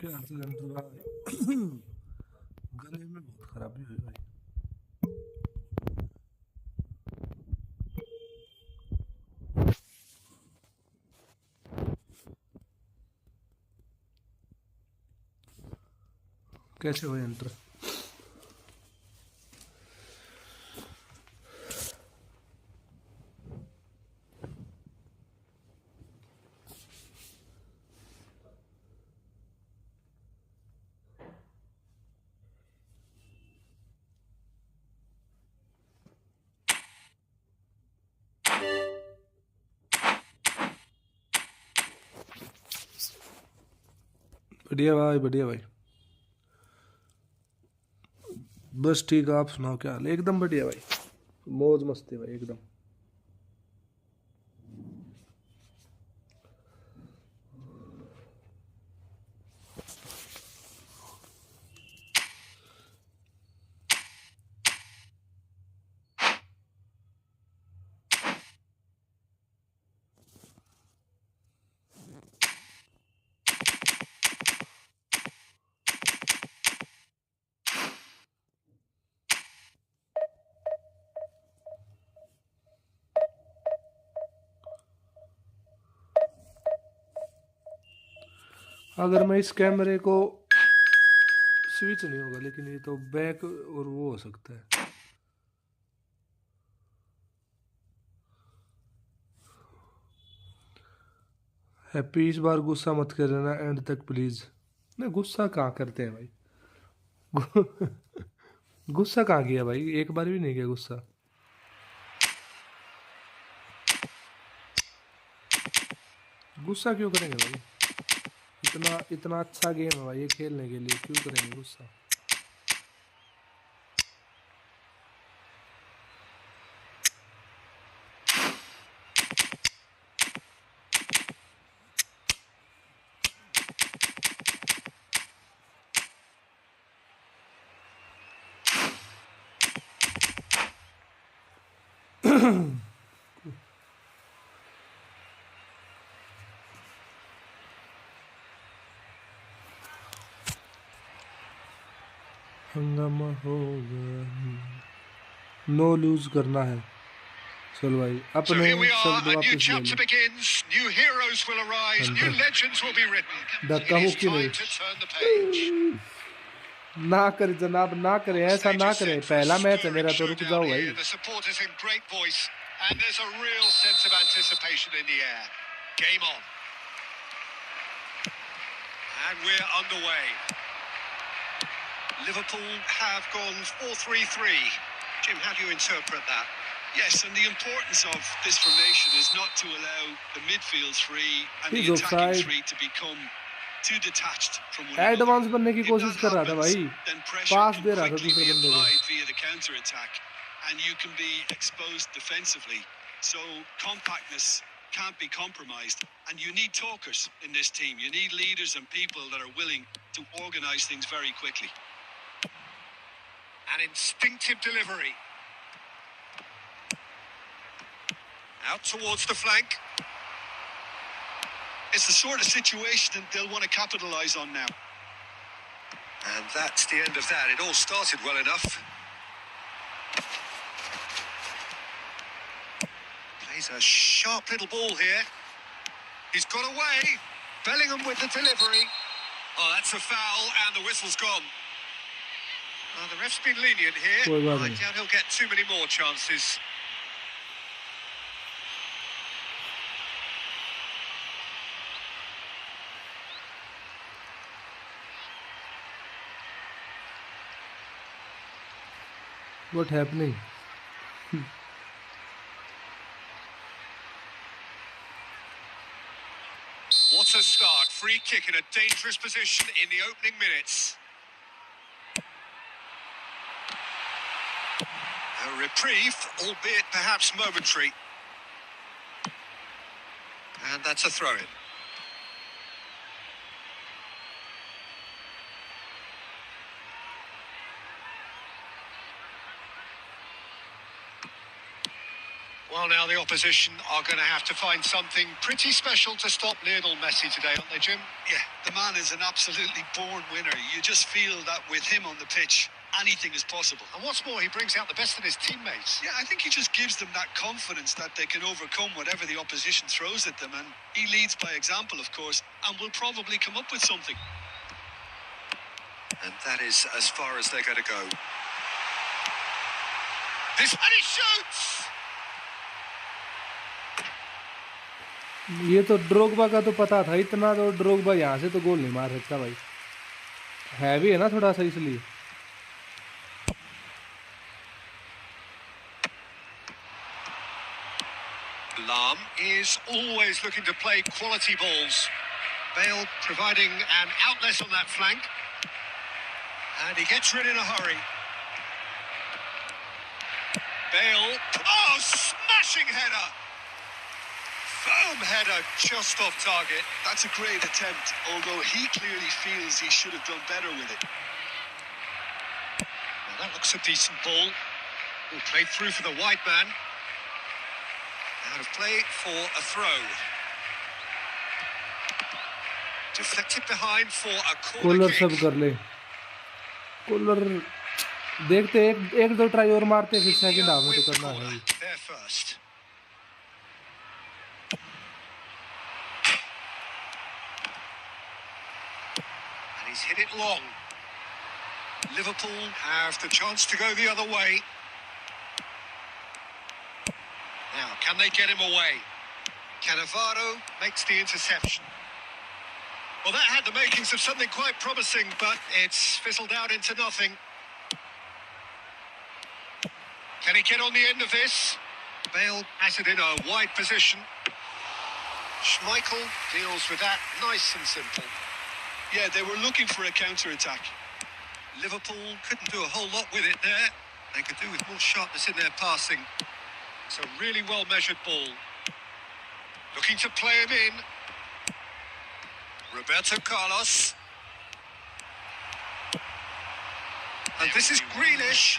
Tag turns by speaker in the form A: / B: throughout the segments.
A: क्या गले में बहुत खराबी हुई भाई। कैसे हो एंटर? बढ़िया भाई, बढ़िया भाई। बस ठीक है, आप सुनाओ क्या हाल है? एकदम बढ़िया भाई, मौज मस्ती भाई एकदम। अगर मैं इस कैमरे को स्विच नहीं होगा, लेकिन ये तो बैक और वो हो सकता है। हैप्पी, इस बार गुस्सा मत कर देना एंड तक प्लीज। नहीं, गुस्सा कहाँ करते हैं भाई। गुस्सा कहाँ किया भाई, एक बार भी नहीं किया गुस्सा। गुस्सा क्यों करेंगे भाई? इतना इतना अच्छा गेम है भाई ये खेलने के लिए, क्यों करेंगे गुस्सा? हंगामा हो गया, नो लूज करना है। चल भाई, अपने शब्द वापस ले लो। धक्का मुक्की नहीं, ना करे जनाब, ना करे, ऐसा ना करे। पहला मैच है मेरा, तो रुक जाओ भाई।
B: Liverpool have gone 4-3-3. Jim, how do you interpret that?
C: Yes, and the importance of this formation is not to allow the midfield three and the attacking three to become too detached from one another.
A: Advance बनने की कोशिश कर रहा था भाई, पास दे रहा था दूसरे बंदे को।
C: Via the counter attack, and you can be exposed defensively. So compactness can't be compromised, and you need talkers in this team. You need leaders and people that are willing to organise things very quickly.
B: An instinctive delivery. Out towards the flank.
C: It's the sort of situation that they'll want to capitalise on now.
B: And that's the end of that. It all started well enough. Plays a sharp little ball here. He's got away. Bellingham with the delivery.
C: Oh, that's a foul, and the whistle's gone.
B: The ref's been lenient here. I doubt he'll get too many more chances.
A: What happening?
B: What a start. Free kick in a dangerous position in the opening minutes. A reprieve, albeit perhaps momentary. And that's a throw-in. Well, now the opposition are going to have to find something pretty special to stop Lionel Messi today, aren't they, Jim?
C: Yeah, the man is an absolutely born winner. You just feel that with him on the pitch, anything is possible.
B: And what's more, he brings out the best in his teammates.
C: Yeah, I think he just gives them that confidence that they can overcome whatever the opposition throws at them. And he leads by example, of course, and will probably come up with something.
B: And that is as far as they're going to go. And he shoots!
A: ये तो Drogba का तो पता था, इतना तो Drogba यहाँ से तो गोल नहीं मार सकता भाई, हैवी है ना थोड़ा सा इसलिए।
B: Lam is always looking to play quality balls. Bale providing an outlet on that flank. And he gets rid in a hurry. Bale, oh, smashing header! Firm header, just off target.
C: That's a great attempt, although he clearly feels he should have done better with it.
B: Now that looks a decent ball. Will play through for the wide man. Out of play for a throw. Deflected behind for a corner
A: cooler
B: kick.
A: सब कर ले, cooler देखते एक दो try और मारते फिर second half में तो करना है।
B: There first. And he's hit it long. Liverpool have the chance to go the other way. Now, can they get him away? Cannavaro makes the interception. Well, that had the makings of something quite promising, but it's fizzled out into nothing. Can he get on the end of this? Bale has it in a wide position. Schmeichel deals with that nice and simple.
C: Yeah, they were looking for a counter-attack.
B: Liverpool couldn't do a whole lot with it there. They could do with more sharpness in their passing. It's a really well-measured ball. Looking to play him in. Roberto Carlos. And this is Grealish.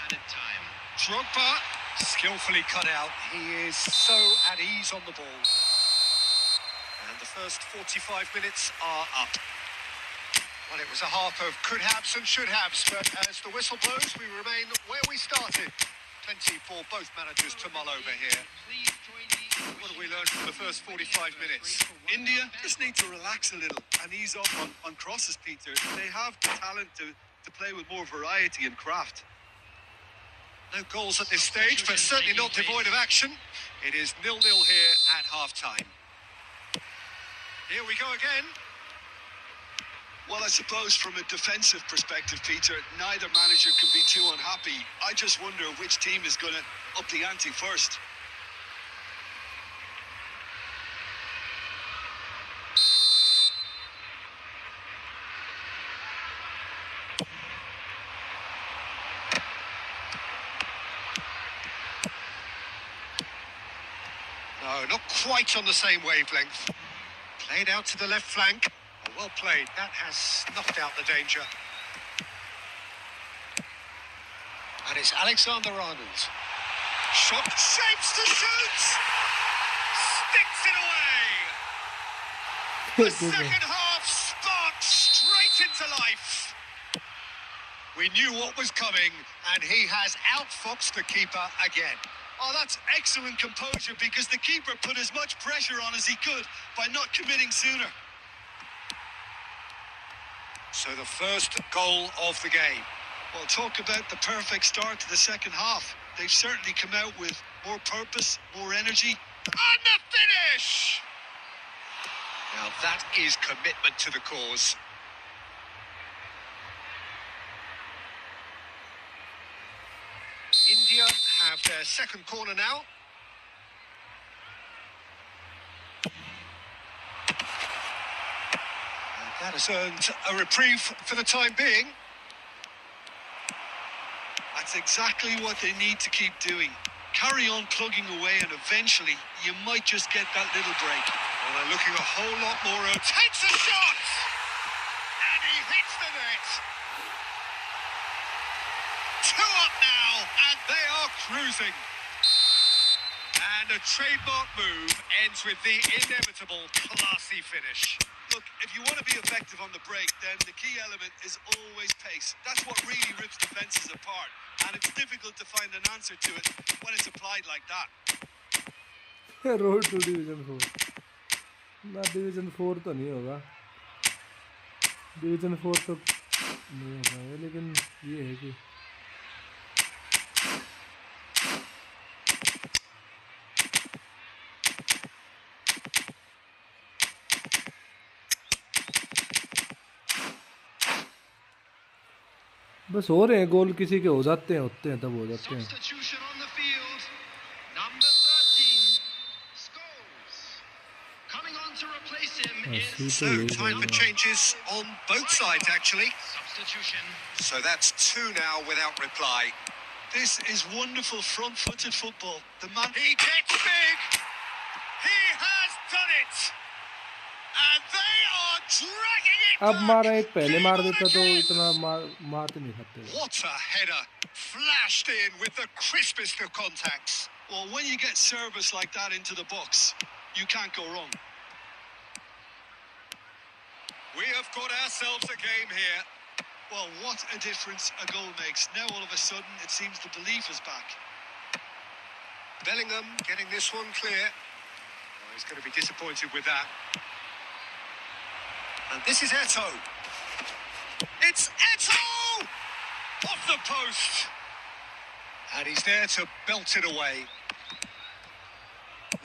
B: Drogba, skillfully cut out. He is so at ease on the ball. And the first 45 minutes are up. Well, it was a half of could-haves and should-haves, but as the whistle blows, we remain where we started. Plenty for both managers to mull over here. What have we learned from the first 45 minutes?
C: India just need to relax a little and ease off on crosses, Peter. They have the talent to play with more variety and craft.
B: No goals at this stage, but certainly not devoid of action. It is 0-0 here at half-time. Here we go again.
C: Well, I suppose from a defensive perspective, Peter, neither manager can be too unhappy. I just wonder which team is going to up the ante first.
B: No, not quite on the same wavelength. Played out to the left flank. Oh, well played. That has snuffed out the danger. And it's Alexander-Arnold. Shot, shapes to shoot! Sticks it away! The second half sparked straight into life. We knew what was coming, and he has outfoxed the keeper again.
C: Oh, that's excellent composure because the keeper put as much pressure on as he could by not committing sooner.
B: So the first goal of the game.
C: Well, talk about the perfect start to the second half. They've certainly come out with more purpose, more energy.
B: And the finish! Now that is commitment to the cause. India have their second corner now. And that has earned a reprieve for the time being.
C: That's exactly what they need to keep doing. Carry on plugging away and eventually you might just get that little break.
B: Well, they're looking a whole lot more. Takes a shot! And he hits the net. 2 up now, and they are cruising. And a trademark move ends with the inevitable classy finish.
C: Look, if you want to be effective on the break, then the key element is always pace. That's what really rips defenses apart. And it's difficult to find an answer to it when it's applied like that.
A: Road to division 4 ना, division 4 तो नहीं होगा, division 4 तो नहीं होगा ये, लेकिन ये है कि बस हो रहे हैं गोल, किसी के हो जाते हैं, होते हैं तब हो जाते हैं।
B: Substitution on the field. Number 13 scores. Coming on to replace him is
A: So
B: time for changes on both sides actually. Substitution. So that's 2 now without reply.
C: This is wonderful front-footed football. The man...
B: He gets big. He has done it. And they are dragging it
A: अब
B: back.
A: मारा एक पहले मार
B: Game on
A: देता तो
B: again.
A: इतना मार तो नहीं सकते।
B: What a header. Flashed in with the crispest of contacts.
C: Well, when you get service like that into the box, you can't go wrong.
B: We have got ourselves a game here.
C: Well, what a difference a goal makes. Now all of a sudden it seems the belief is back.
B: Bellingham getting this one clear. Oh, he's going to be disappointed with that. And this is Eto'o. It's Eto'o! Off the post. And he's there to belt it away.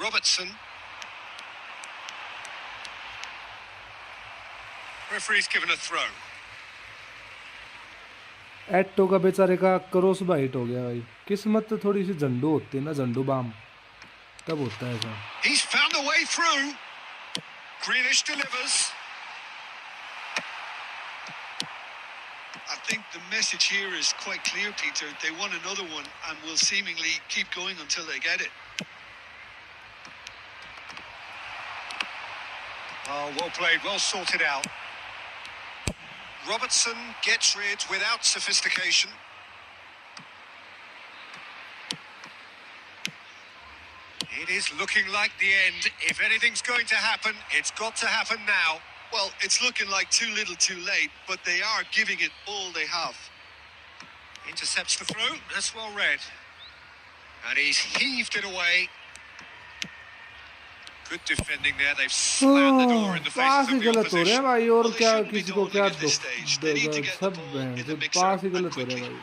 B: Robertson. Referee's given a throw.
A: एटो का बेचारे का cross bite हो गया भाई, किस्मत तो थोड़ी सी झंडू होती है ना, झंडू बाम, तब होता है ऐसा।
B: He's found a way through. Grealish delivers.
C: I think the message here is quite clear, Peter. They want another one and will seemingly keep going until they get it.
B: Oh, well played, well sorted out. Robertson gets rid without sophistication. It is looking like the end. If anything's going to happen, it's got to happen now.
C: Well, it's looking like too little too late, but they are giving it all they have.
B: Intercepts the throw, that's well read. And he's heaved it away. Good defending there, they've slammed the door in the
A: pass
B: faces
A: he
B: of the
A: गलत हो रहे हैं
B: opposition.
A: भाई, और
C: Well, they
A: क्या
C: shouldn't be
A: किसी को
C: dawdling
A: क्या
C: at this stage. They need to get the
A: सब
C: ball in the
A: सब
C: mixer
A: पास ही
C: and
A: गलत हो रहे
C: quickly.
A: हैं भाई।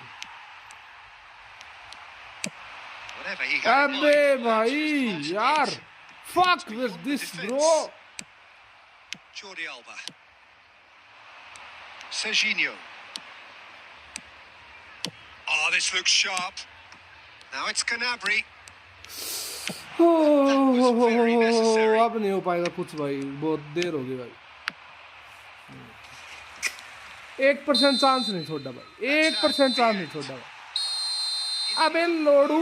B: Whatever he had in
A: अबे
B: mind,
A: भाई
B: that's his
A: यार,
B: fault.
A: fuck
B: It's
A: with
B: beyond
A: this
B: the
A: bro।
B: defence. Jordi Alba. Serginho. Oh, this looks sharp. Now it's Gnabry. very necessary.
A: अब नहीं हो पाएगा कुछ भाई, बहुत देर हो गई भाई। 1% चांस नहीं छोड़ा भाई, 1% चांस नहीं छोड़ा भाई। अबे लोडू,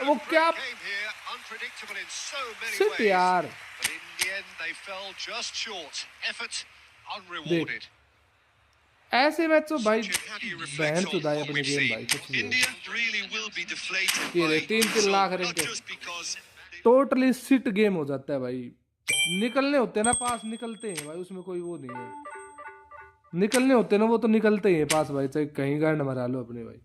A: वो क्या
B: Unpredictable in so many
A: sit
B: ways.
A: यार।
B: But in the end, they fell just short. Effort unrewarded.
A: ऐसे मैच तो भाई
B: How do you reflect
A: बहन
B: on
A: चुदाई
B: what
A: अपनी
B: we've
A: गेम
B: seen?
A: भाई, कुछ नहीं।
C: India really will be deflated
A: ये
C: by
A: तीन lakh
C: not
A: rank
C: just because they
A: totally sit game हो जाता है भाई। निकलने होते हैं ना पास, निकलते हैं भाई, उसमें कोई वो नहीं है। निकलने होते हैं ना वो तो निकलते ही हैं पास भाई, चाहे कहीं गांड मरा लो अपने भाई।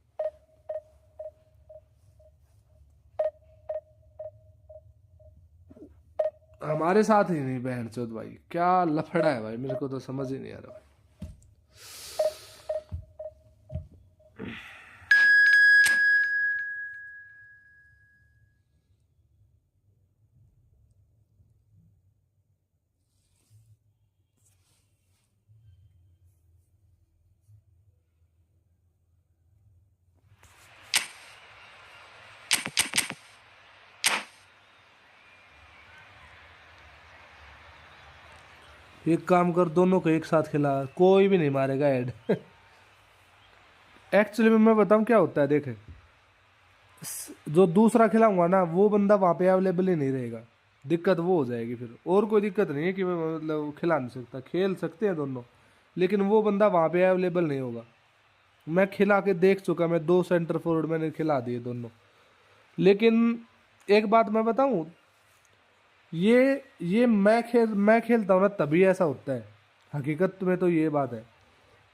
A: हमारे साथ ही नहीं बहन चोद भाई, क्या लफड़ा है भाई, मेरे को तो समझ ही नहीं आ रहा भाई। एक काम कर, दोनों को एक साथ खिला, कोई भी नहीं मारेगा हेड। एक्चुअली में मैं बताऊं क्या होता है, देखे जो दूसरा खिलाऊंगा ना वो बंदा वहाँ पे अवेलेबल ही नहीं रहेगा, दिक्कत वो हो जाएगी फिर। और कोई दिक्कत नहीं है कि मैं मतलब खिला नहीं सकता, खेल सकते हैं दोनों, लेकिन वो बंदा वहाँ पे अवेलेबल नहीं होगा। मैं खिला के देख चुका, मैं 2 सेंटर फॉरवर्ड मैंने खिला दिए दोनों, लेकिन एक बात मैं बताऊं, ये मैं खेलता हूँ ना तभी ऐसा होता है। हकीकत में तो ये बात है।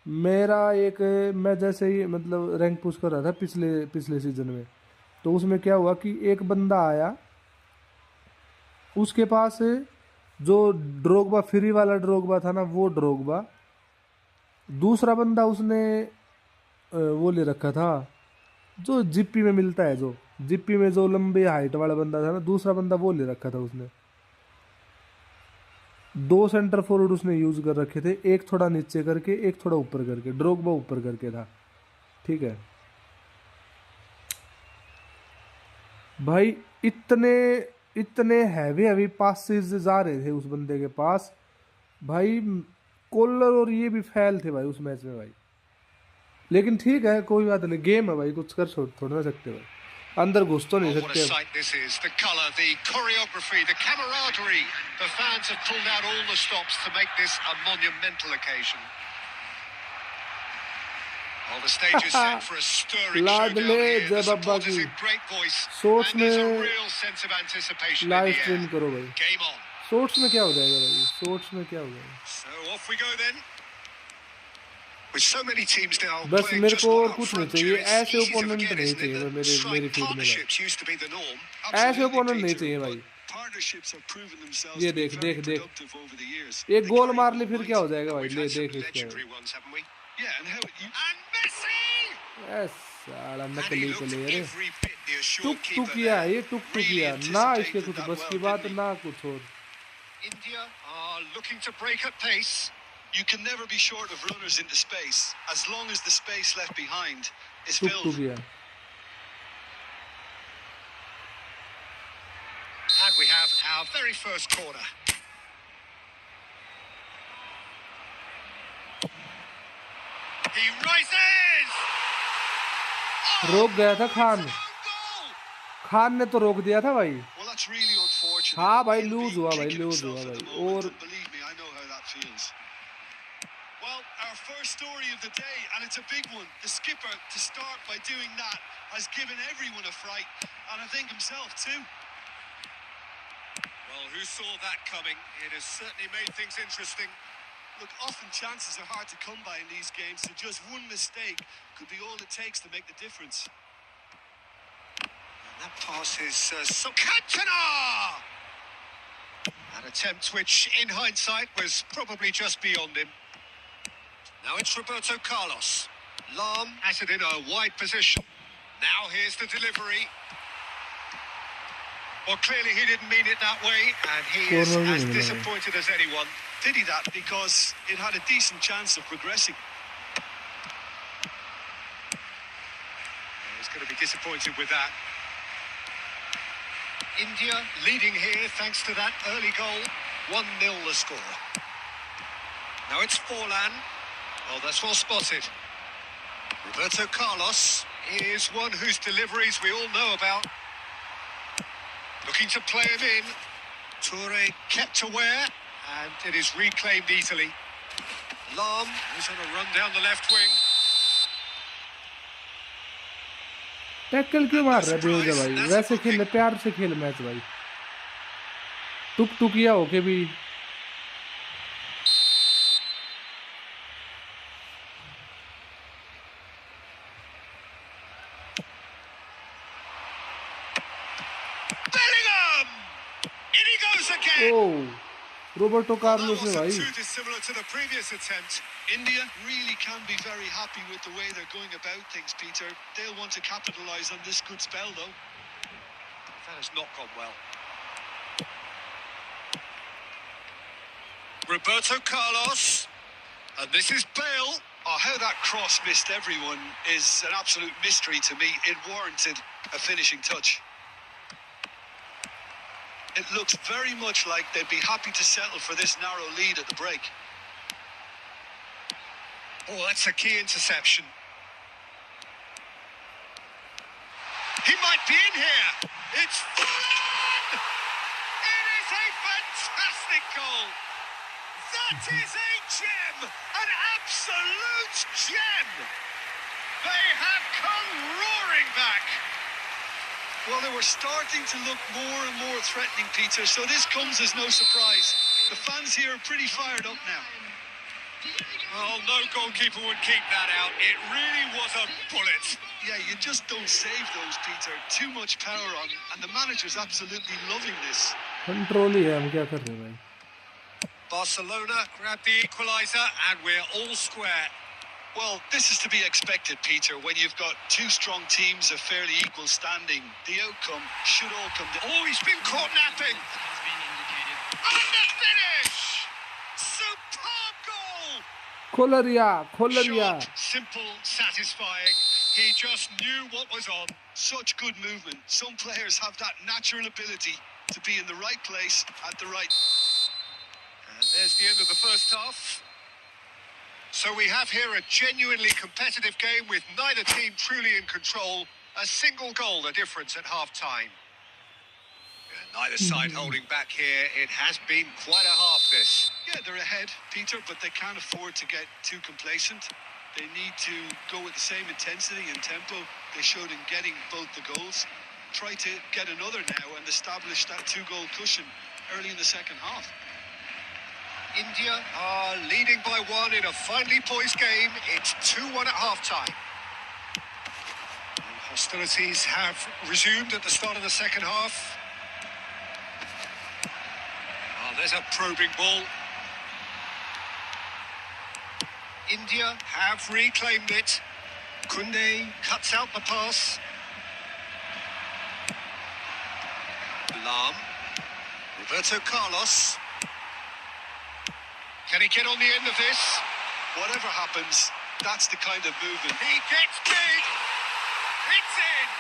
A: मेरा एक मैं जैसे ही मतलब रैंक पुश कर रहा था पिछले पिछले सीजन में, तो उसमें क्या हुआ कि एक बंदा आया, उसके पास जो ड्रोगबा फ्री वाला ड्रोगबा था ना, वो ड्रोगबा, दूसरा बंदा उसने वो ले रखा था जो जिप्पी में मिलता है, जो जिप्पी में जो लंबे हाइट वाला बंदा था ना, दूसरा बंदा वो ले रखा था उसने। दो सेंटर फॉरवर्ड उसने यूज कर रखे थे, एक थोड़ा नीचे करके एक थोड़ा ऊपर करके, ड्रोगबा ऊपर करके था, ठीक है भाई। इतने इतने हैवी हैवी पासेस जा रहे थे उस बंदे के पास भाई, कॉलर और ये भी फैल थे भाई उस मैच में भाई। लेकिन ठीक है, कोई बात नहीं, गेम है भाई, कुछ कर थोड़ा ना सकते भाई, अंदर घुस तो नहीं
B: Oh, what a
A: सकते अब।
B: sight this is. The colour, the choreography, the camaraderie. The fans have pulled out all the stops to make this a monumental occasion. Well, the stage is set for a stirring
A: लाडले
B: showdown here. The
A: जब अब्बा
B: supporters
A: की
B: in great voice.
A: Shorts
B: And there's a
A: में
B: real sense of anticipation in
A: live
B: the
A: stream
B: air.
A: करो भाई।
B: Game on.
A: Shorts में क्या हो जाएगा भाई, शॉर्ट्स में क्या हो जाएगा।
B: So off we go then. With so many teams now
A: बस
B: playing
A: मेरे
B: just
A: को
B: one
A: और
B: up
A: कुछ नहीं
B: front,
A: चाहिए,
B: it's
A: ऐसे
B: easy to
A: ओपोनेंट
B: forget,
A: नहीं
B: isn't it,
A: चाहिए
B: that
A: मेरी
B: strike
A: फील्ड में भाई।
B: partnerships used to be the norm.
A: ऐसे
C: Absolutely,
A: ओपोनेंट नहीं
C: Peter,
A: चाहिए
C: but
A: भाई।
C: partnerships have proven themselves
A: ये
C: to be
A: देख
C: very
A: देख देख,
C: productive over the years.
A: एक
C: They
A: गोल
C: carry
A: मार ली फिर क्या हो
C: momentum.
A: जाएगा भाई,
B: We've
A: ले
B: had some
A: देख इसके।
B: legendary ones, haven't we?
C: Yeah, and how you,
B: And Messi!
A: साला
B: And he
A: नकली
B: looked
A: प्लेयर है,
B: every bit the assured
A: took
B: keeper
A: Tukiya
B: there.
A: ये टुक
C: really
A: टुकिया ना, इसके
C: anticipated
A: कुछ
C: that
A: बस
C: well,
A: की बात
C: didn't he?
A: ना कुछ और।
B: India are looking to break at pace.
C: You can never be short of runners into space, as long as the space left behind is
A: took
C: filled.
A: Tukiya
B: And we have our very first corner. He rises!
A: रोक गया था Khan,
B: Own goal!
A: Khan ने तो रोक दिया था भाई।
C: Well, that's really unfortunate.
A: हाँ भाई,
C: He'll
A: लूज
C: be
A: हुआ भाई,
C: kicking
A: लूज
C: himself
A: हुआ
C: at the
A: भाई।
C: moment,
A: और
C: and believe me, I know how that feels. Well, our first story of the day, and it's a big one. The skipper, to start by doing that, has given everyone a fright, and I think himself too.
B: Well, who saw that coming? It has certainly made things interesting.
C: Look, often chances are hard to come by in these games, so just one mistake could be all it takes to make the difference.
B: And that pass is Cantona! An attempt which, in hindsight, was probably just beyond him. Now it's Roberto Carlos. Lam has it in a wide position. Now here's the delivery. Well, clearly he didn't mean it that way, and he is
A: Corner
B: as
A: नहीं मिला भाई।
B: disappointed as anyone.
C: Did he that? Because it had a decent chance of progressing.
B: He's going to be disappointed with that. India leading here thanks to that early goal. 1-0 the score. Now it's Forlan. Oh, that's well spotted. Roberto Carlos is one whose deliveries we all know about. Looking to play him in. Toure kept aware, and it is reclaimed easily. Lam, who's on a run down the left wing.
A: Tackle क्यों मार रहा है बेवजह भाई, वैसे खेल, प्यार से खेल मैच भाई। टुक टुकिया होके भी
B: Bellingham! In he goes again!
A: Oh Roberto
B: That
A: Carlos ने
B: wasn't
A: भाई।
B: too dissimilar to the previous attempt.
C: India really can be very happy with the way they're going about things, Peter. They'll want to capitalise on this good spell, though.
B: That has not gone well. Roberto Carlos. And this is Bale.
C: Oh, how that cross missed everyone is an absolute mystery to me. It warranted a finishing touch. It looks very much like they'd be happy to settle for this narrow lead at the break.
B: Oh, that's a key interception. He might be in here. It's Fulham! It is a fantastic goal. That is a gem, an absolute gem. They have come roaring back.
C: Well, there were starting to look more and more threatening, Peter, so this comes as no surprise. The fans here are pretty fired up now.
B: Well, no goalkeeper would keep that out. It really was a bullet.
C: Yeah, you just don't save those, Peter. Too much power on, and the manager's absolutely loving this.
A: Control ही है, हम क्या कर रहे हैं भाई?
B: Barcelona grab the equaliser and we're all square.
C: Well, this is to be expected, Peter, when you've got two strong teams of fairly equal standing. The outcome should all come down.
B: Oh, he's been caught napping. And the finish! Superb goal!
A: खोलरिया
C: Short, simple, satisfying. He just knew what was on. Such good movement. Some players have that natural ability to be in the right place at the right...
B: And there's the end of the first half. So we have here a genuinely competitive game with neither team truly in control. A single goal, the difference at half-time. Neither side holding back here. It has been quite a half, this.
C: Yeah, they're ahead, Peter, but they can't afford to get too complacent. They need to go with the same intensity and tempo they showed in getting both the goals. Try to get another now and establish that two-goal cushion early in the second half.
B: India are leading by one in a finely poised game. It's 2-1 at half-time. And hostilities have resumed at the start of the second half. Oh, there's a probing ball. India have reclaimed it. Kunde cuts out the pass. Lam. Roberto Carlos. Can he get on the end of this?
C: Whatever happens, that's the kind of movement.
B: He gets big. It's in.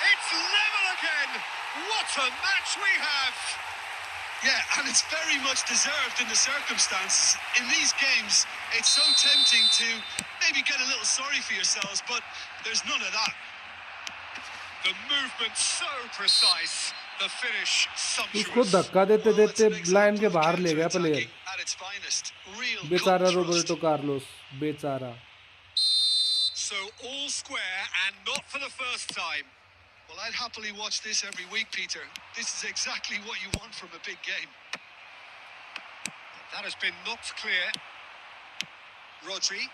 B: It's level again. What a match we have.
C: Yeah, and it's very much deserved in the circumstances. In these games, it's so tempting to maybe get a little sorry for yourselves, but there's none of that.
B: The movement so precise. The finish sumptuous.
A: उसको धक्का देते देते line के बाहर ले गया player.
C: At its finest, real
A: बेचारा
C: gut
A: Roberto
C: trust.
A: Carlos, बेचारा.
B: So all square and not for the first time.
C: Well, I'd happily watch this every week, Peter. This is exactly what you want from a big game.
B: That has been knocked clear. Rodri.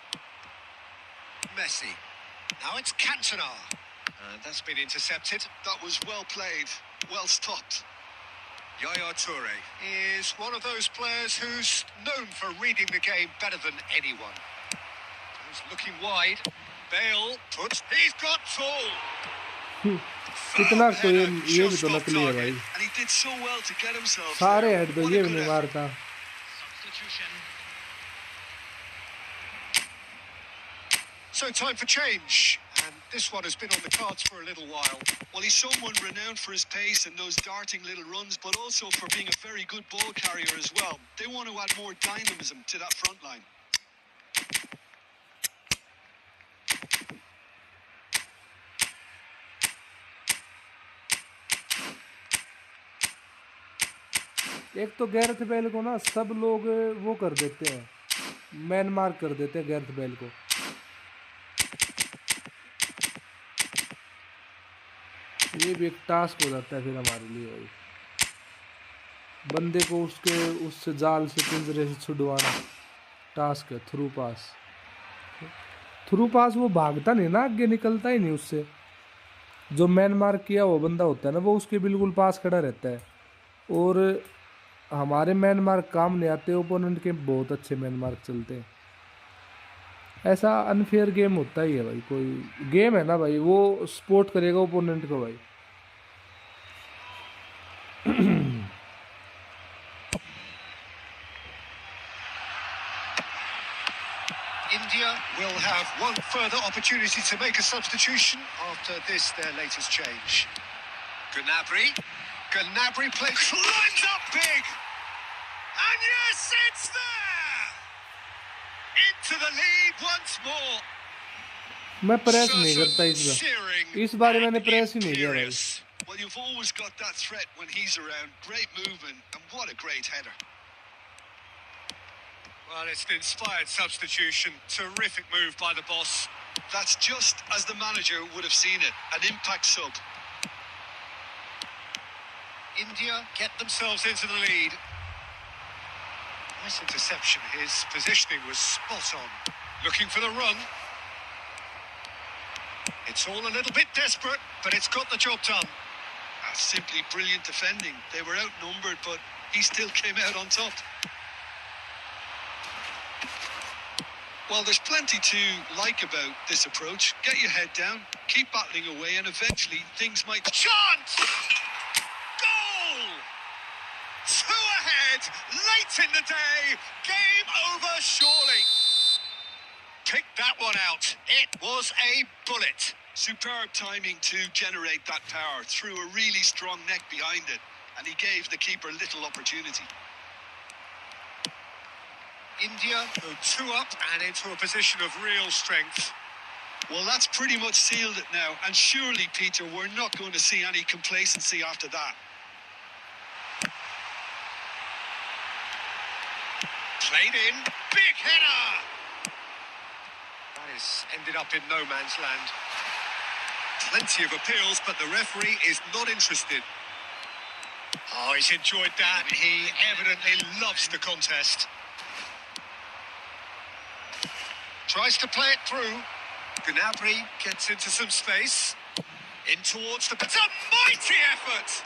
B: Messi. Now it's Cantona. And that's been intercepted.
C: That was well played, well stopped.
B: Yaya Toure is one of those players who's known for reading the game better than anyone. He's looking wide. Bale puts... He's got tall!
A: कितना तो ये भी तो नकली है भाई.
C: And he did so well to get himself
A: सारे
C: there.
A: Head तो
C: What a
A: ये भी
C: good
A: नहीं
C: effort.
A: मारता.
B: So time for change, and this one has been on the cards for a little while.
C: Well, he's someone renowned for his pace and those darting little runs, but also for being a very good ball carrier as well. They want to add more dynamism to that front line.
A: एक तो Gareth Bale को ना सब लोग वो कर देते हैं, मैन मार्क कर देते हैं गैरेथ बेल को. ये भी एक टास्क हो जाता है फिर हमारे लिए भाई. बंदे को उससे जाल से पिंजरे से छुड़वाना टास्क है. थ्रू पास वो भागता नहीं ना, आगे निकलता ही नहीं उससे. जो मैन मार्क किया वो बंदा होता है ना, वो उसके बिल्कुल पास खड़ा रहता है. और हमारे मैन मार्क काम नहीं आते, ओपोनेंट के बहुत अच्छे मैन मार्क चलते हैं. ऐसा अनफेयर गेम होता ही है भाई. कोई गेम है ना भाई, वो सपोर्ट करेगा ओपोनेंट को भाई.
B: India will have one further opportunity to make a substitution after this, their latest change. Gnabry plays, climbs up big, and yes, it's there! Into the lead once more.
A: मैं press नहीं करता इस बार मैंने press ही नहीं किया भाई.
C: Well, you've always got that threat when he's around. Great movement, and what a great header.
B: Well, it's an inspired substitution. Terrific move by the boss.
C: That's just as the manager would have seen it. An impact sub.
B: India get themselves into the lead. Nice interception. His positioning was spot on. Looking for the run. It's all a little bit desperate, but it's got the job done.
C: That's simply brilliant defending. They were outnumbered, but he still came out on top. Well, there's plenty to like about this approach. Get your head down, keep battling away, and eventually things might...
B: Chance! Goal! Two ahead, late in the day. Game over, surely. Pick that one out. It was a bullet.
C: Superb timing to generate that power. Threw a really strong neck behind it, and he gave the keeper little opportunity.
B: India go 2 up and into a position of real strength.
C: Well, that's pretty much sealed it now, and surely, Peter, we're not going to see any complacency after that.
B: Played in, big header! That is ended up in no man's land. Plenty of appeals, but the referee is not interested. Oh, he's enjoyed that. He evidently loves the contest. Tries to play it through. Gnabry gets into some space. In towards the... It's a mighty effort!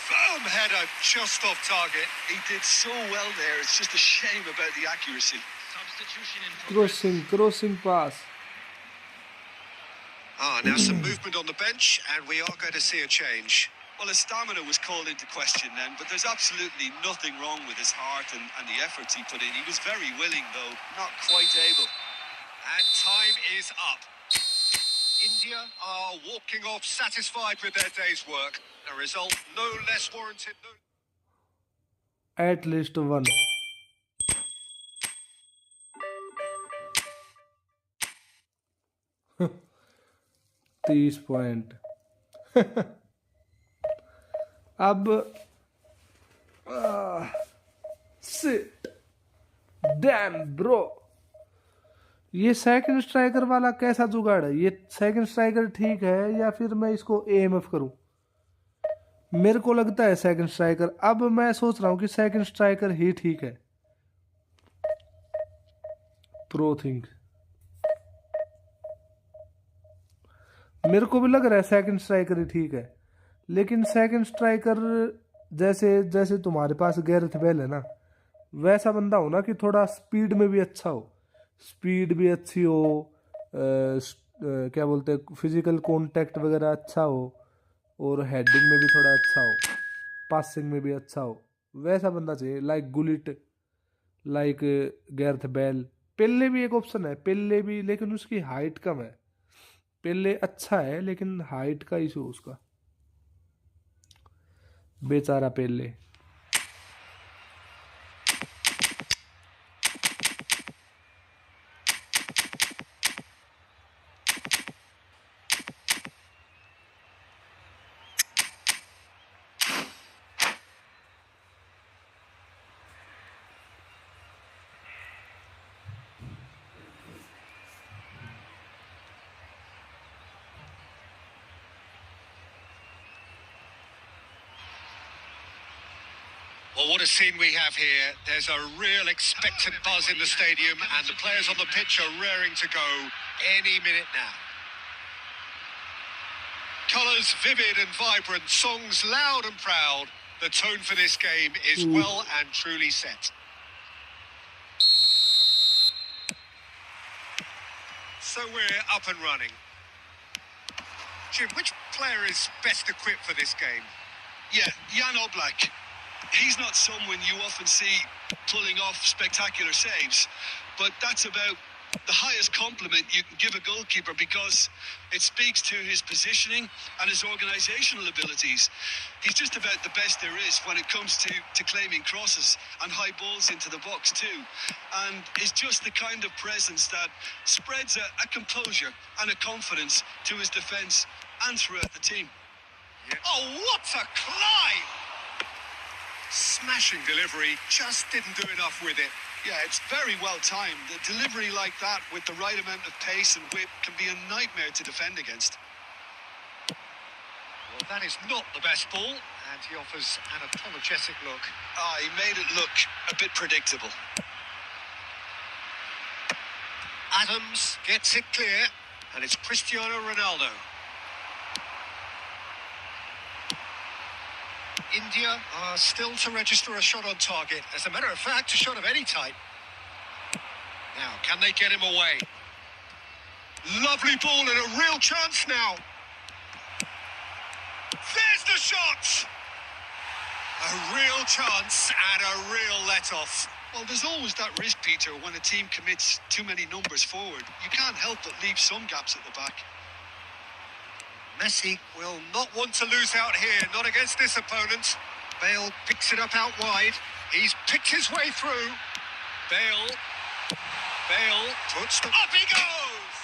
B: Firm header just off target.
C: He did so well there. It's just a shame about the accuracy.
D: Substitution in progress.
A: Crossing pass.
B: Now some movement on the bench, and we are going to see a change.
C: Well, his stamina was called into question then, but there's absolutely nothing wrong with his heart and the efforts he put in. He was very willing, though, not quite able.
B: And time is up. India are walking off satisfied with their day's work. A result no less warranted.
A: At least one. $30 अब seat damn bro, ये second striker वाला कैसा जुगाड़ है? ये second striker ठीक है या फिर मैं इसको एएमएफ करूं? मेरे को लगता है सेकंड स्ट्राइकर। अब मैं सोच रहा हूं कि सेकंड स्ट्राइकर ही ठीक है। प्रो थिंक मेरे को भी लग रहा है सेकंड स्ट्राइकर ही ठीक है, लेकिन सेकंड स्ट्राइकर जैसे तुम्हारे पास गैरेथ बेल है ना, वैसा बंदा हो ना कि थोड़ा स्पीड में भी अच्छा हो, स्पीड भी अच्छी हो, क्या बोलते हैं, फिजिकल कांटेक्ट वगैरह अच्छा हो, और हेडिंग में भी थोड़ा अच्छा हो, पासिंग में भी अच्छा हो, वैसा बंदा चाहिए। Like Gullit, like Gareth Bale. Pele भी एक ऑप्शन है, पेले भी, लेकिन उसकी हाइट कम है। पेले अच्छा है लेकिन हाइट का इशू उसका, बेचारा पेले।
B: Well, what a scene we have here. There's a real expectant buzz in the stadium, and the players on the pitch are raring to go any minute now. Colours vivid and vibrant, songs loud and proud. The tone for this game is well and truly set. So we're up and running. Jim, which player is best equipped for this game?
C: Yeah, Jan Oblak. He's not someone you often see pulling off spectacular saves, but that's about the highest compliment you can give a goalkeeper, because it speaks to his positioning and his organisational abilities. He's just about the best there is when it comes to claiming crosses and high balls into the box too, and is just the kind of presence that spreads a composure and a confidence to his defence and throughout the team.
B: Yeah. Oh, what a climb! Smashing delivery, just didn't do enough with it.
C: Yeah, it's very well timed. A delivery like that with the right amount of pace and whip can be a nightmare to defend against.
B: Well, That is not the best ball, and he offers an apologetic look.
C: He made it look a bit predictable.
B: Adams gets it clear, and it's Cristiano Ronaldo. India are still to register a shot on target. As a matter of fact, a shot of any type. Now, can they get him away? Lovely ball and a real chance now. There's the shot! A real chance and a real let-off.
C: Well, there's always that risk, Peter, when a team commits too many numbers forward. You can't help but leave some gaps at the back.
B: Messi will not want to lose out here, not against this opponent. Bale picks it up out wide. He's picked his way through. Bale puts the... Up he goes!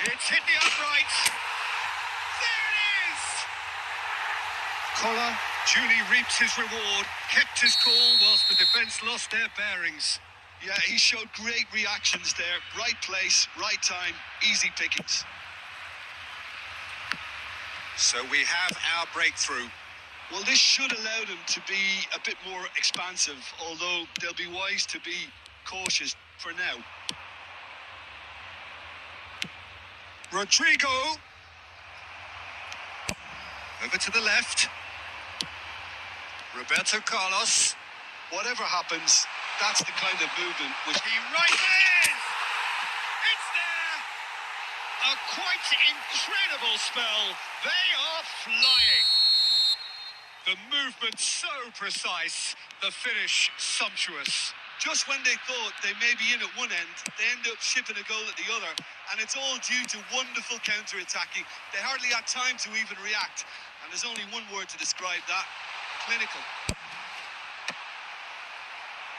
B: It's hit the uprights. There it is! Collar duly reaps his reward, kept his cool whilst the defence lost their bearings.
C: Yeah, he showed great reactions there. Right place, right time, easy pickings.
B: So we have our breakthrough.
C: Well, this should allow them to be a bit more expansive, although they'll be wise to be cautious for now.
B: Rodrigo. Over to the left. Roberto Carlos.
C: Whatever happens, that's the kind of movement which...
B: He right there! It's there! A quite incredible spell. They are flying. The movement so precise, the finish sumptuous.
C: Just when they thought they may be in at one end, they end up shipping a goal at the other, and it's all due to wonderful counter-attacking. They hardly had time to even react, and there's only one word to describe that: clinical.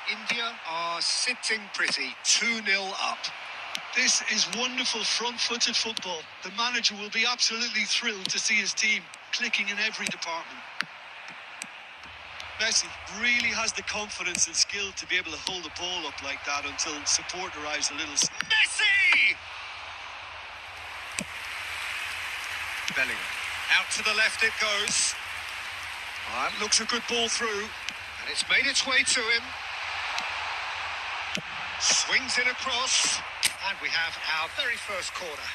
B: India are sitting pretty, 2-0 up.
C: This is wonderful front-footed football. The manager will be absolutely thrilled to see his team clicking in every department. Messi really has the confidence and skill to be able to hold the ball up like that until support arrives a little...
B: Messi! Bellingham. Out to the left it goes. That looks a good ball through. And it's made its way to him. Swings it across. And we have our very first corner.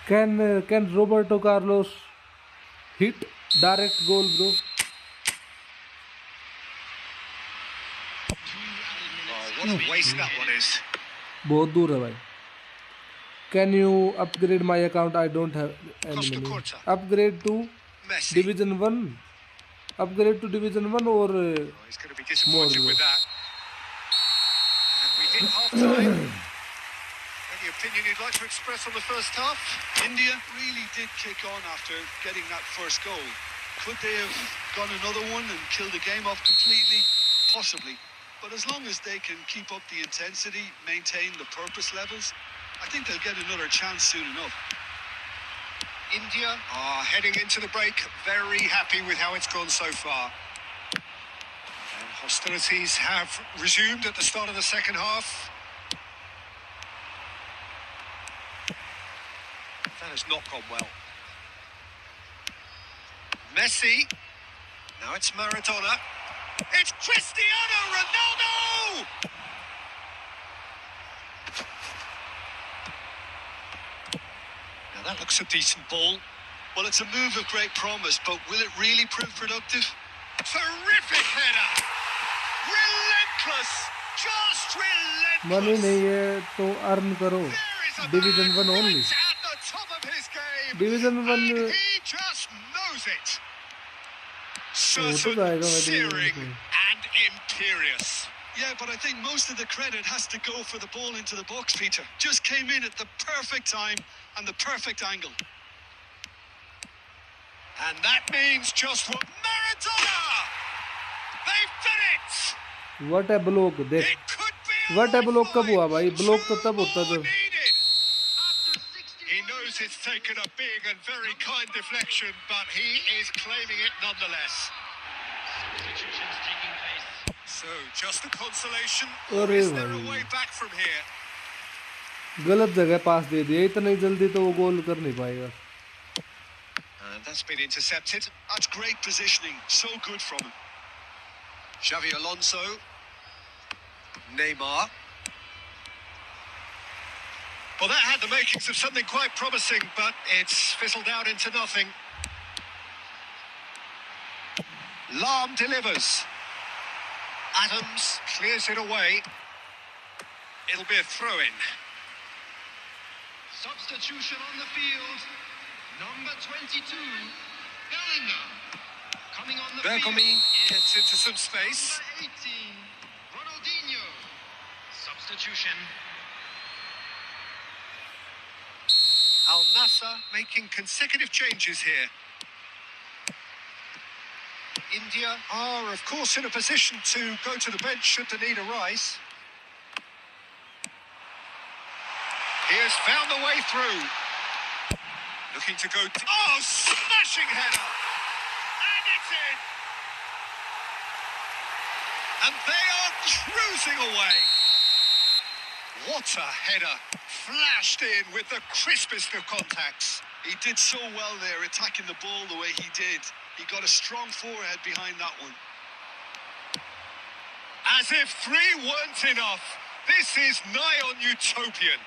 A: Can Roberto Carlos hit direct goal, bro?
B: Oh, what a waste that one is.
A: बहुत दूर है भाई. Can you upgrade my account? I don't have any
B: Costa
A: money.
B: Corta.
A: Upgrade to
B: Messi.
A: Division 1. Upgrade to Division 1 or
B: Oh, he's going to be disappointed
A: more,
B: with that. And we hit half-time. Any opinion you'd like to express on the first half?
C: India really did kick on after getting that first goal. Could they have gone another one and killed the game off completely? Possibly. But as long as they can keep up the intensity, maintain the purpose levels, I think they'll get another chance soon enough.
B: India are heading into the break, very happy with how it's gone so far. And hostilities have resumed at the start of the second half. That has not gone well. Messi. Now it's Maradona. It's Cristiano Ronaldo! Now that looks a decent ball.
C: Well, it's a move of great promise, but will it really prove productive?
B: Terrific header! Relentless! Just relentless!
A: money नहीं है तो earn करो.
B: There is a
A: Division
B: man
A: 1 only.
B: right at the top of his game.
A: Division 1
B: And he just knows it.
A: तो
B: Certain,
A: जाएगा मैं
B: searing,
A: Division 2.
B: and imperious.
C: Yeah, but I think most of the credit has to go for the ball into the box, Peter. Just came in at the perfect time and the perfect angle.
B: And that means just what Maradona! They've done it!
A: What a block देख.
B: It could be a
A: What a block कब हुआ भाई? Block तो
B: Two
A: तब होता
B: more
A: जब.
B: needed. He knows it's taken a big and very kind deflection, but he is claiming it nonetheless.
D: Substitutions taking place.
B: So, just a consolation,
A: Arey
B: or is there a
A: bhai.
B: way back from here?
A: गलत जगह पास दे दिया, इतनी जल्दी तो वो गोल कर नहीं पाएगा।
B: And that's been intercepted.
C: That's great positioning. So good from him.
B: Xavi Alonso. Neymar. Well, that had the makings of something quite promising, but it's fizzled out into nothing. Lahm delivers. Adams clears it away. It'll be a throw-in.
D: Substitution on the field. Number 22, Bellingham. Coming on the
B: Bergomi
D: field
B: gets
D: is
B: into some space.
D: number 18, Ronaldinho. Substitution.
B: Al Nassr making consecutive changes here. India are, of course, in a position to go to the bench should the need arise. He has found the way through. Looking to go... Oh, smashing header! And it's in! And they are cruising away. What a header. Flashed in with the crispest of contacts.
C: He did so well there, attacking the ball the way he did. He got a strong forehead behind that one.
B: As if three weren't enough. This is nigh on utopian.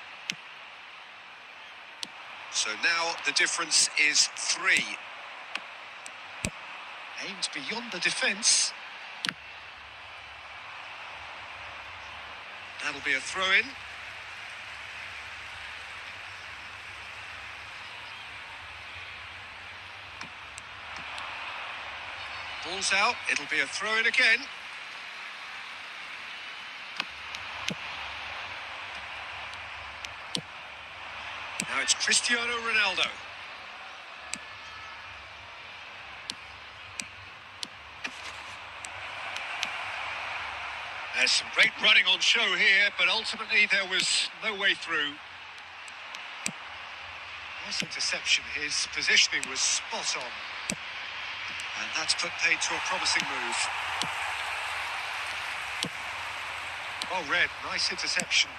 B: So now the difference is 3. Aimed beyond the defence. That'll be a throw-in. Ball's out. It'll be a throw-in again. Now it's Cristiano Ronaldo. There's some great running on show here, but ultimately there was no way through. Nice interception. His positioning was spot on. And that's put paid to a promising move. Well read. Nice interception.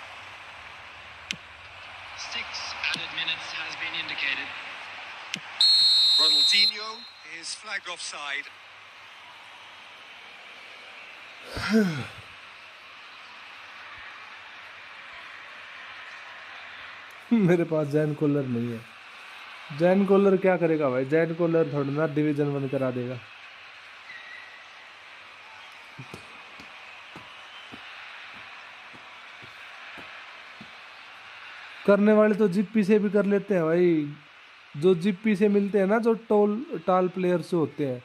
D: 6 added minutes has been indicated.
B: Ronaldinho is flagged offside.
A: मेरे पास Jain collar नहीं है। Jain collar क्या करेगा भाई? Jain collar थोड़ा ना division 1 करा देगा। करने वाले तो जिप्पी से भी कर लेते हैं भाई। जो जिप्पी से मिलते हैं ना, जो टाल प्लेयर से होते हैं,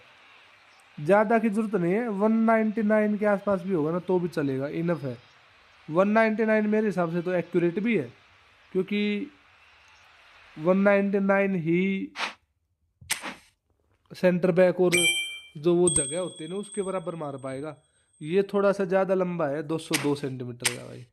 A: ज़्यादा की जरूरत नहीं है। 199 के आसपास भी होगा ना तो भी चलेगा, इनफ है। 199 मेरे हिसाब से तो एक्यूरेट भी है, क्योंकि 199 ही सेंटर बैक और जो वो जगह होती है ना उसके बराबर मार पाएगा। ये थोड़ा सा ज़्यादा लंबा है, 202 सेंटीमीटर का भाई।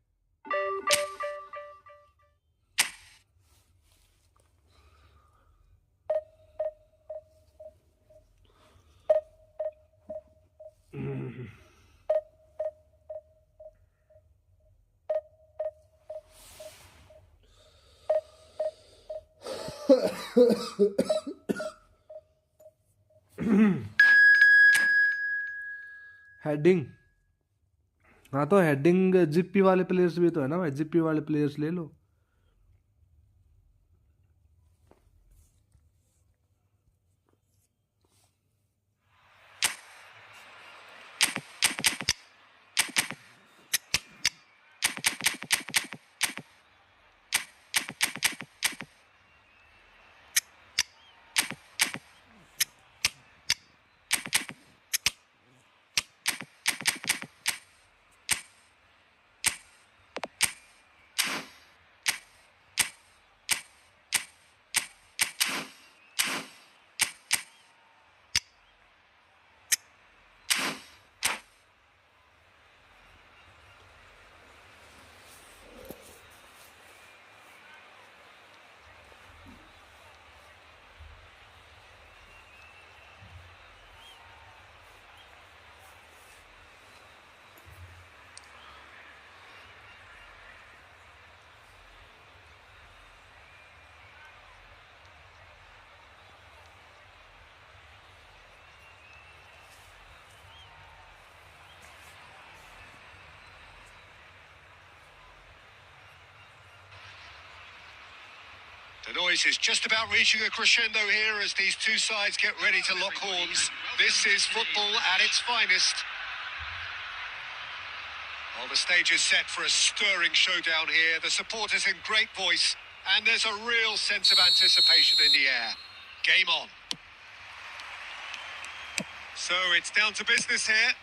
A: हेडिंग, हाँ तो हेडिंग जिप्पी वाले प्लेयर्स भी तो है ना भाई, जिप्पी वाले प्लेयर्स ले लो।
B: The noise is just about reaching a crescendo here as these two sides get ready to lock horns. This is football at its finest. Well, the stage is set for a stirring showdown here. The supporters in great voice, and there's a real sense of anticipation in the air. Game on. So it's down to business here.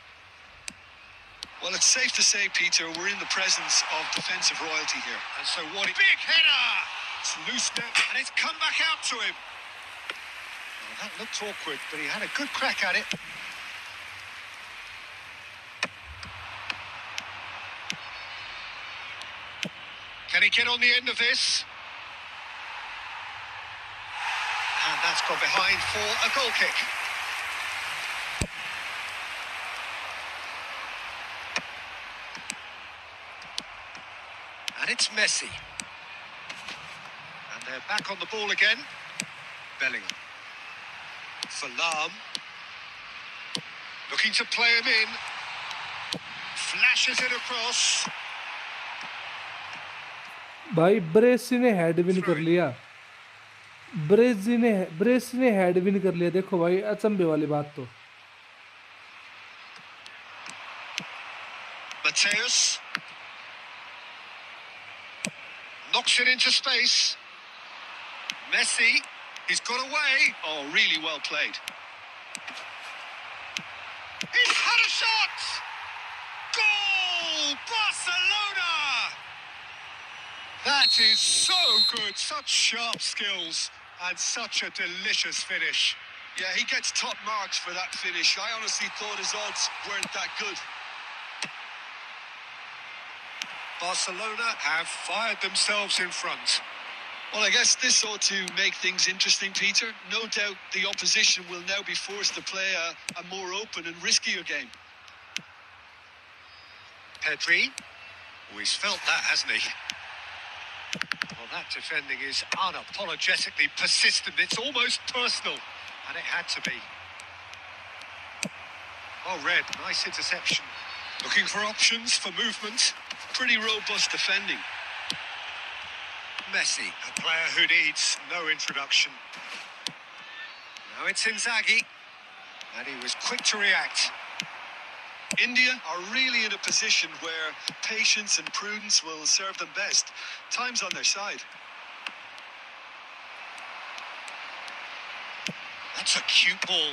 C: Well, it's safe to say, Peter, we're in the presence of defensive royalty here.
B: And so what... Big header! It's loose now, and it's come back out to him. Well, that looked awkward, but he had a good crack at it. Can he get on the end of this? And that's gone behind for a goal kick. And it's Messi. And they're back on the ball again. Bellingham. For Lahm. Looking to play him in. Flashes it across.
A: भाई ब्रेसी ने head win कर लिया। ब्रेसी ने head win कर लिया। देखो भाई अचंभे वाली बात तो।
B: Mateus knocks it into space. Messi, he's got away.
C: Oh, really well played.
B: He's had a shot. Goal, Barcelona. That is so good. Such sharp skills and such a delicious finish.
C: Yeah, he gets top marks for that finish. I honestly thought his odds weren't that good.
B: Barcelona have fired themselves in front.
C: Well, I guess this ought to make things interesting, Peter. No doubt the opposition will now be forced to play a more open and riskier game.
B: Pedri. Oh, he's felt that, hasn't he? Well, that defending is unapologetically persistent. It's almost personal. And it had to be. Oh, Red, nice interception. Looking for options for movement.
C: Pretty robust defending.
B: Messi, a player who needs no introduction. Now it's Inzaghi. And he was quick to react.
C: India are really in a position where patience and prudence will serve them best. Time's on their side.
B: That's a cute ball.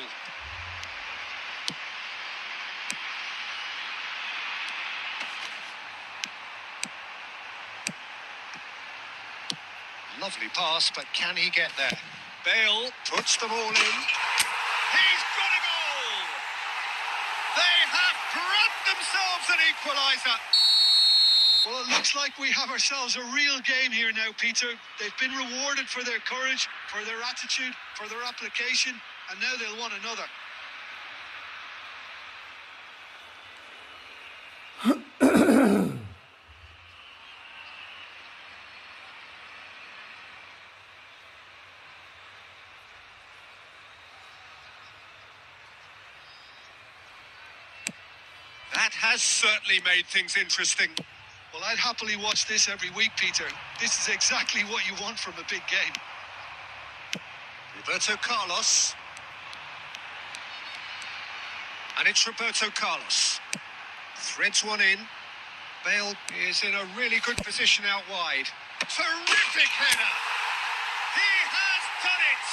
B: Lovely pass, but can he get there? Bale puts them all in. He's got a goal! They have grabbed themselves an equaliser.
C: Well, it looks like we have ourselves a real game here now, Peter. They've been rewarded for their courage, for their attitude, for their application, and now they'll want another.
B: That has certainly made things interesting.
C: Well, I'd happily watch this every week, Peter. This is exactly what you want from a big game.
B: Roberto Carlos. And it's Roberto Carlos. Threads one in. Bale is in a really good position out wide. Terrific header! He has done it!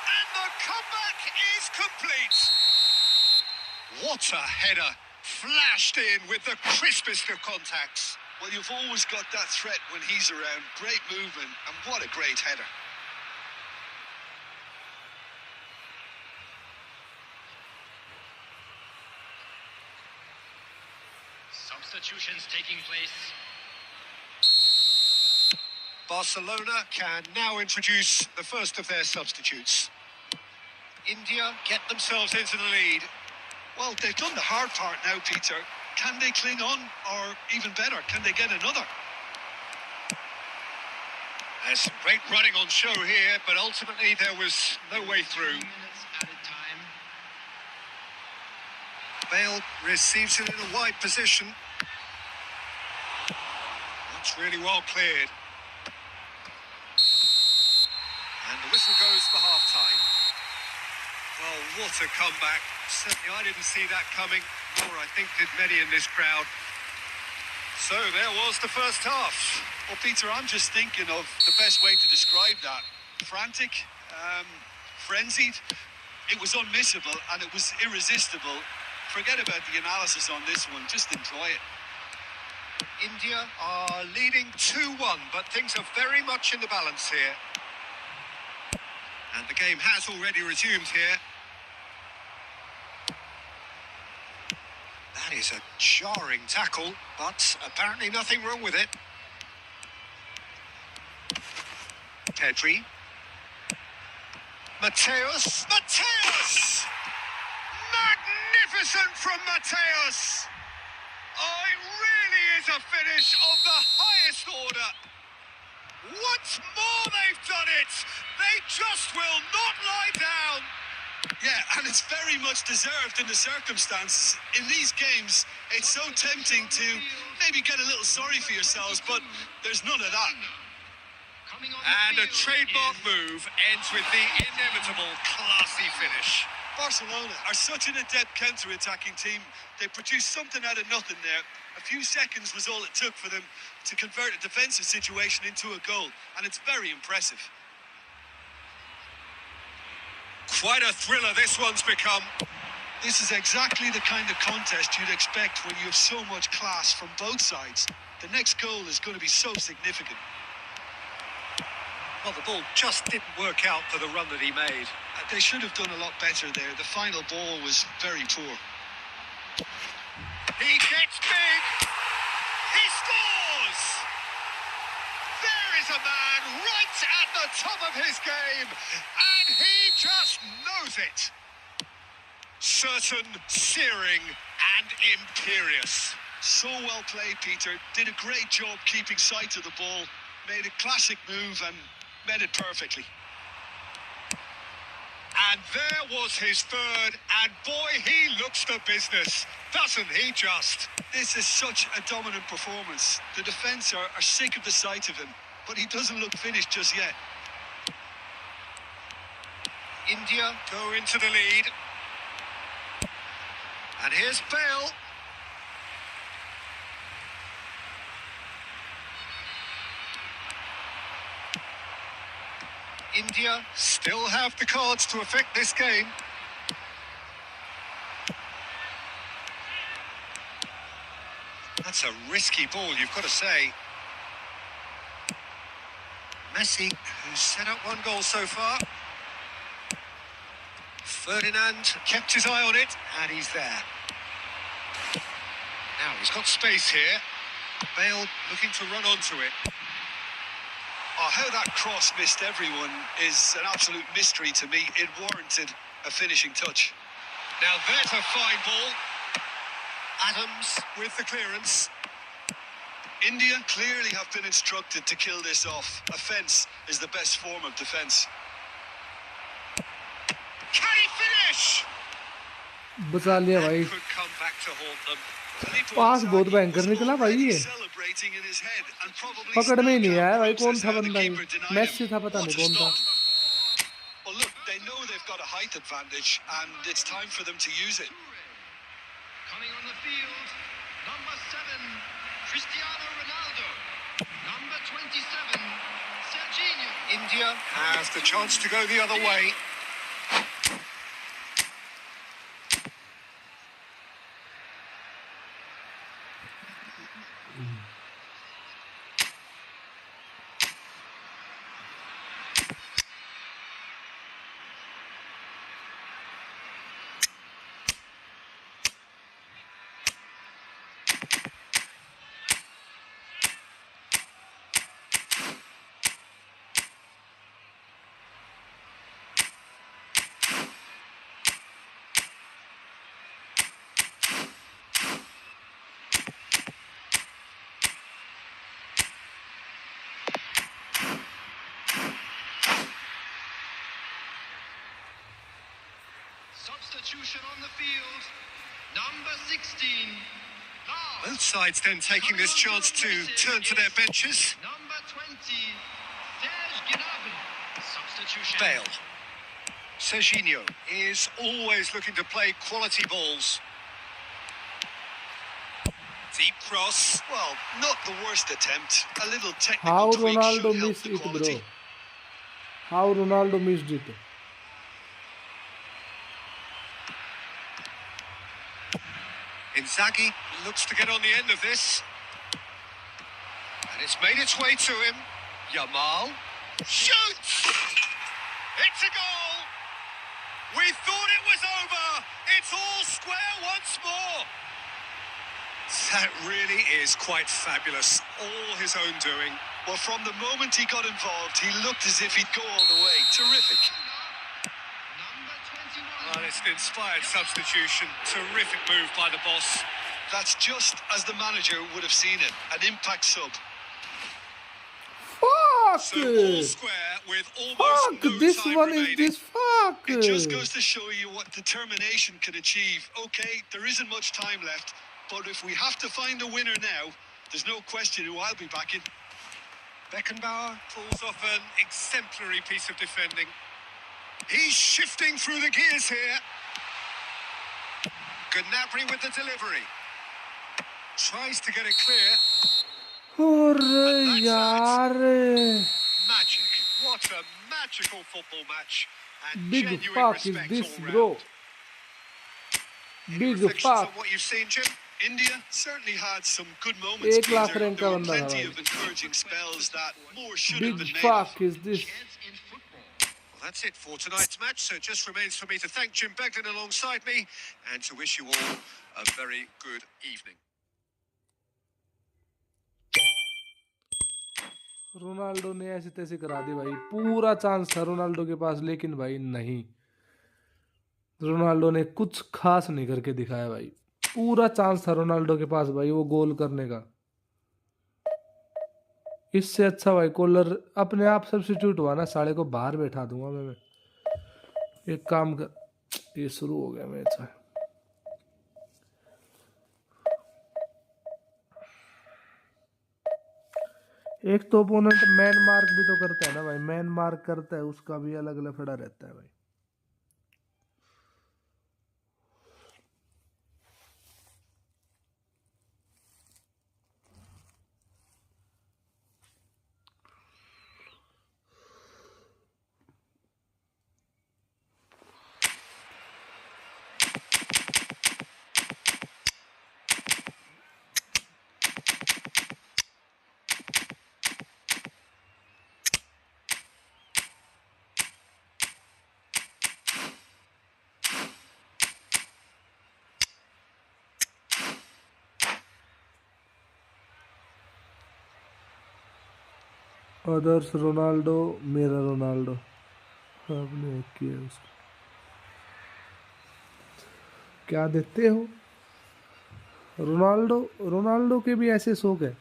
B: And the comeback is complete! What a header! Flashed in with the crispest of contacts.
C: Well, you've always got that threat when he's around. Great movement, and what a great header.
D: Substitutions taking place.
B: Barcelona can now introduce the first of their substitutes. India get themselves into the lead.
C: Well, they've done the hard part now, Peter. Can they cling on, or even better, can they get another?
B: There's some great running on show here, but ultimately there was no way through.
D: 2 minutes at a time.
B: Bale receives it in a wide position. That's really well cleared. And the whistle goes for half-time. Well, what a comeback. Certainly I didn't see that coming, nor I think did many in this crowd. So there was the first half.
C: Well, Peter, I'm just thinking of the best way to describe that. Frantic, frenzied. It was unmissable and it was irresistible. Forget about the analysis on this one, just enjoy it.
B: India are leading 2-1, but things are very much in the balance here. And the game has already resumed here. That is a jarring tackle, but apparently nothing wrong with it. Pedri. Mateus. Mateus! Magnificent from Mateus! Oh, it really is a finish of the highest order. Once more they've done it. They just will not lie down.
C: Yeah, and it's very much deserved in the circumstances. In these games, it's so tempting to maybe get a little sorry for yourselves, but there's none of that.
B: And a trademark move ends with the inevitable classy finish.
C: Barcelona are such an adept counter-attacking team. They produced something out of nothing there. A few seconds was all it took for them to convert a defensive situation into a goal, and it's very impressive.
B: Quite a thriller this one's become.
C: This is exactly the kind of contest you'd expect when you have so much class from both sides. The next goal is going to be so significant.
B: Well, the ball just didn't work out for the run that he made.
C: They should have done a lot better there. The final ball was very poor.
B: He gets big. He scores! There is a man right at the top of his game, and he just knows it. Certain, searing, and imperious.
C: So well played, Peter. Did a great job keeping sight of the ball. Made a classic move and met it perfectly.
B: And there was his third, and boy, he looks the business, doesn't he just?
C: This is such a dominant performance. The defence are sick of the sight of him, but he doesn't look finished just yet.
B: India go into the lead. And here's Bale. India still have the cards to affect this game. That's a risky ball, you've got to say. Messi, who's set up one goal so far. Ferdinand kept his eye on it, and he's there. Now he's got space here. Bale looking to run onto it.
C: Oh, how that cross missed everyone is an absolute mystery to me. It warranted a finishing touch.
B: Now there's a fine ball. Adams with the clearance.
C: India clearly have been instructed to kill this off. Offence is the best form of defence.
B: Can he finish?
A: बचा लिया भाई.
B: Could come back to haunt them.
A: पास बहुत भयंकर निकला भाई ये. पकड़ में ही नहीं आया भाई. कौन था बंदा ये? मेसी था, पता नहीं कौन था.
C: Well, look, they know they've got a height advantage, and it's time for them to use it.
D: Coming on the field, number 7, Cristiano Ronaldo. Number 27, Serginho.
B: India has the chance to go the other way.
D: Substitution on the field, number 16.
B: Both sides then taking this chance to turn to their benches.
D: Number 20, Serge Gnabry. substitution.
B: Bale. Serginho is always looking to play quality balls. Deep cross.
C: Well, not the worst attempt. A little
A: How
C: technical tweak
A: Ronaldo
C: should help
A: missed
C: the
A: it, bro?
C: quality.
A: How Ronaldo missed it?
B: Inzaghi looks to get on the end of this. And it's made its way to him. Yamal shoots! It's a goal! We thought it was over! It's all square once more! That really is quite fabulous. All his own doing.
C: Well, from the moment he got involved, he looked as if he'd go all the way. Terrific.
D: Number 21.
B: Well, it's an inspired substitution. Terrific move by the boss.
C: That's just as the manager would have seen it. An impact sub.
A: Fuck!
B: So all square with almost
A: Fuck!
B: no
A: This
B: time
A: one
B: remaining.
A: is this fuck!
C: It just goes to show you what determination can achieve. Okay, there isn't much time left, but if we have to find a winner now, there's no question who I'll be backing.
B: Beckenbauer pulls off an exemplary piece of defending. He's shifting through the gears here. Gnabry with the delivery. Tries to get it clear.
A: अरे यार
B: Magic. What a magical football match. And
A: Big
B: genuine
A: fuck is
B: respect
A: this,
B: all
A: bro?
B: round. Any
A: Big
B: reflections
A: fuck.
B: on what you've seen, Jim?
C: India certainly had some good moments,
A: 1 lakh
C: Peter.
A: Rank
C: There
A: का
C: were
A: बंदा था
C: plenty
A: भाई.
C: of encouraging spells that more should have
A: Big
C: been made
A: fuck
C: of.
A: is this?
D: Chance in football.
B: Well, that's it for tonight's match. So it just remains for me to thank Jim Begden alongside me and to wish you all a very good evening.
A: Ronaldo ने ऐसे तैसे करा दी भाई. पूरा chance था Ronaldo के पास, लेकिन भाई नहीं. रोनाल्डो ने कुछ खास नहीं करके दिखाया भाई. पूरा चांस था रोनाल्डो के पास भाई वो गोल करने का. इससे अच्छा भाई कॉलर अपने आप सब्स्टिट्यूट हुआ ना, साले को बाहर बैठा दूंगा मैं. एक काम कर, ये शुरू हो गया मैच. एक तो ओपोनेंट मैन मार्क भी तो करता है ना भाई. मैन मार्क करता है, उसका भी अलग अलग फड़ा रहता है भाई. अदर्स रोनाल्डो, मेरा रोनाल्डो. आपने हैक किया उसको. क्या देते हो रोनाल्डो? रोनाल्डो के भी ऐसे शौक है.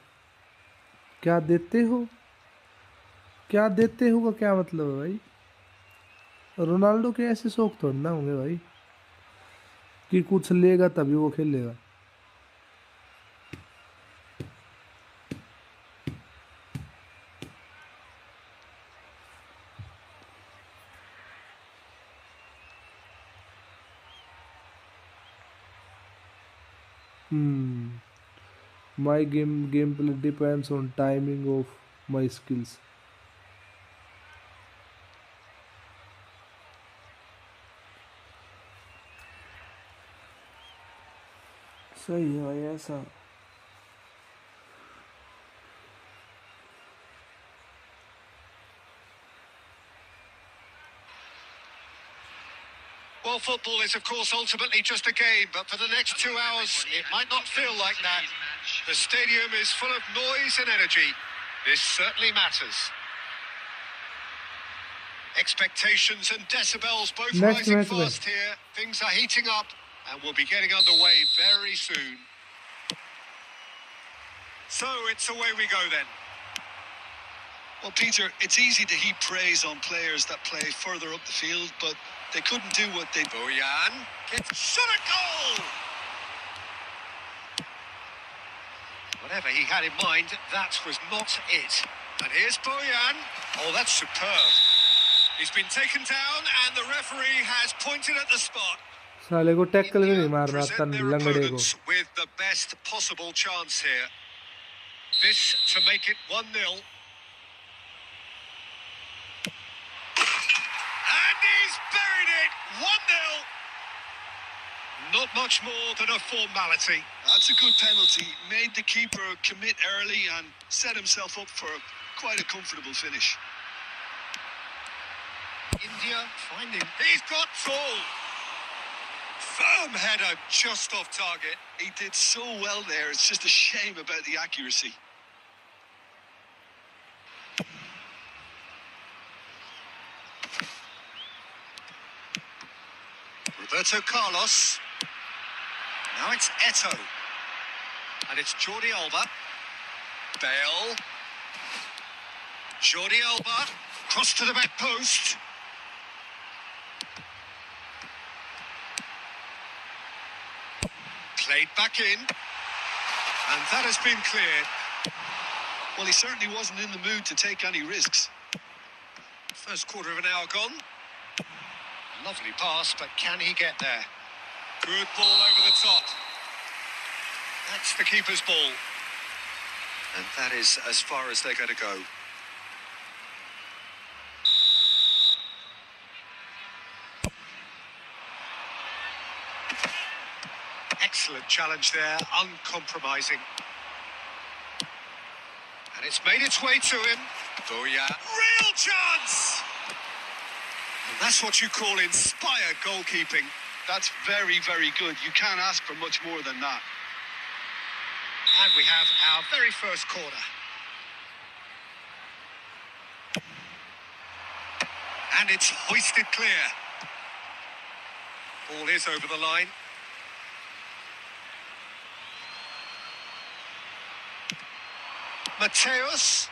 A: क्या देते हो? क्या देते हो का क्या मतलब है भाई? रोनाल्डो के ऐसे शौक थोड़ी ना होंगे भाई कि कुछ लेगा तभी वो खेलेगा. My gameplay depends on timing of my skills. सही है भाई ऐसा.
B: Well, football is, of course, ultimately just a game, but for the next 2 hours, it might not feel like that. The stadium is full of noise and energy. This certainly matters. Expectations and decibels both
A: Next
B: rising
A: match,
B: fast here. Things are heating up, and we'll be getting underway very soon. So it's away we go then.
C: Well, Peter, it's easy to heap praise on players that play further up the field, but they couldn't do what they...
B: Bojan gets shot at goal! Whatever he had in mind, that was not it. And here's Bojan. Oh, that's superb. He's been taken down and the referee has pointed at the spot.
A: साले को tackle भी नहीं
B: India
A: मारना आता
B: present their
A: लंगड़े को।
B: opponents with the best possible chance here. This to make it 1-0. And he's buried it! 1-0. Not much more than a formality.
C: That's a good penalty. Made the keeper commit early and set himself up for quite a comfortable finish.
B: India finding. He's got full. Firm header just off target.
C: He did so well there. It's just a shame about the accuracy.
B: Roberto Carlos. Now it's Eto'o. And it's Jordi Alba. Bale. Jordi Alba. Cross to the back post. Played back in. And that has been cleared.
C: Well, he certainly wasn't in the mood to take any risks.
B: First quarter of an hour gone. Lovely pass, but can he get there? Good ball over the top. That's the keeper's ball. And that is as far as they're going to go. Excellent challenge there, uncompromising. And it's made its way to him. Boya. Real chance! And that's what you call inspired goalkeeping.
C: That's very, very good. You can't ask for much more than that.
B: And we have our very first corner. And it's hoisted clear. Ball is over the line. Mateus.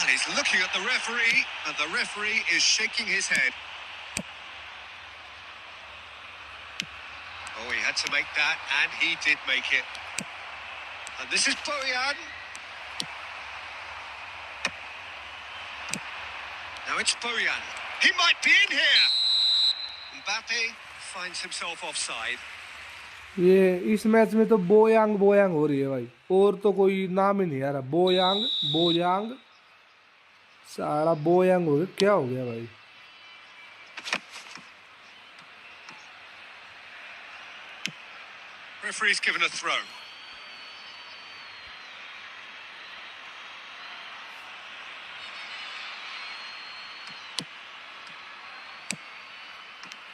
B: And he's looking at the referee, and the referee is shaking his head. Oh, he had to make that, and he did make it. And this is Boyan. Now it's Boyan. He might be in here. Mbappe finds himself offside.
A: ये इस match में तो बोयांग बोयांग हो रही है भाई, और तो कोई नाम ही नहीं आ रहा। बोयांग बोयांग, सारा बोयांग हो गया, क्या हो गया भाई?
B: Referee's given a throw.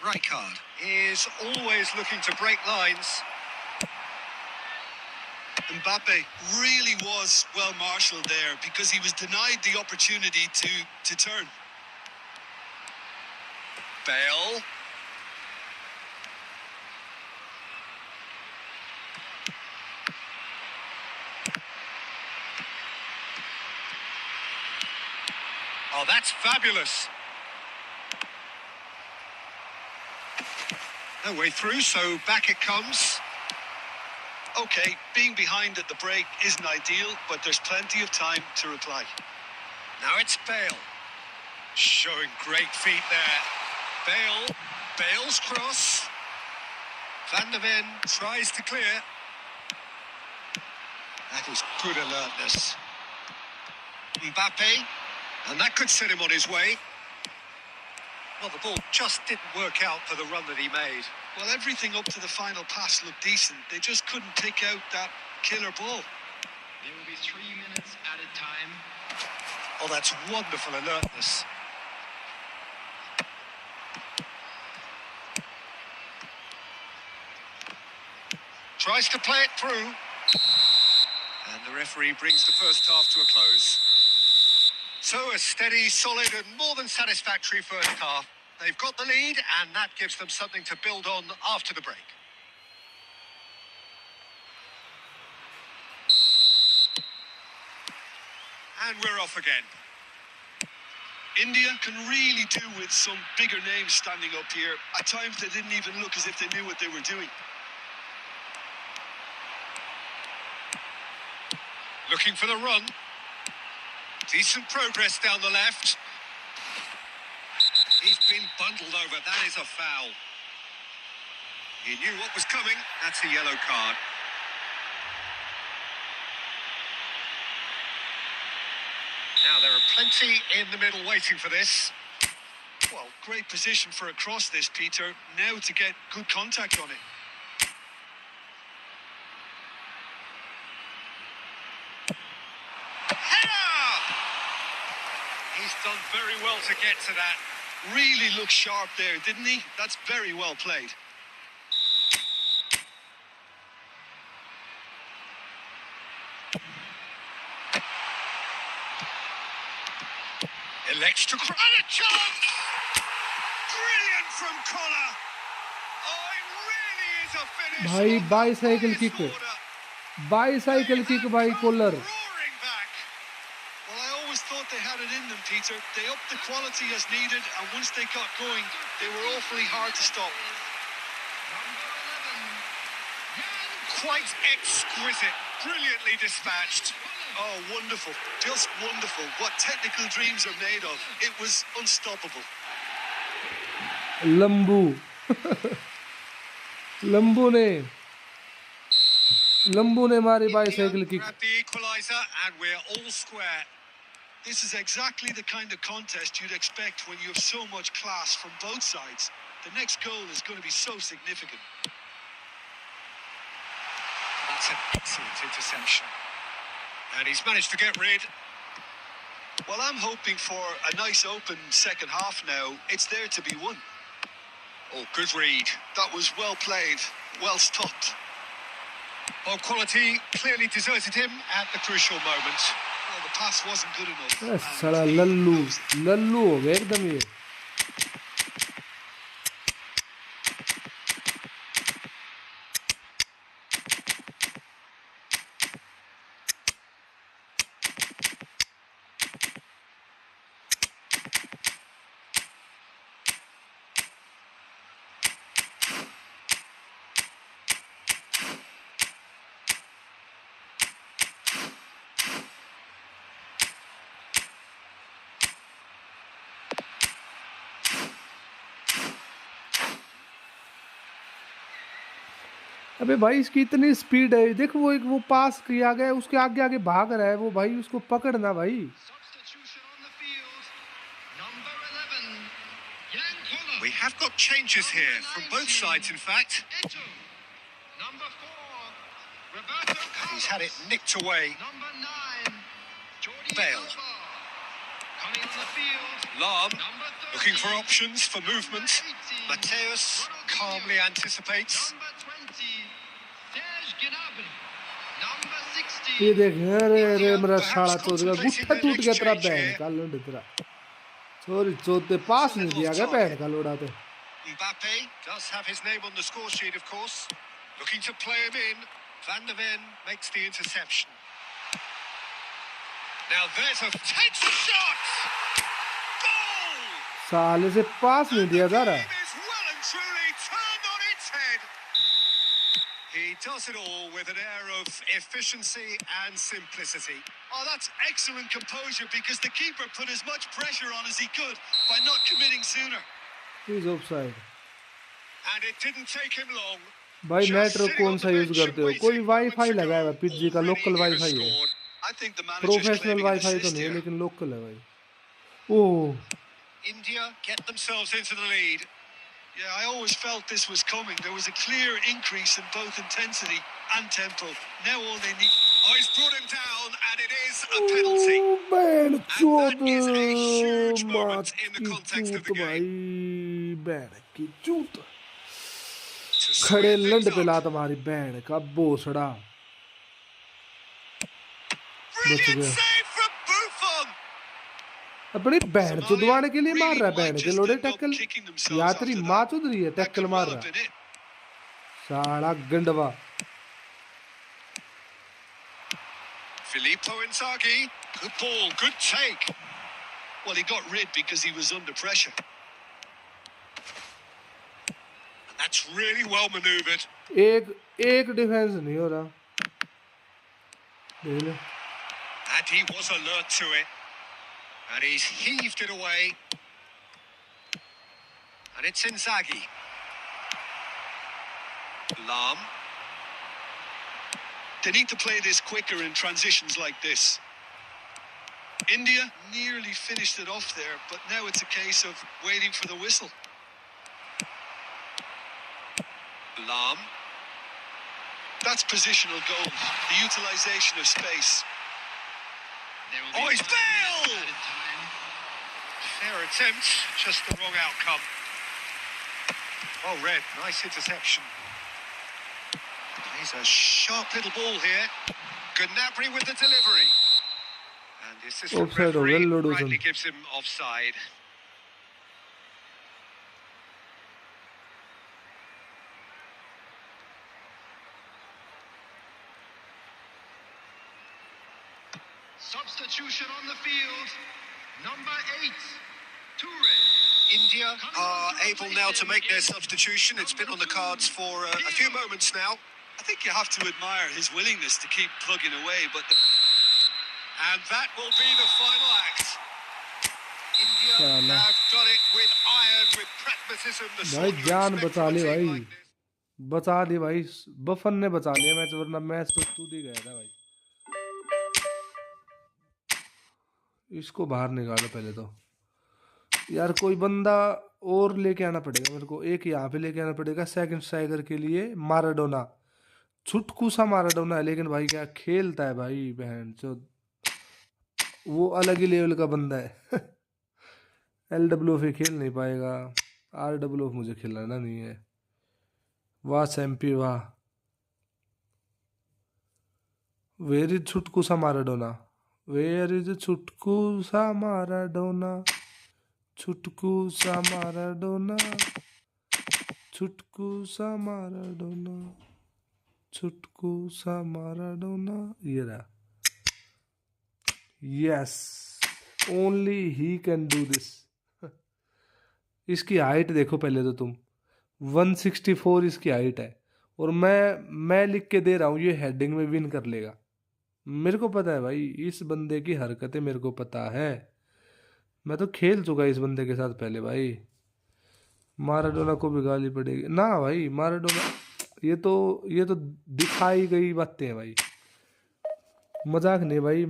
B: Rijkaard is always looking to break lines.
C: Mbappe really was well marshalled there because he was denied the opportunity to turn.
B: Bale. Oh, that's fabulous. No way through, so back it comes.
C: Okay, being behind at the break isn't ideal, but there's plenty of time to reply.
B: Now it's Bale. Showing great feet there. Bale. Bale's cross. Van der Ven tries to clear. That is good alertness. Mbappe. And that could set him on his way. Well, the ball just didn't work out for the run that he made.
C: Well, everything up to the final pass looked decent. They just couldn't pick out that killer ball.
D: There will be 3 minutes at a time.
B: Oh, that's wonderful alertness. Tries to play it through. And the referee brings the first half to a close. So a steady, solid and more than satisfactory first half. They've got the lead and that gives them something to build on after the break. And we're off again.
C: India can really do with some bigger names standing up here. At times they didn't even look as if they knew what they were doing.
B: Looking for the run. Decent progress down the left. He's been bundled over. That is a foul. He knew what was coming. That's a yellow card. Now there are plenty in the middle waiting for this.
C: Well, great position for a cross this, Peter. Now to get good contact on it.
B: Header! He's done very well to get to that.
C: Really looked sharp there, didn't he? That's very well played.
B: Elects to and a chance! Brilliant from Collar. Oh, it really is a finish.
A: भाई
B: of the
A: bicycle
B: highest
A: kick,
B: order.
A: Bicycle
B: They
A: kick
B: have
A: भाई
B: come
A: Kohler.
B: roaring back.
C: Well, I always thought they had it in them, Peter. They upped the quality as needed, and once they got going, they were awfully hard to stop.
B: Quite exquisite, brilliantly dispatched.
C: Oh, wonderful. Just wonderful. What technical dreams are made of. It was unstoppable.
A: लंबू लंबू ने मारी bicycle
B: India
A: kick.
B: grabbed the equaliser and we're all square.
C: This is exactly the kind of contest you'd expect when you have so much class from both sides. The next goal is going to be so significant.
B: That's an excellent interception. And he's managed to get rid.
C: Well, I'm hoping for a nice open second half now. It's there to be won.
B: Oh, good read.
C: That was well played, well stopped.
B: Oh, quality clearly deserted him at the crucial moment.
C: Well, the pass wasn't good enough.
A: साला लल्लू लल्लू हो गया एकदम ये. अबे भाई इसकी इतनी speed है, देख वो पास किया गया उसके आगे आगे भाग रहा है वो भाई, उसको पकड़ना भाई.
D: Substitution on the field. Number 11, Yang Kola.
B: We have got changes here from both sides, in fact.
D: Eto. Number 4, Roberto Carlos.
B: He's had it nicked away.
D: Number 9, Jordi
B: Bale.
D: Alba. Coming on the field.
B: Lam
D: Number 30,
B: looking for options for movement.
D: Number 18,
B: Mateus calmly anticipates.
D: Number 20, Serge Gnabry. Number 16,
A: ये देख, अरे अरे मेरा
B: Perhaps
A: साला चोद गया,
B: contemplating
A: गुट्ठा
B: their
A: टूट
B: next
A: गया तेरा
B: change
A: बहन
B: here.
A: का लंड तेरा. सॉरी चोदते पास नहीं दिया गया बहन का लोड़ा तो.
B: Mbappe does have his name on the score sheet, of course. Looking to play him in. Van der Ven makes the interception. Now there's takes a shot! Goal!
A: साले से पास नहीं दिया जा रहा.
B: Game is well and truly turned on its head. He does it all with an air of efficiency and simplicity.
C: Oh, that's excellent composure because the keeper put as much pressure on as he could by not committing sooner.
A: He's offside.
B: And it didn't take him long.
A: भाई
B: Just
A: network
B: sitting
A: कौन
B: on
A: सा
B: the
A: use
B: bench
A: करते हो?
B: and
A: कोई
B: waiting
A: wifi
B: moments
A: लगाया हुआ
B: ago,
A: पिज्जी का,
B: already
A: local
B: he has
A: wifi है.
B: scored.
C: I think the manager's
A: professional
C: claiming an
A: wifi तो
C: assist
A: नहीं है
C: here.
A: लेकिन लोकल है भाई. ओह
B: India get themselves into the lead.
C: Yeah, I always felt this was coming. There was a clear increase in both intensity and tempo. Now all they need...
B: Oh, he's brought him down, and it is a penalty.
A: बहन
B: And that is a huge
A: चोद
B: moment
A: मात
B: in the
A: की
B: context of
A: चूत
B: the game.
A: भाई, बहन की चूत.
B: To
A: खड़े
B: square
A: लंड
B: things
A: पे ला
B: up.
A: तुम्हारी बहन का बोसड़ा. बच
B: Brilliant
A: गया.
B: save from Buffon.
A: अपनी बहन चुदवाने के लिए मार रहा है बहन के लोड़े टैकल.
C: kicking themselves
A: या
C: after
A: तेरी
C: that.
A: माँ चुद रही है,
C: That
A: टैकल
C: could
A: मार
C: well
A: रहा
C: have
A: है.
C: been it.
A: साला गंडवा.
B: Filippo Inzaghi. Good ball, good take.
C: Well, he got rid because he was under pressure.
B: And that's really well manoeuvred.
A: एक डिफेंस नहीं हो रहा. देख ले.
B: And he was alert to it. And he's heaved it away. And it's Inzaghi. Lam.
C: They need to play this quicker in transitions like this. India nearly finished it off there, but now it's a case of waiting for the whistle.
B: Lam.
C: That's positional goal, the utilisation of space.
B: Oh, he's Bale! Fair attempt, just the wrong outcome. Well read, nice interception. He's a sharp little ball here. Gnabry with the delivery. And the assistant
A: Offside हो गया
B: referee
A: ludo
B: rightly
A: से।
B: gives him offside.
D: Substitution on the field. Number 8, Toure.
B: India are able now to make their substitution. It's been on the cards for a few moments now.
C: I think you have to admire his willingness to keep plugging away, but
B: And that will be the final act. India
A: Salah.
B: have done it with iron, with pragmatism. The
A: भाई
B: sort you
A: जान
B: expect
A: बचा
B: from a
A: Lee
B: team
A: भाई,
B: like this.
A: बचा दी भाई, बफन ने बचा लिया match, वरना मैच तो टूट ही गया था भाई। इसको बाहर निकालो पहले तो यार, कोई बंदा और लेके आना पड़ेगा मेरे को, एक यहाँ पे लेके आना पड़ेगा सेकंड स्ट्राइकर के लिए। माराडोना, छुटकू सा माराडोना है, लेकिन भाई क्या खेलता है भाई, बहन चो, वो अलग ही लेवल का बंदा है। LWF खेल नहीं पाएगा, RWF मुझे खिलाना नहीं है। वाह सैम्पी वाह, वेर इज छुटकू सा माराडोना, वेयर इज छुटकू सा माराडोना, छुटकू सा माराडोना, छुटकू सा माराडोना, छुटकू सा माराडोना, ये रहा। Yes, only he can do this. इसकी हाइट देखो पहले तो तुम, 164 इसकी हाइट है, और मैं लिख के दे रहा हूँ ये हेडिंग में विन कर लेगा। मेरे को पता है भाई, इस बंदे की हरकतें मेरे को पता है, मैं तो खेल चुका इस बंदे के साथ पहले भाई। माराडोना को भी गाली पड़ेगी ना भाई, माराडोना ये तो दिखाई गई बातें हैं भाई, मजाक नहीं भाई।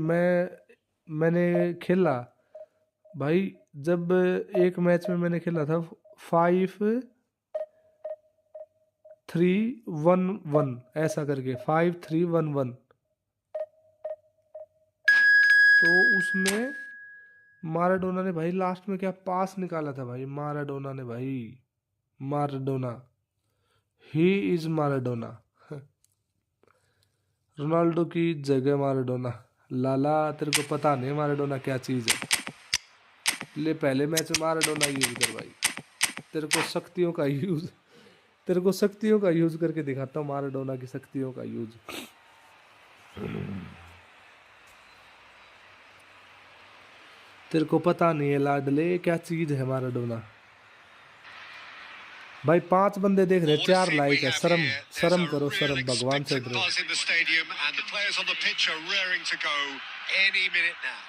A: मैंने खेला भाई, जब एक मैच में मैंने खेला था 5-3-1-1 ऐसा करके, 5-3-1-1, तो उसमें माराडोना ने भाई लास्ट में क्या पास निकाला था भाई, माराडोना ने भाई, Maradona, he is Maradona. Ronaldo की जगह माराडोना। लाला तेरे को पता नहीं माराडोना क्या चीज़ है, ले पहले मैच में माराडोना यूज कर भाई, तेरे को शक्तियों का यूज करके दिखाता हूँ, माराडोना की शक्तियों का यूज। तेरे को पता नहीं है लाडले क्या चीज है माराडोना भाई। 5 बंदे देख रहे, 4 लाइक है, शर्म करो, शर्म, भगवान से डरो।
B: buzz in the stadium and the players on the pitch are raring to go any minute now.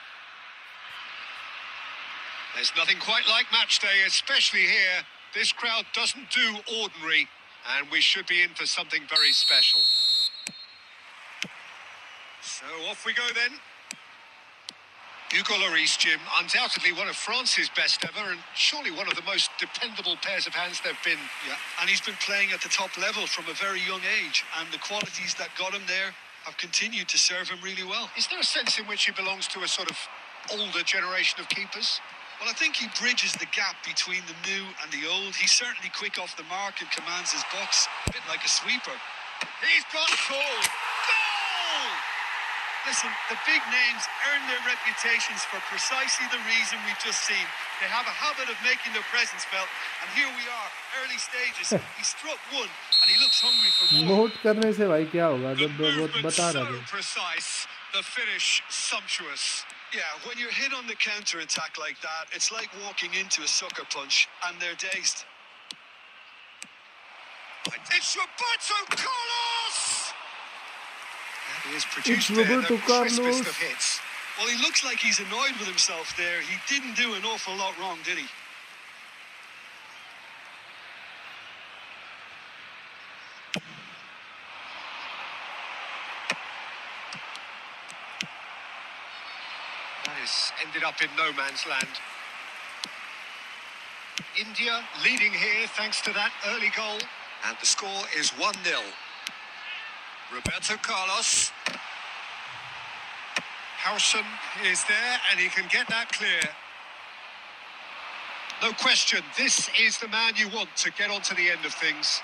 B: There's nothing quite like match day, especially here. This crowd doesn't do ordinary, and we should be in for something very special. So off we go then. Hugo Lloris, Jim, undoubtedly one of France's best ever, and surely one of the most dependable pairs of hands there've been.
C: yeah, and he's been playing at the top level from a very young age, and the qualities that got him there have continued to serve him really well.
B: Is there a sense in which he belongs to a sort of older generation of keepers?
C: Well, I think he bridges the gap between the new and the old. He's certainly quick off the mark and commands his box, a bit like a sweeper.
B: He's got goal! Goal!
C: Listen, the big names earn their reputations for precisely the reason we've just seen. They have a habit of making their presence felt, and here we are, early stages. He struck one, and he looks hungry for more.
A: Note करने से भाई क्या होगा,
B: The
A: जब वो
B: movement
A: बता
B: so
A: रहा है।
B: precise, the finish sumptuous.
C: Yeah, when you're hit on the counter-attack like that, it's like walking into a sucker punch, and they're dazed.
B: It's Roberto Carlos! He has
A: It's
B: produced there
A: Roberto
B: the
A: Carlos.
B: crispest of hits.
C: Well, he looks like he's annoyed with himself there. He didn't do an awful lot wrong, did he?
B: This ended up in no man's land. India leading here thanks to that early goal. And the score is 1-0. Roberto Carlos. Howson is there and he can get that clear. No question, this is the man you want to get on to the end of things.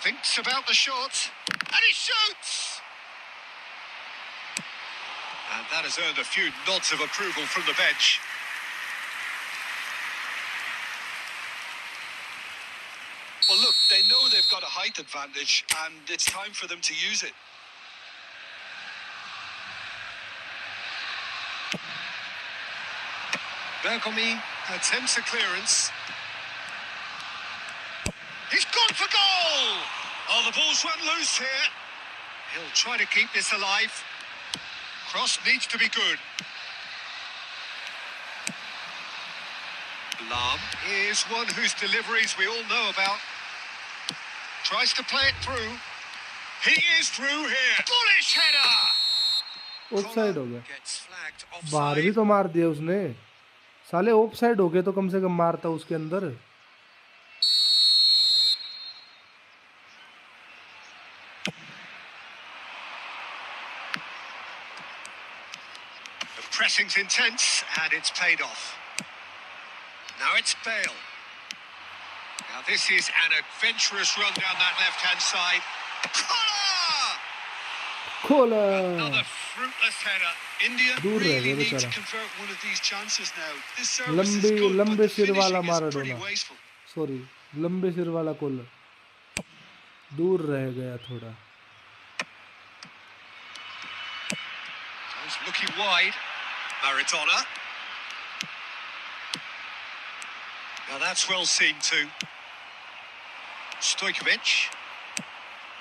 B: Thinks about the shot, and he shoots! And that has earned a few nods of approval from the bench.
C: Well, look, they know they've got a height advantage, and it's time for them to use it.
B: Bergomi attempts a clearance. He's gone for goal! Oh, the ball's run loose here. He'll try to keep this alive. Cross needs to be good. Lam is one whose deliveries we all know about. Tries to play it through. He is through here. Bullish header!
A: Offside हो गया,
B: Gets flagged
A: बाहर भी
B: offside.
A: तो मार दिया उसने साले। Offside हो गए तो कम से कम मारता उसके अंदर।
B: The pressing's intense and it's paid off. Now it's Bale. Now this is an adventurous run down that left-hand side. Collar!
A: खोला,
B: Another fruitless header.
C: India
A: दूर रह
C: really
A: गया
C: need to
A: बेचारा।
C: convert one of these chances now. This service
A: लंबे
C: is good,
A: लंबे
C: but the
A: सिर वाला
C: finishing is pretty
A: Maradona,
C: wasteful.
A: Sorry, लंबे सिर वाला कोल दूर रह गया थोड़ा।
B: He's looking wide. Maradona. Now that's well seen too. Stojkovic.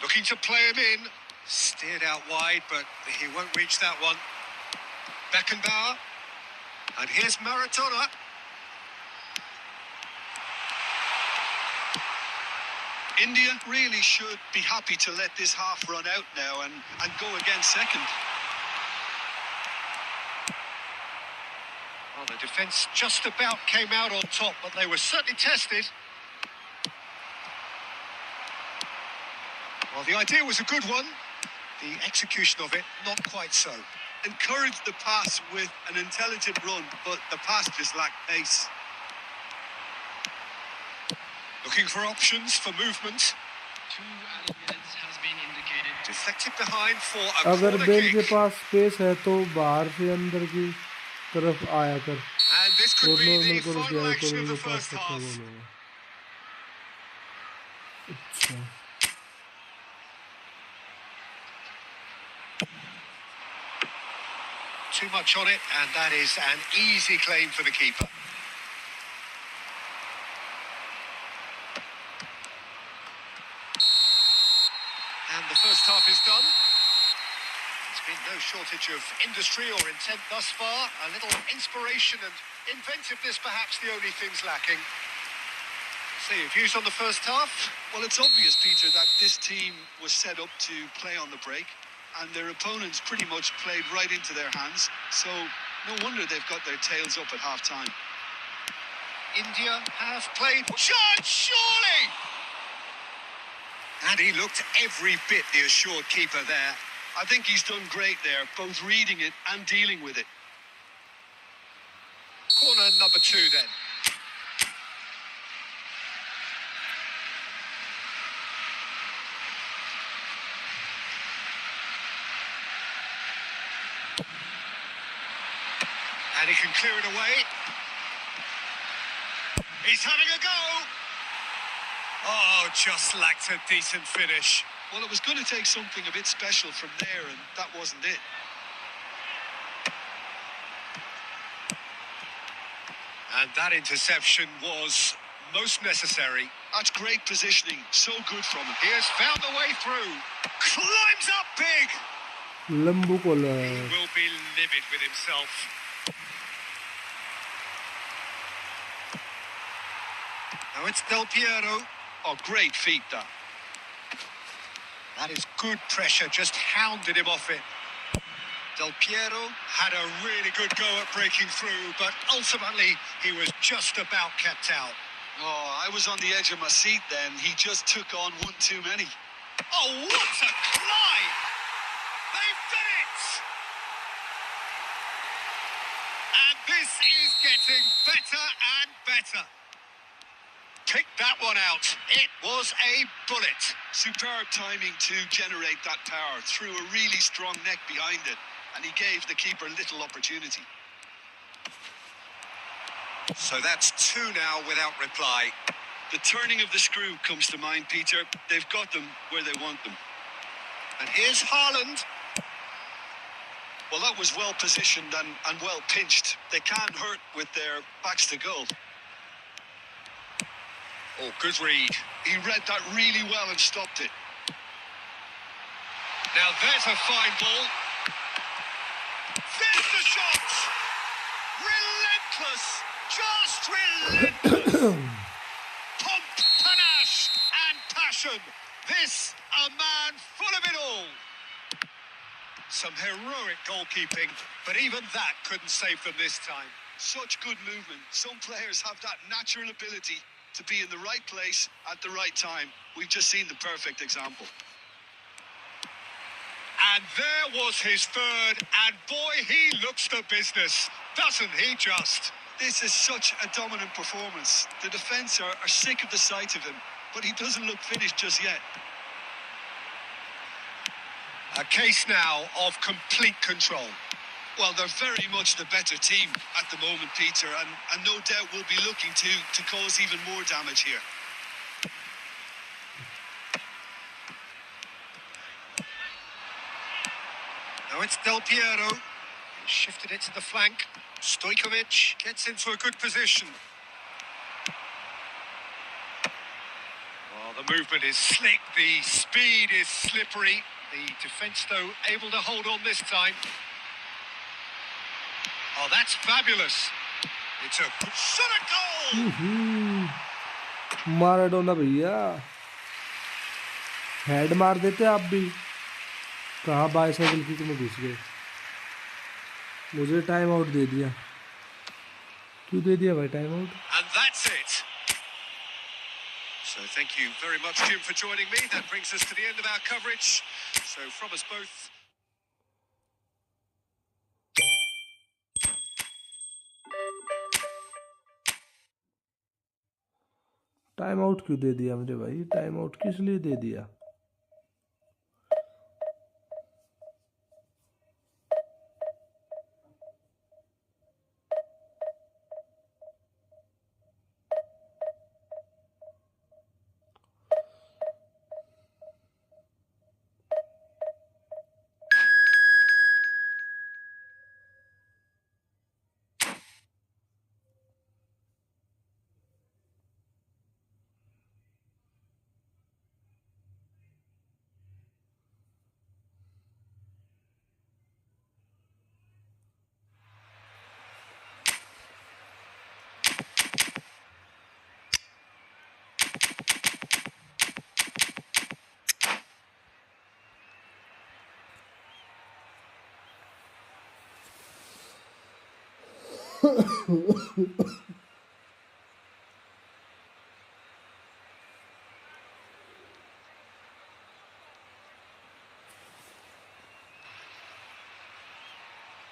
B: Looking to play him in. Steered out wide, but he won't reach that one. Beckenbauer. And here's Maradona.
C: India really should be happy to let this half run out now and go again second.
B: Well, the defence just about came out on top, but they were certainly tested. Well, the idea was a good one. The execution of it, not quite so.
C: Encourage the pass with an intelligent run, but the pass just lacked pace.
B: Looking for options for movement.
D: 2 added minutes has been indicated.
B: Deflected behind for a
A: अगर
B: corner
A: bell के
B: kick.
A: पास space है तो बाहर से अंदर की तरफ आया कर,
B: And this
A: और
B: could be
A: नॉर्मल
B: the
A: करो
B: final
A: क्या
B: action of
A: करो
B: the
A: पास
B: first
A: तक
B: half.
A: बोलो। अच्छा,
B: Too much on it, and that is an easy claim for the keeper. And the first half is done. There's been no shortage of industry or intent thus far. A little inspiration and inventiveness, perhaps the only things lacking. So your views on the first half?
C: Well, it's obvious, Peter, that this team was set up to play on the break, and their opponents pretty much played right into their hands. So no wonder they've got their tails up at half-time.
B: India have played. Chance, surely! And he looked every bit the assured keeper there.
C: I think he's done great there, both reading it and dealing with it.
B: Corner number 2 then. And he can clear it away. He's having a go. Oh, just lacked a decent finish.
C: Well, it was going to take something a bit special from there, and that wasn't it.
B: And that interception was most necessary.
C: That's great positioning. So good from him.
B: He has found a way through. Climbs up big.
A: लंबू कोल
B: He will be livid with himself. Now it's Del Piero.
C: Oh, great feat, that.
B: That is good pressure, just hounded him off it. Del Piero had a really good go at breaking through, but ultimately he was just about kept out.
C: Oh, I was on the edge of my seat then. He just took on one too many.
B: Oh, what a climb! They've done it! And this is getting better and better. Pick that one out. It was a bullet.
C: Superb timing to generate that power. Threw a really strong neck behind it, and he gave the keeper little opportunity.
B: So that's two now without reply.
C: The turning of the screw comes to mind, Peter. They've got them where they want them.
B: And here's Haaland.
C: Well, that was well positioned and well pinched. They can't hurt with their backs to goal.
B: Oh, good read.
C: He read that really well and stopped it.
B: Now there's a fine ball. There's the shot! Relentless! Just relentless! Pomp, panache and passion. This, a man full of it all. Some heroic goalkeeping, but even that couldn't save them this time.
C: Such good movement. Some players have that natural ability to be in the right place at the right time. We've just seen the perfect example.
B: And there was his third, and boy, he looks the business, doesn't he just?
C: This is such a dominant performance. The defence are sick of the sight of him, but he doesn't look finished just yet.
B: A case now of complete control.
C: Well, they're very much the better team at the moment, Peter, and no doubt will be looking to cause even more damage here.
B: Now it's Del Piero. He shifted it to the flank. Stojkovic gets into a good position. Well, the movement is slick, the speed is slippery. The defence, though, able to hold on this time. Oh, that's fabulous. It's a shot at goal!
A: Maradona भैया head मार देते आप भी कहाँ bicycle kick में घुस गए मुझे टाइम आउट दे दिया क्यों दे दिया भाई time out
B: And that's it. So thank you very much, Jim, for joining me. That brings us to the end of our coverage. So from us both...
A: time out क्यों दे दिया मुझे भाई time out किस लिए दे दिया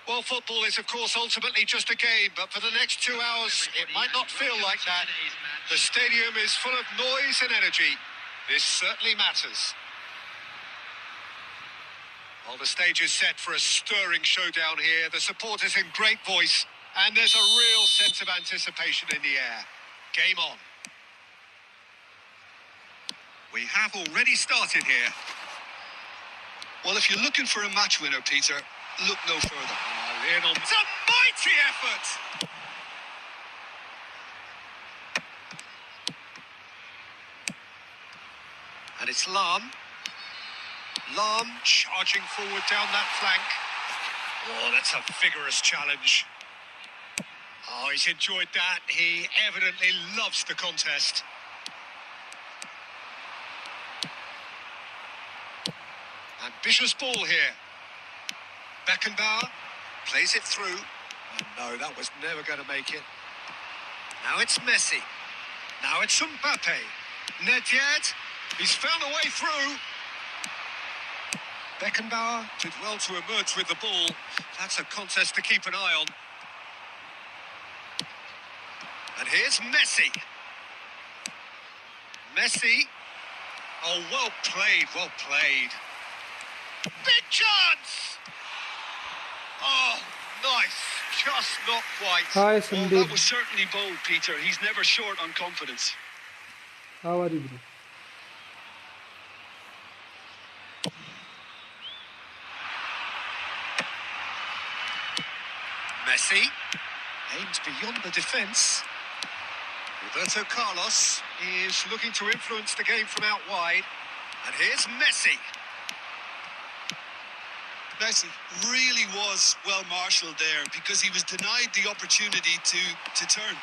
B: Well, football is, of course, ultimately just a game, but for the next 2 hours, it might not feel like that. The stadium is full of noise and energy. This certainly matters. Well, the stage is set for a stirring showdown here. The supporters in great voice, and there's a real sense of anticipation in the air. Game on. We have already started here.
C: Well, if you're looking for a match winner, Peter, look no further.
B: Lionel, it's a mighty effort! And it's Lahm. Lahm charging forward down that flank. Oh, that's a vigorous challenge. Oh, he's enjoyed that. He evidently loves the contest. Ambitious ball here. Beckenbauer plays it through. Oh, no, that was never going to make it. Now it's Messi. Now it's Mbappe. Nedved. He's found a way through. Beckenbauer did well to emerge with the ball. That's a contest to keep an eye on. And here's Messi. Messi. Oh, well played, well played. Big chance! Oh, nice. Just not quite.
A: Hi,
C: Well,
A: Sandeep.
C: that was certainly bold, Peter. He's never short on confidence.
A: How are you, bro?
B: Messi aims beyond the defence. Roberto Carlos is looking to influence the game from out wide. And here's Messi.
C: Messi really was well marshalled there because he was denied the opportunity to turn.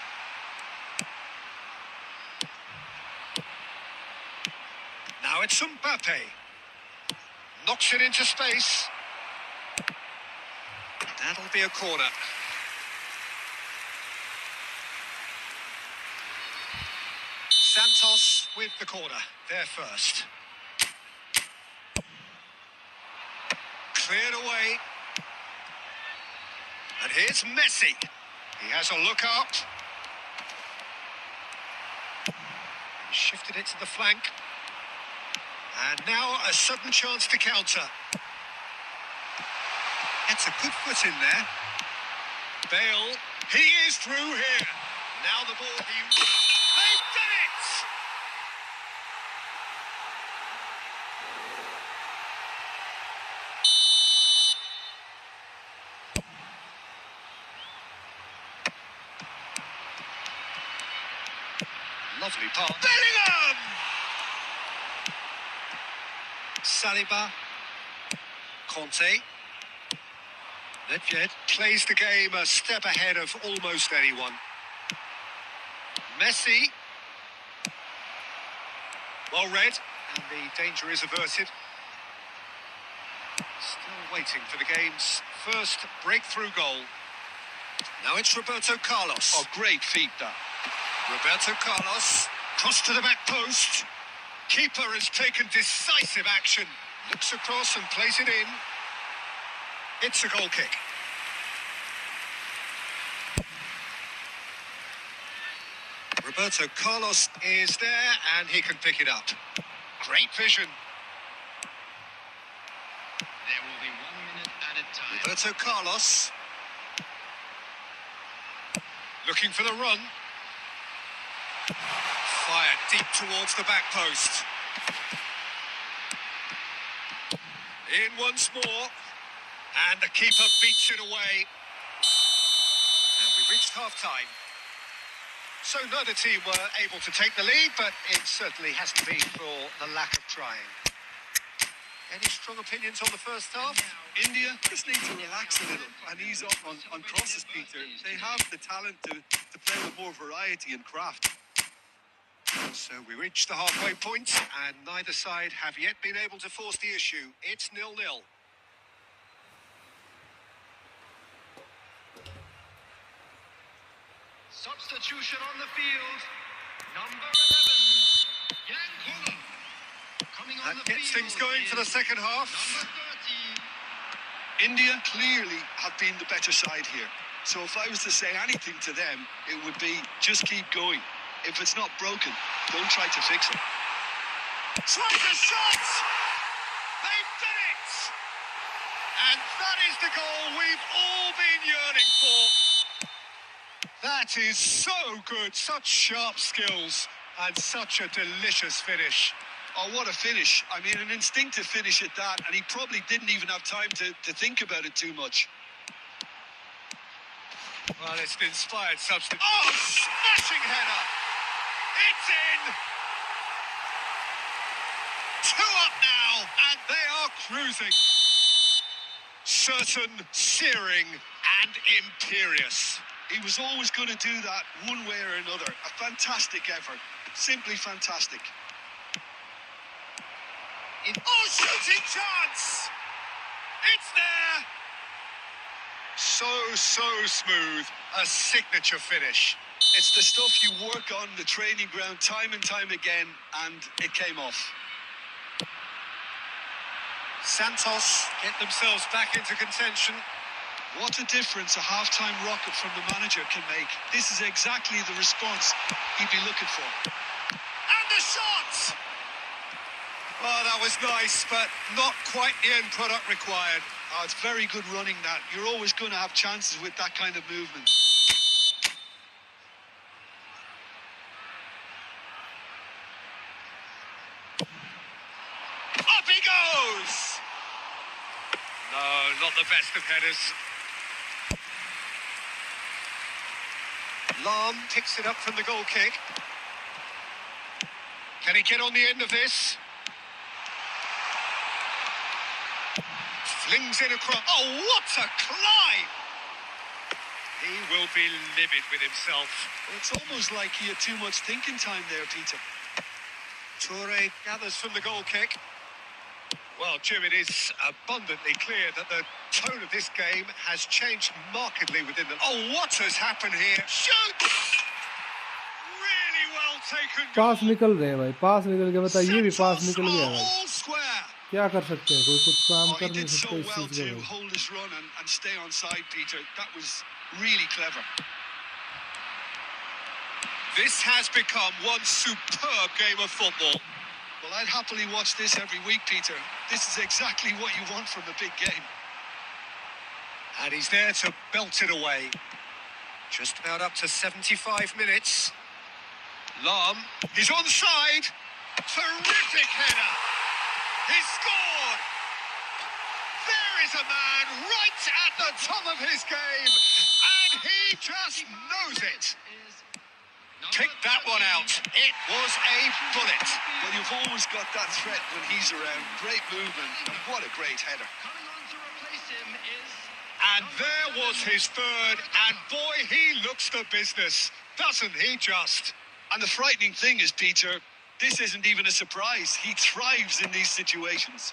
B: Now it's Mbappe. Knocks it into space. That'll be a corner. Santos with the corner. There first. Cleared away. And here's Messi. He has a look up. He shifted it to the flank. And now a sudden chance to counter. Gets a good foot in there. Bale. He is through here. Now the ball. They've done it! Lovely pass. Bellingham! Saliba. Conte. Nedved plays the game a step ahead of almost anyone. Messi. Well read, and the danger is averted. Still waiting for the game's first breakthrough goal. Now it's Roberto Carlos.
C: Oh, great feat, that.
B: Roberto Carlos, cross to the back post. Keeper has taken decisive action. Looks across and plays it in. It's a goal kick. Roberto Carlos is there and he can pick it up. Great vision.
D: There will be 1 minute at a time.
B: Roberto Carlos. Looking for the run. Fired deep towards the back post. In once more. And the keeper beats it away. And we've reached half-time. So neither team were able to take the lead, but it certainly hasn't been for the lack of trying. Any strong opinions on the first half?
C: India just need to relax a little and ease up on crosses, Peter. They have the talent to play with more variety and craft.
B: So we reached the halfway point, and neither side have yet been able to force the issue. It's 0-0.
D: Substitution on the field. Number 11, Yang Hula. Coming on
B: That
D: the
B: gets
D: field
B: things going for the
D: is
B: second half.
D: Number 30.
C: India clearly have been the better side here. So if I was to say anything to them, it would be just keep going. If it's not broken, don't try to fix it.
B: Tries a shot! They've done it! And that is the goal we've all been yearning for. That is so good, such sharp skills, and such a delicious finish.
C: Oh, what a finish. I mean, an instinctive finish at that, and he probably didn't even have time to think about it too much.
B: Well, it's an inspired substitute. Oh, smashing header! It's in! 2 up now, and they are cruising. Certain, searing, and imperious.
C: He was always going to do that one way or another. A fantastic effort. Simply fantastic.
B: Oh, shooting chance! It's there! So smooth. A signature finish.
C: It's the stuff you work on the training ground time and time again, and it came off.
B: Santos get themselves back into contention.
C: What a difference a half-time rocket from the manager can make. This is exactly the response he'd be looking for.
B: And the shot! Oh, that was nice, but not quite the end product required.
C: Oh, it's very good running that. You're always going to have chances with that kind of movement.
B: Up he goes! No, not the best of headers. Lahm picks it up from the goal kick. Can he get on the end of this? Flings in across. Oh, what a climb! He will be livid with himself.
C: Well, it's almost like he had too much thinking time there, Peter.
B: Toure gathers from the goal kick. Well, Jim, it is abundantly clear that the tone of this game has changed markedly within the... Oh, what has happened here? Shoot! Really well taken goal.
A: पास निकल रहे हैं भाई, पास निकल के बता, ये भी पास निकल गया भाई,
C: All square.
A: क्या कर सकते हैं, कोई कुछ काम
C: Oh, he
A: कर नहीं
C: did so
A: सकता इस
C: well
A: चीज
C: to
A: का भाई.
C: hold his run and stay on side, Peter. That was really clever.
B: This has become one superb game of football.
C: Well, I'd happily watch this every week, Peter. This is exactly what you want from a big game.
B: And he's there to belt it away. Just about up to 75 minutes. Lahm, he's onside. Terrific header. He scored. There is a man right at the top of his game. And he just knows it. Pick that one out. It was a bullet.
C: Well, you've always got that threat when he's around. Great movement, and what a great header.
D: Coming on to replace him is
B: And there was his third. And boy, he looks the business. Doesn't he just?
C: And the frightening thing is, Peter, this isn't even a surprise. He thrives in these situations.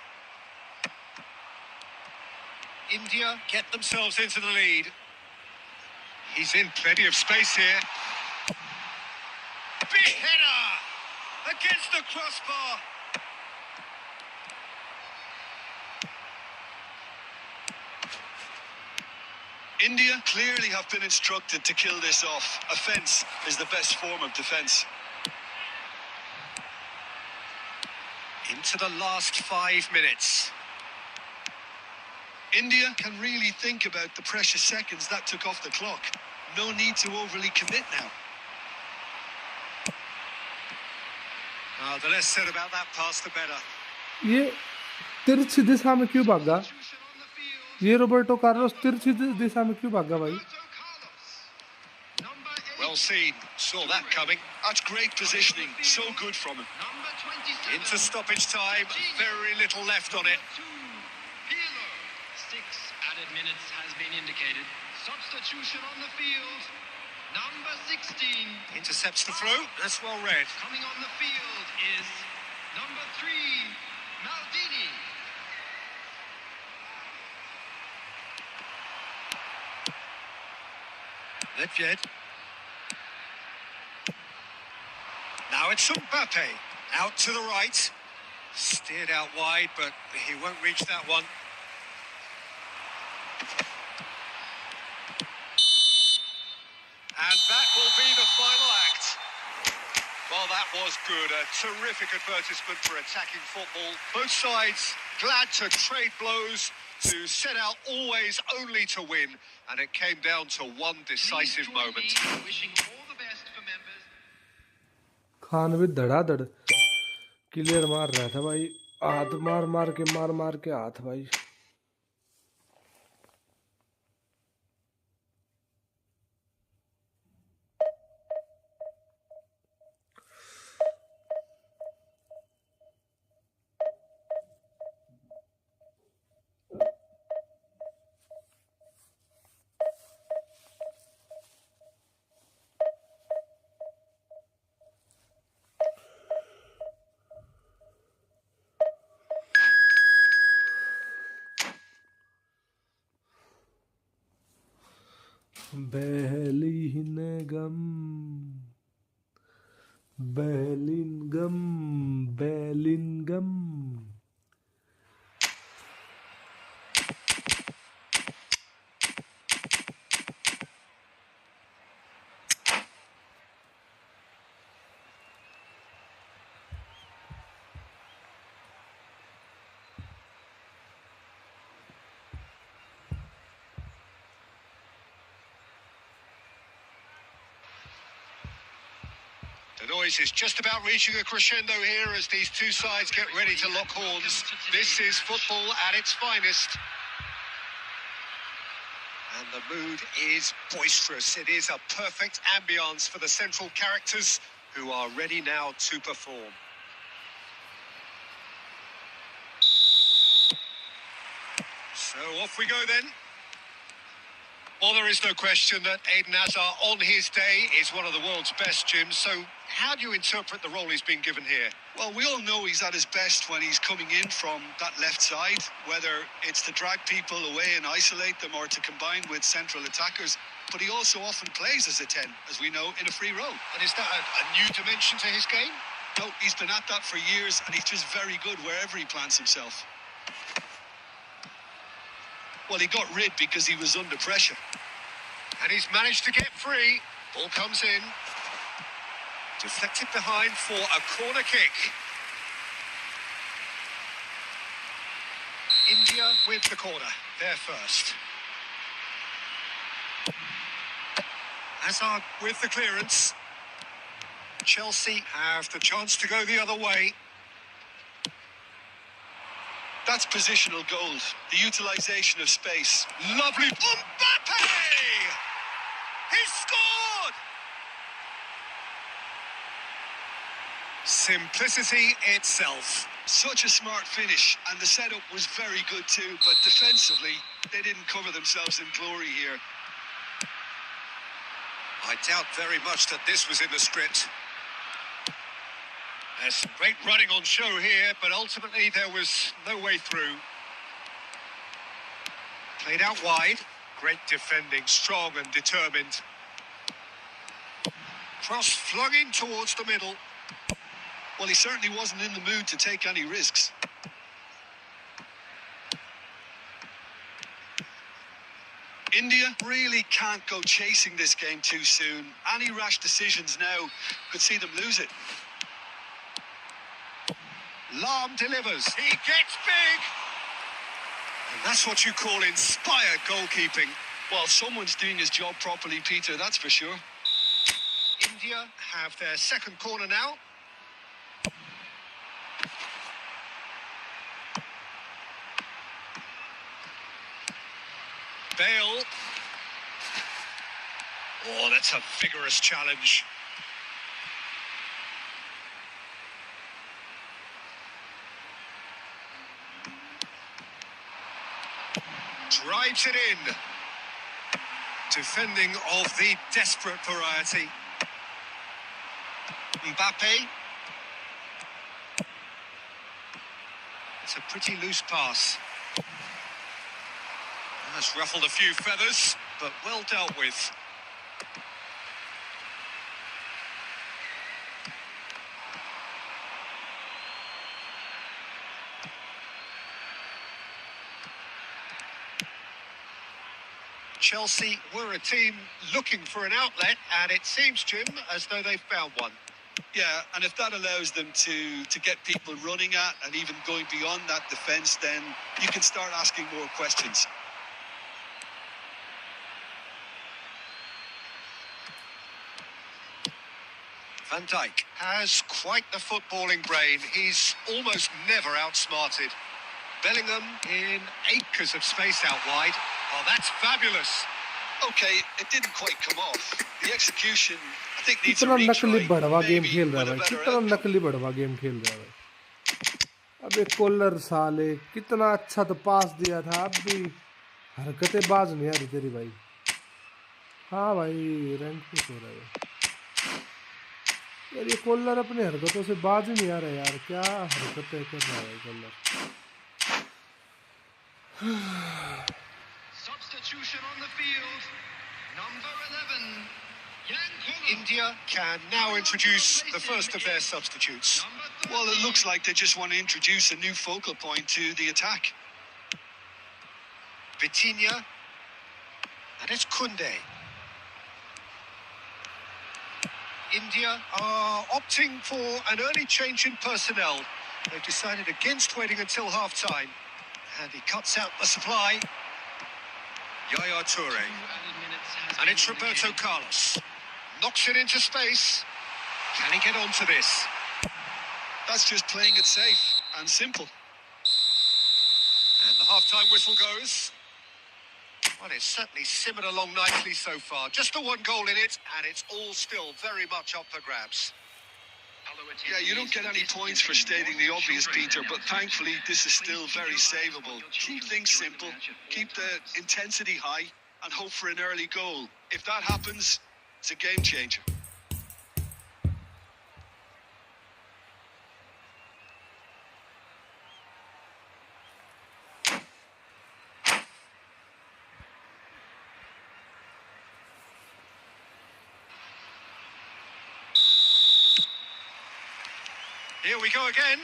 B: India get themselves into the lead. He's in plenty of space here. Big header against the crossbar.
C: India clearly have been instructed to kill this off. Offence is the best form of defence.
B: Into the last 5 minutes.
C: India can really think about the precious seconds that took off the clock. No need to overly commit now.
B: The less said about that pass, the better.
A: ये तिरछी दिशा में क्यों भागा?
D: substitution on the field.
A: ये Roberto Carlos तिरछी दिशा में क्यों भागा भाई?
D: Roberto Carlos. Number 8.
B: Well seen. Saw that coming.
C: That's great positioning. So good from him.
D: Number 27.
B: Into stoppage time. Very little left on it.
D: Peeler.
E: 6 added minutes has been indicated.
D: Substitution on the field. Number 16.
B: Intercepts the throw. That's well read.
D: Coming on the field is number 3. Maldini.
B: Nedved. Now it's Mbappe. Out to the right. Steered out wide, but he won't reach that one. And that will be the final act. Well, that was good. A terrific advertisement for attacking football. Both sides glad to trade blows, to set out always only to win. And it came down to one decisive moment.
D: Wishing all the best for members.
A: Khan भी धड़ाधड़ clear मार रहा था भाई, हाथ मार मार के हाथ भाई. Bellingham, Bellingham, Bellingham.
B: The noise is just about reaching a crescendo here as these two sides get ready to lock horns. This is football at its finest. And the mood is boisterous. It is a perfect ambience for the central characters who are ready now to perform. So off we go then. Well, there is no question that Eden Hazard on his day is one of the world's best, Jim. So how do you interpret the role he's been given here?
C: Well, we all know he's at his best when he's coming in from that left side, whether it's to drag people away and isolate them or to combine with central attackers. But he also often plays as a 10, as we know, in a free role.
B: And is that a new dimension to his game?
C: No, he's been at that for years, and he's just very good wherever he plants himself. Well, he got rid because he was under pressure.
B: And he's managed to get free. Ball comes in. Deflected behind for a corner kick. India with the corner. They're first. Hazard with the clearance. Chelsea have the chance to go the other way.
C: That's positional gold, the utilisation of space.
B: Lovely. Mbappe! He scored! Simplicity itself.
C: Such a smart finish, and the setup was very good too, but defensively, they didn't cover themselves in glory here.
B: I doubt very much that this was in the script. There's some great running on show here, but ultimately there was no way through. Played out wide. Great defending, strong and determined. Cross flung in towards the middle.
C: Well, he certainly wasn't in the mood to take any risks. India really can't go chasing this game too soon. Any rash decisions now could see them lose it.
B: Lam delivers. He gets big. And that's what you call inspired goalkeeping.
C: Well, someone's doing his job properly, Peter, that's for sure.
B: India have their second corner now. Bale. Oh, that's a vigorous challenge. Drives it in. Defending of the desperate variety. Mbappe. It's a pretty loose pass. Has ruffled a few feathers, but well dealt with. Chelsea were a team looking for an outlet, and it seems, Jim, as though they've found one.
C: Yeah, and if that allows them to get people running at and even going beyond that defence, then you can start asking more questions.
B: Van Dijk has quite the footballing brain. He's almost never outsmarted. Bellingham in acres of space out wide. Oh, that's fabulous.
C: Okay, it didn't quite come off. The execution, I think, needs a
A: कितना नकली
C: retry.
A: बड़वा game
C: Maybe
A: खेल रहा
C: with
A: है
C: a
A: भाई,
C: better
A: कितना
C: outcome.
A: नकली बड़वा game खेल रहा है भाई। अबे कॉलर साले, कितना अच्छा तो पास दिया था, अब भी हरकतें बाज नहीं आ रही तेरी भाई। हाँ भाई, रैंक पुश हो रहा है यार। ये कॉलर अपनी हरकतों से बाज ही नहीं आ रहा यार, क्या हरकतें कर रहा है collar.
D: Substitution on the field. Number 11, Yankola.
B: India can now introduce the first of their substitutes.
C: Well, it looks like they just want to introduce a new focal point to the attack.
B: Vitinha. And it's Kunde. India are opting for an early change in personnel. They've decided against waiting until half-time. And he cuts out the supply. Yaya Toure. And it's Roberto Carlos. Knocks it into space. Can he get onto this?
C: That's just playing it safe and simple.
B: And the half-time whistle goes. Well, it's certainly simmered along nicely so far. Just the one goal in it, and it's all still very much up for grabs.
C: Yeah, you don't get any points for stating the obvious, Peter, but thankfully this is still very savable. Keep things simple, keep the intensity high, and hope for an early goal. If that happens, it's a game changer.
B: Here we go again.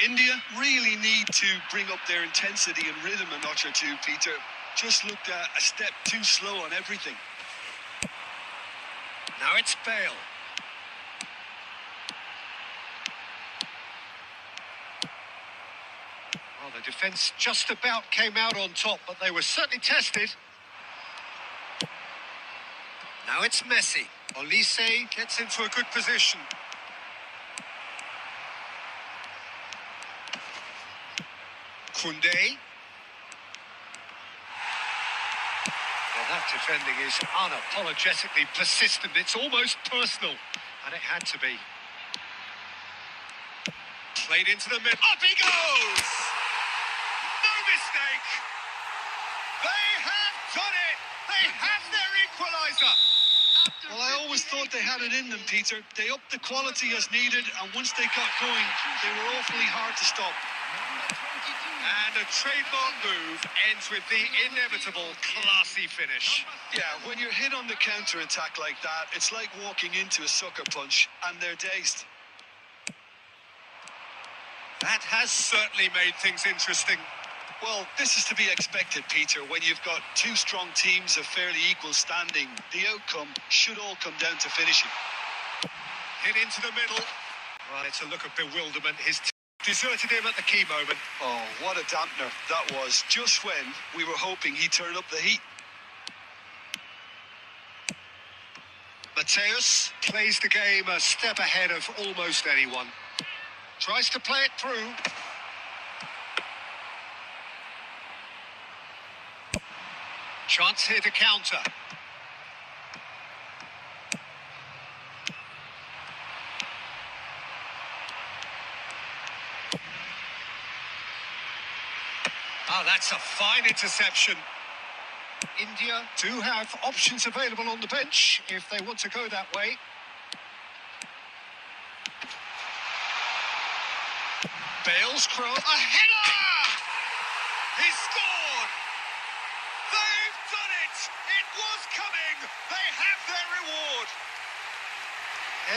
C: India really need to bring up their intensity and rhythm a notch or two, Peter. Just looked a step too slow on everything.
B: Now it's Bale. Well, the defence just about came out on top, but they were certainly tested. Now it's Messi. Olise gets into a good position. Kunde. Well, that defending is unapologetically persistent. It's almost personal, and it had to be. Played into the middle. Up he goes! No mistake! They have done it! They have their equaliser!
C: Well, I always thought they had it in them, Peter. They upped the quality as needed, and once they got going, they were awfully hard to stop.
B: And a trademark move ends with the inevitable classy finish.
C: Yeah, when you're hit on the counter-attack like that, it's like walking into a sucker punch, and they're dazed.
B: That has certainly made things interesting.
C: Well, this is to be expected, Peter. When you've got two strong teams of fairly equal standing, the outcome should all come down to finishing.
B: Hit into the middle. Well, it's a look of bewilderment. His team deserted him at the key moment.
C: Oh, what a dampener that was, just when we were hoping he'd turn up the heat.
B: Mateus plays the game a step ahead of almost anyone. Tries to play it through. Chance here to counter. Oh, that's a fine interception. India do have options available on the bench if they want to go that way. Bale's cross. A header! He scored! They've done it! It was coming! They have their reward!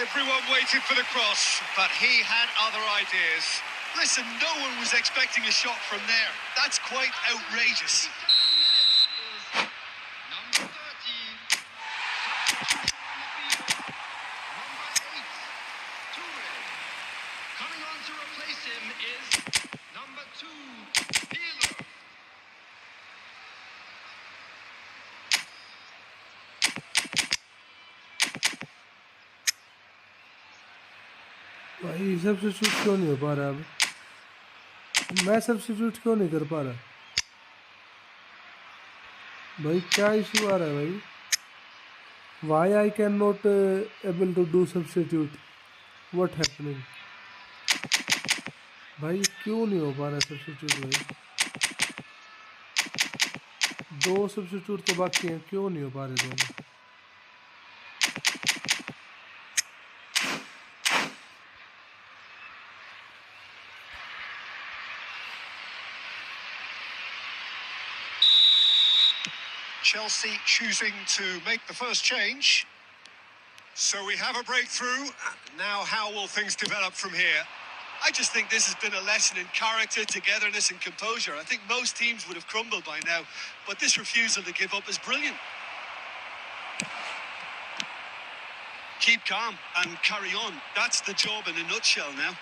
B: Everyone waited for the cross, but he had other ideas.
C: Listen, no one was expecting a shot from there. That's quite outrageous.
D: 7 minutes is number 30. Substitution on the field. Number 8, Toure. Coming on to replace him is number 2, Peeler.
A: भाई substitute क्यों नहीं हो पा रहा अब मैं substitute क्यों नहीं कर पा रहा भाई क्या इशू आ रहा है भाई why I can not able to do substitute what happening भाई क्यों नहीं हो पा रहा सब्स्टिट्यूट भाई दो सब्स्टिट्यूट तो बाकी हैं क्यों नहीं हो पा रहे दोनों
B: Chelsea choosing to make the first change. So we have a breakthrough. Now how will things develop from here?
C: I just think this has been a lesson in character, togetherness and composure. I think most teams would have crumbled by now, but this refusal to give up is brilliant. Keep calm and carry on. That's the job in a nutshell now.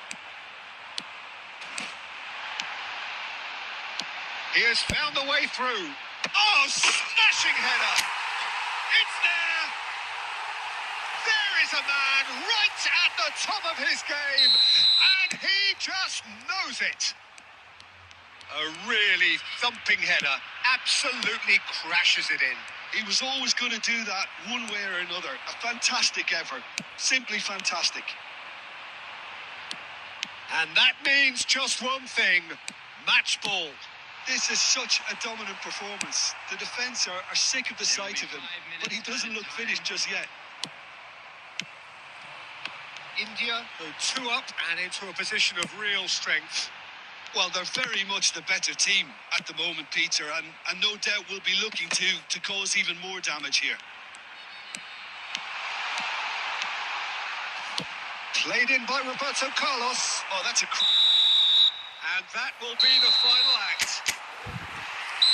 B: He has found the way through. Oh, smashing header! It's there! There is a man right at the top of his game, and he just knows it. A really thumping header, absolutely crashes it in.
C: He was always going to do that one way or another. A fantastic effort. Simply fantastic.
B: And that means just one thing, match ball.
C: This is such a dominant performance. The defence are sick of the sight of him, but he doesn't look finished just yet.
B: India go 2 up and into a position of real strength.
C: Well, they're very much the better team at the moment, Peter, and no doubt will be looking to cause even more damage here.
B: Played in by Roberto Carlos.
C: Oh, that's a...
B: And that will be the final act.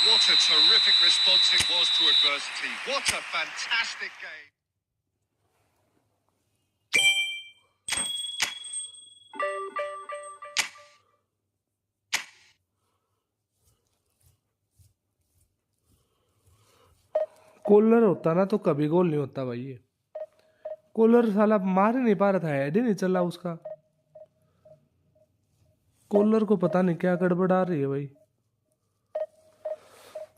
B: What a terrific response it was to adversity. What a fantastic game.
A: Kohler होता ना तो कभी गोल नहीं होता भाई। ये collar साला मार ही नहीं पा रहा था, हेड ही नहीं चला उसका। कॉलर को पता नहीं क्या गड़बड़ा रही है भाई।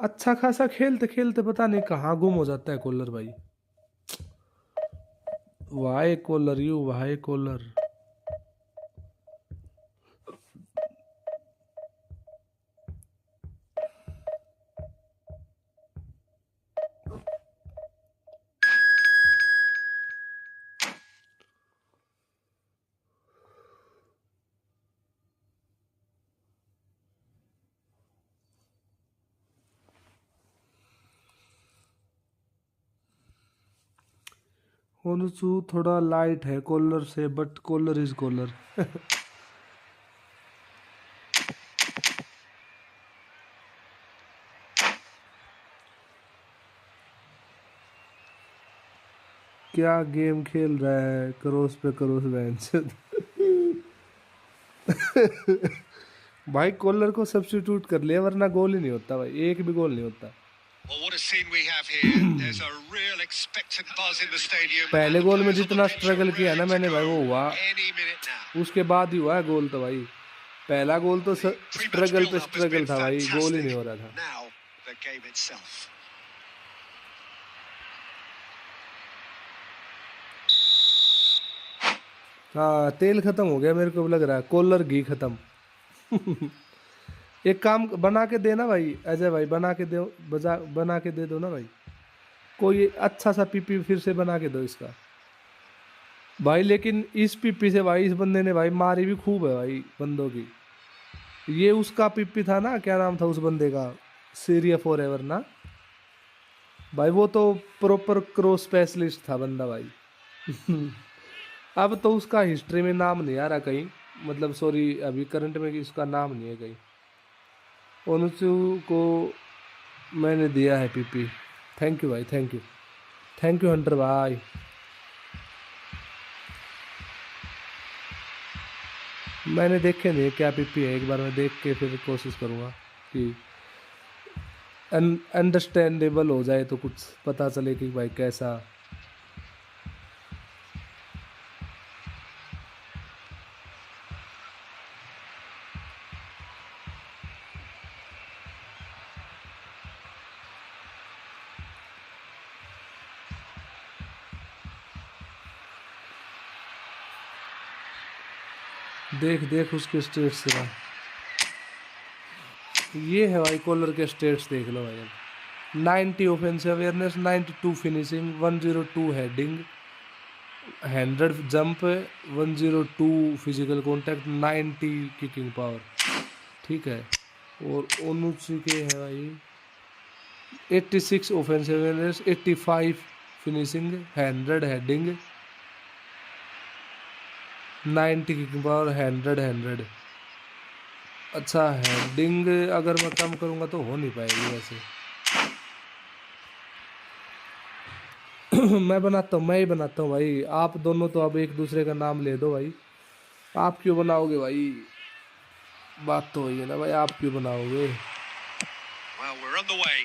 A: अच्छा खासा खेलते खेलते पता नहीं कहाँ गुम हो जाता है कॉलर भाई। वाई कॉलर यू, वाई कॉलर। ओनुचू थोड़ा लाइट है कॉलर से, बट कॉलर इज कॉलर। क्या गेम खेल रहा है, क्रॉस पे क्रॉस बेंच। भाई कॉलर को सब्स्टिट्यूट कर लिया, वरना गोल ही नहीं होता भाई, एक भी गोल नहीं होता।
B: Well, what a scene we have here. There's a real expectant buzz in the stadium.
A: पहले गोल में जितना स्ट्रगल किया ना मैंने भाई, वो हुआ
B: Any minute now.
A: उसके बाद ही हुआ है गोल। तो भाई पहला गोल तो स्ट्रगल पे स्ट्रगल था भाई, गोल ही नहीं हो रहा था।
B: Now the game itself.
A: हाँ, तेल खत्म हो गया मेरे को लग रहा है, कॉलर घी खत्म। एक काम बना के देना भाई, अजय भाई बना के दो, बना के दे दो ना भाई, कोई अच्छा सा पीपी फिर से बना के दो इसका भाई। लेकिन इस पीपी से भाई इस बंदे ने भाई मारी भी खूब है भाई बंदों की। ये उसका पीपी था ना, क्या नाम था उस बंदे का, सीरिया फॉरएवर ना भाई, वो तो प्रॉपर क्रॉस स्पेशलिस्ट था बंदा भाई। अब तो उसका हिस्ट्री में नाम नहीं आ रहा कहीं, मतलब सॉरी अभी करंट में इसका नाम नहीं है कहीं। ओनुचू को मैंने दिया है पीपी। थैंक यू भाई, thank you, thank you Hunter भाई। मैंने देखे नहीं क्या पीपी है, एक बार मैं देख के फिर कोशिश करूँगा कि अंडरस्टैंडेबल हो जाए, तो कुछ पता चले कि भाई कैसा। देख देख उसके स्टेट्स का, ये है भाई कॉलर के स्टेट्स, देख लो भाई। 90 offensive awareness, 92 finishing, 102 heading, 100 jump, 102 physical contact, 90 kicking power, ठीक है। और ओनुची के है भाई 86 offensive awareness, 85 finishing, 100 heading, 90 kicking power, 100। अच्छा हेडिंग अगर मैं कम करूँगा तो हो नहीं पाएगी वैसे। मैं ही बनाता हूँ भाई। आप दोनों तो अब एक दूसरे का नाम ले दो भाई। आप क्यों बनाओगे भाई? बात तो वही है ना भाई, आप क्यों बनाओगे?
C: Well, we're on the way.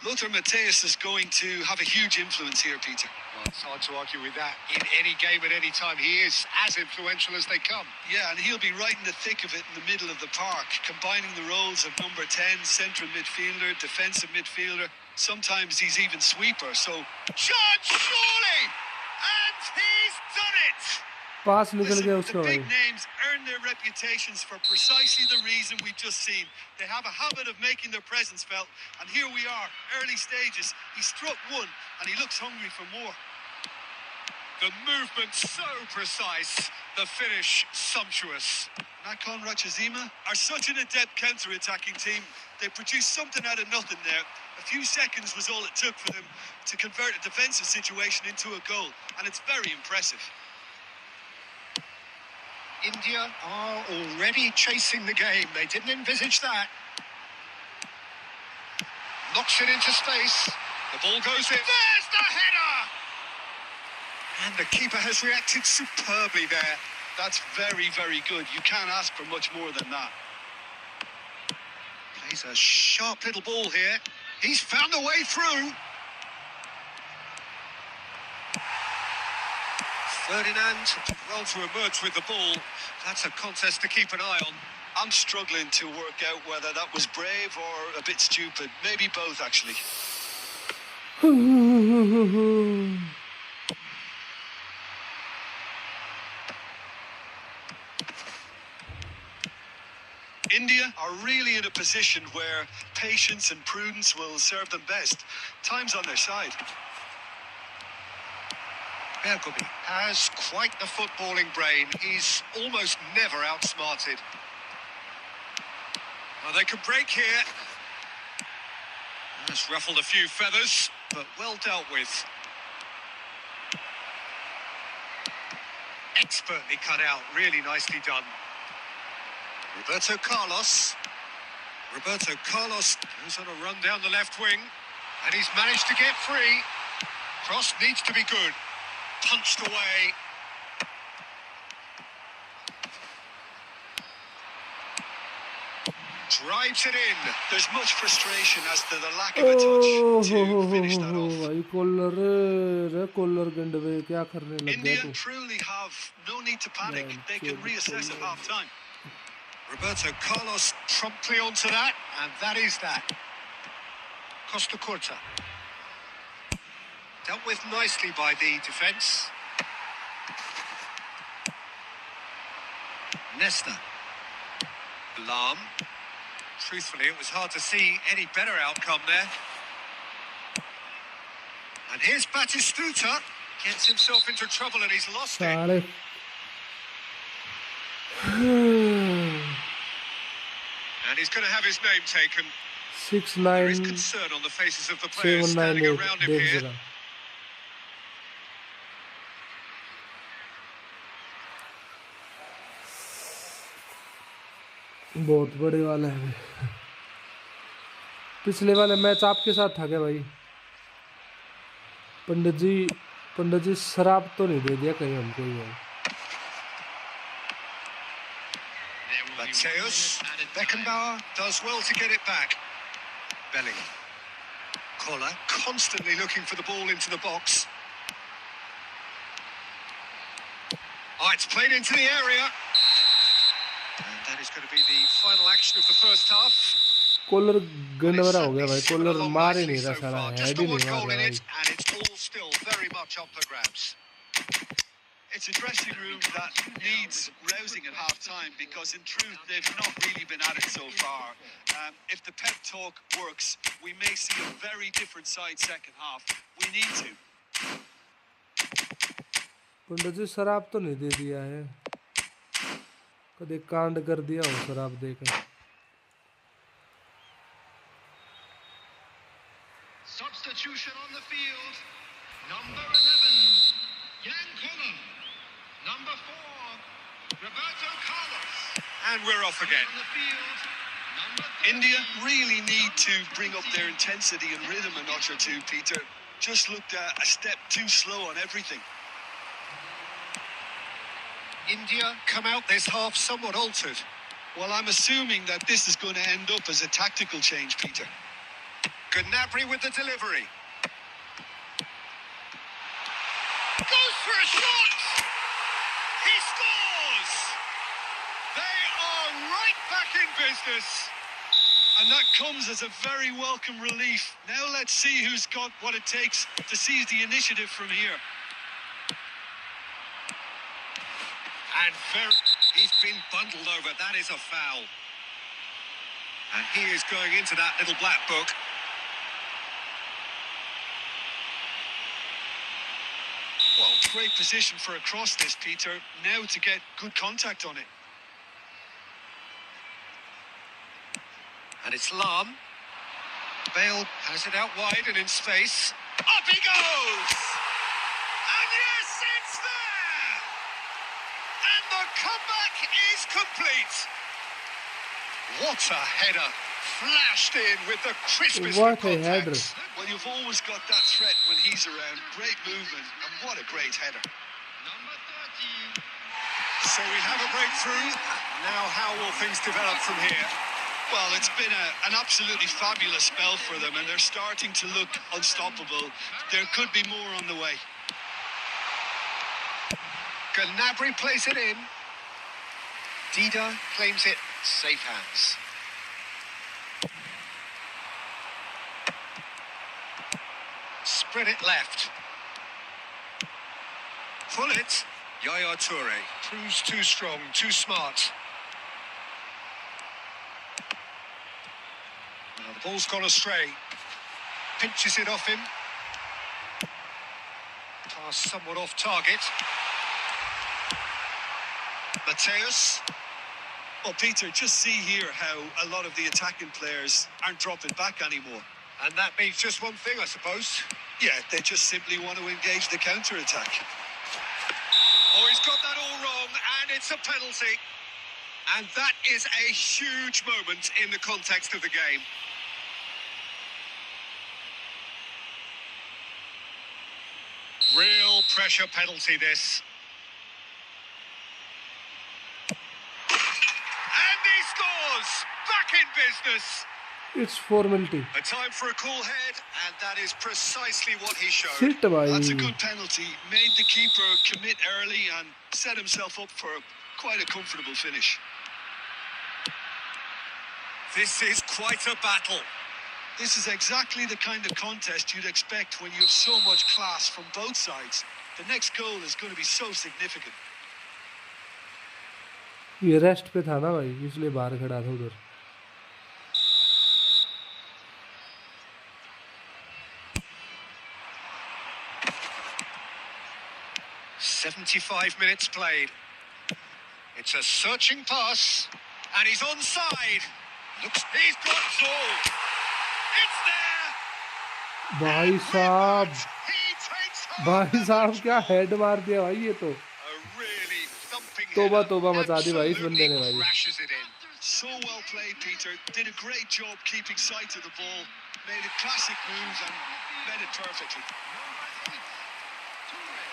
C: Lothar Matthäus is going to have a huge influence here, Peter.
B: Well, it's hard to argue with that. In any game at any time, he is as influential as they come.
C: Yeah, and he'll be right in the thick of it in the middle of the park, combining the roles of number 10, central midfielder, defensive midfielder. Sometimes he's even sweeper, so...
B: Shot, surely! And he's done it!
A: पास निकल
C: Listen,
A: गया
C: the
A: उसका भाई।
C: big names earn their reputations for precisely the reason we've just seen. They have a habit of making their presence felt, and here we are, early stages. He struck one, and he looks hungry for more.
B: The movement so precise, the finish sumptuous.
C: Nakhon Ratchazima are such an adept counter-attacking team. They produced something out of nothing there. A few seconds was all it took for them to convert a defensive situation into a goal, and it's very impressive.
B: India are already chasing the game. They didn't envisage that. Knocks it into space. The ball goes in. There's the header! And the keeper has reacted superbly there.
C: That's very, very good. You can't ask for much more than that.
B: Plays a sharp little ball here. He's found a way through. Ferdinand, well to emerge with the ball. That's a contest to keep an eye on.
C: I'm struggling to work out whether that was brave or a bit stupid. Maybe both, actually. India are really in a position where patience and prudence will serve them best. Time's on their side.
B: Bergobi has quite the footballing brain. He's almost never outsmarted.
C: Well, they could break here.
B: That's ruffled a few feathers, but well dealt with. Expertly cut out, really nicely done. Roberto Carlos. Roberto Carlos goes on a run down the left wing, and he's managed to get free. Cross needs to be good. Punched away. Drives it in.
C: There's much frustration as to the lack of a touch to finish that off.
A: भाई collar गंडवे क्या करने लग गया
C: India
A: तू?
C: truly have no need to panic. They can reassess at half time.
B: Roberto Carlos promptly onto that, and that is that. Costa Curta. Dealt with nicely by the defence. Nesta. Lam. Truthfully, it was hard to see any better outcome there. And here's Batistuta. Gets himself into trouble and he's lost it.
A: साले
B: And he's going to have his name taken.
A: 6
B: There is
A: 9
B: concern on the faces of the players
A: 7 9
B: standing
A: 8
B: around him
A: देख
B: here.
A: जरा। बहुत बड़े वाला है। पिछले वाले match आपके साथ था क्या भाई? पंडित जी शराब तो नहीं दे दिया कहीं हमको ही भाई?
B: Matthäus. Beckenbauer does well to get it back. Bellingham. Koller constantly looking for the ball into the box. Oh, it's played into the area. And that is going to be the final action of the first half.
A: कॉलर गंडवरा हो गया
B: Certainly
A: भाई।
B: skipping
A: collar
B: along
A: मार ही
B: nicely
A: नहीं रहा
B: so
A: साला,
B: far.
A: Head
B: Just
A: he
B: the one
A: नहीं मार
B: goal
A: रहा
B: in
A: भाई।
B: it, and it's all still very much up for grabs.
C: It's a dressing room that needs rousing at half time because, in truth, they've not really been at it so far. If the pep talk works, we may see a very different side second half. We need to.
A: पंडित जी शराब तो नहीं दे दिया है? कभी कांड कर दिया हो शराब देकर?
D: substitution on the field. Number 11, Jan Koller. Number 4, Roberto Carlos.
B: And we're off again.
D: On the field, number 30,
C: India really need to bring up their intensity and rhythm a notch or two, Peter. Just looked a step too slow on everything.
B: India come out this half somewhat altered.
C: Well, I'm assuming that this is going to end up as a tactical change, Peter.
B: Gnabry with the delivery. Goes for a shot! He scores! They are right back in business.
C: And that comes as a very welcome relief. Now let's see who's got what it takes to seize the initiative from here.
B: And he's been bundled over. That is a foul. And he is going into that little black book.
C: Well, great position for a cross this, Peter. Now to get good contact on it.
B: And it's Lam. Bale has it out wide and in space. Up he goes! And yes, it's there! And the comeback is complete. What a header. Flashed in with the crispest
A: What
B: of
A: a header.
B: contacts.
C: Well, you've always got that threat when he's around. Great movement, and what a great header.
D: number 30,
B: So we have a breakthrough. Now how will things develop from here?
C: Well, it's been an absolutely fabulous spell for them, and they're starting to look unstoppable. There could be more on the way.
B: Gnabry plays it in. Dida claims it. Safe hands. Spread it left. Pull it. Yaya Toure proves too strong, too smart. Now the ball's gone astray. Pinches it off him. Pass somewhat off target. Mateus.
C: Well, Peter, just see here how a lot of the attacking players aren't dropping back anymore.
B: And that means just one thing, I suppose.
C: Yeah, they just simply want to engage the counter-attack.
B: Oh, he's got that all wrong, and it's a penalty. And that is a huge moment in the context of the game. Real pressure penalty, this. And he scores! Back in business!
A: It's formality.
B: A time for a cool head, and that is precisely what he showed.
A: Sit bhai.
C: That's a good penalty. Made the keeper commit early and set himself up for quite a comfortable finish.
B: This is quite a battle.
C: This is exactly the kind of contest you'd expect when you have so much class from both sides. The next goal is going to be so significant.
A: ये rest पे था ना भाई, इसलिए बाहर खड़ा था उधर.
B: .75 minutes played. It's a searching pass, and he's onside. Looks, he's got goal. It's there.
A: भाई साहब,
B: He takes home
A: भाई
B: the
A: साहब
B: match
A: क्या
B: ball.
A: हेड मार दिया भाई ये तो.
B: A really thumping
A: तोबा
B: header.
A: तोबा मचा दी भाई इस बंदे ने
B: Absolutely
A: भाई.
B: crashes it in.
C: So well played, Peter. Did a great job keeping sight of the ball. Made a classic move and made it perfectly.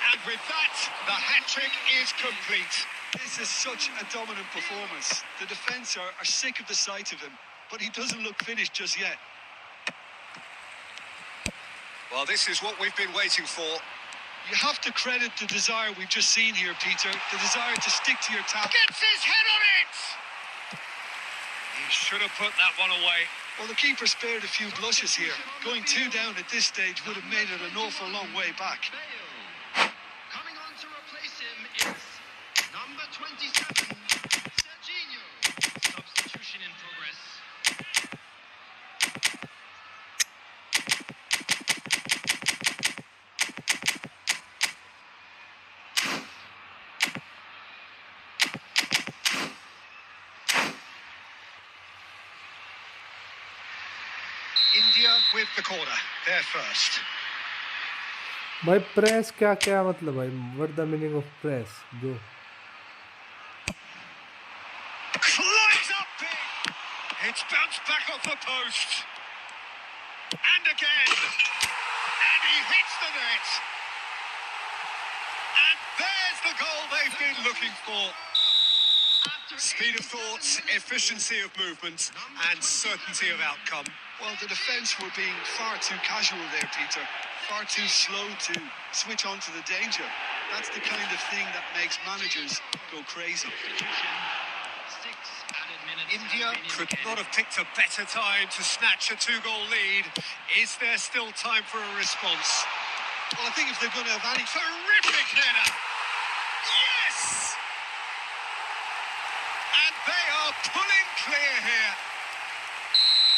B: And with that, the hat-trick is complete.
C: This is such a dominant performance. The defence are sick of the sight of him, but he doesn't look finished just yet.
B: Well, this is what we've been waiting for.
C: You have to credit the desire we've just seen here, Peter. The desire to stick to your task.
B: Gets his head on it! He should have put that one away.
C: Well, the keeper spared a few blushes here. Going 2 down at this stage would have made it an awful long way back.
D: Bale. Coming on to replace him is number 27, Serginho.
E: Substitution in progress.
B: India with the corner. They're first.
A: भाई press क्या क्या मतलब भाई, what the meaning of press? जो
B: Climbs up big. It's bounced back off the post. And again. And he hits the net. And there's the goal they've been looking for. Speed of thought, efficiency of movement, and certainty of outcome.
C: Well, the defence were being far too casual there, Peter. Far too slow to switch on to the danger. That's the kind of thing that makes managers go crazy.
B: India could not have picked a better time to snatch a two-goal lead. Is there still time for a response?
C: Well, I think if they're going to have any...
B: Terrific header! Yes! And they are pulling clear here.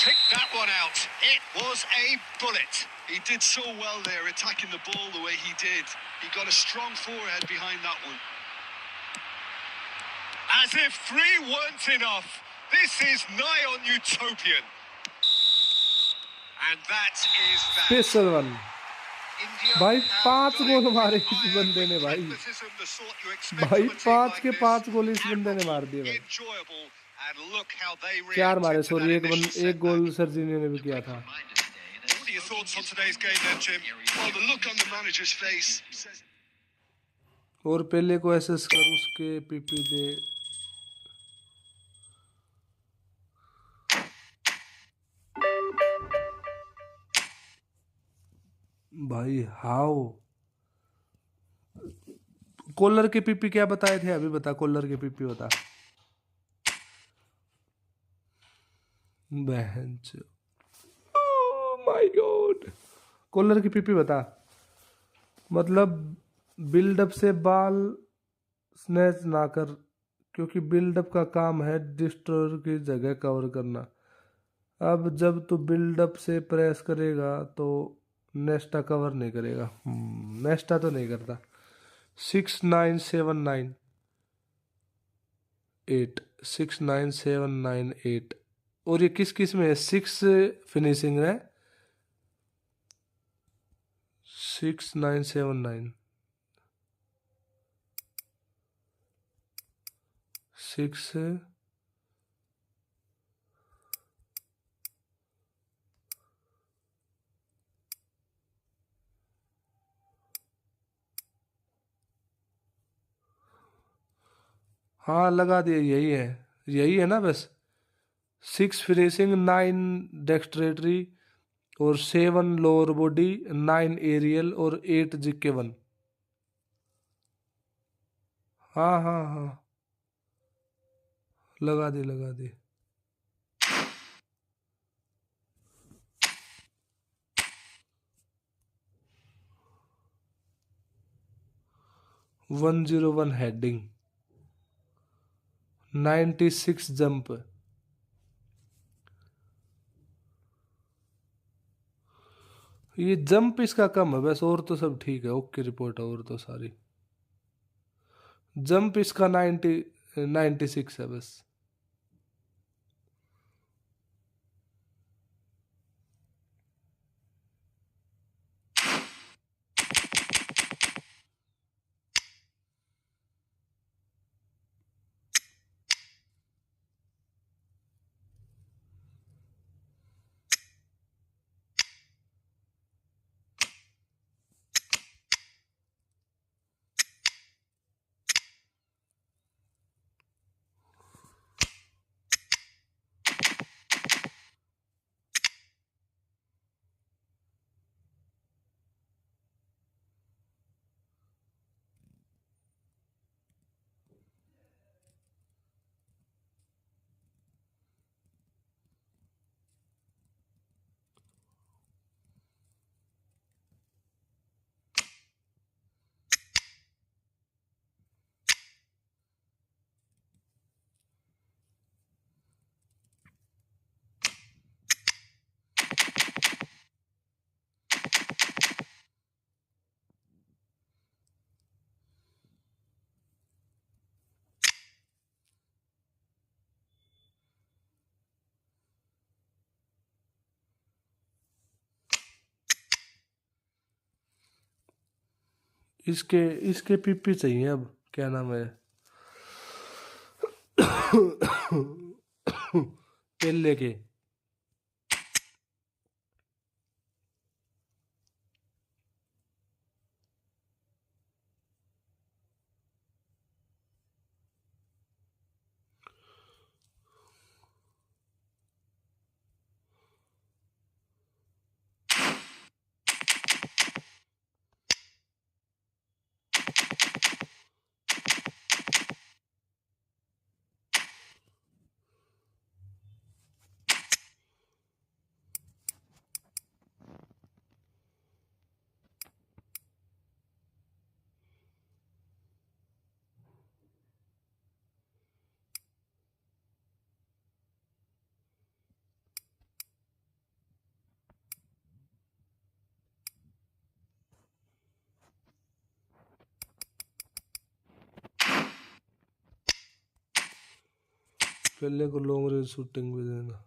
B: Pick that one out. It was a bullet.
C: He did so well there, attacking the ball the way he did. He got a strong forehead behind that one.
B: As if three weren't enough. This is nigh on utopian. And that is that.
A: Special one
B: India
A: भाई,
B: have
A: 5
B: done
A: goal
B: it
A: मारे
B: with
A: इस
B: iron,
A: बंदे ने
B: with
A: भाई।
B: athleticism, the sort you expect
A: भाई
B: from a team
A: 5
B: like
A: के
B: this.
A: 5 गोल इस बंदे ने मार दिए भाई।
B: Enjoyable, and look how they
A: 4 मारे,
B: reacted to
A: सॉरी,
B: that
A: एक
B: initial
A: एक गोल
B: setback.
A: सर्जिनी ने भी किया था।
B: What are your thoughts on today's game then, Jim?
C: Well, the look on the manager's face says...
A: और पहले को एसएस कर उसके पीपी दे। भाई हाउ कॉलर के पीपी क्या बताए थे? अभी बता, कॉलर के पीपी बता। बहन माय गॉड, कॉलर की पीपी बता। मतलब बिल्डअप से बाल स्नैच ना कर, क्योंकि बिल्डअप का काम है डिस्ट्रॉयर की जगह कवर करना। अब जब तू बिल्डअप से प्रेस करेगा तो नेस्टा कवर नहीं करेगा। नेस्टा तो नहीं करता। 69798 69798। और ये किस किस में है? 6 फिनिशिंग है। 6979 6 हाँ लगा दिए, यही है ना बस। 6 फिनिशिंग, 9 डेक्स्ट्रेटरी और 7 लोअर बॉडी, 9 एरियल और 8 जिक्के 1। हाँ हाँ हाँ लगा दी। One 101 heading, 96 jump. ये जंप इसका कम है बस, और तो सब ठीक है। ओके रिपोर्ट है और तो सारी। जंप इसका 96 है बस। इसके इसके पिप्पी चाहिए अब, क्या नाम है, पेले के। पेले को लॉन्ग रेंज शूटिंग भी देना।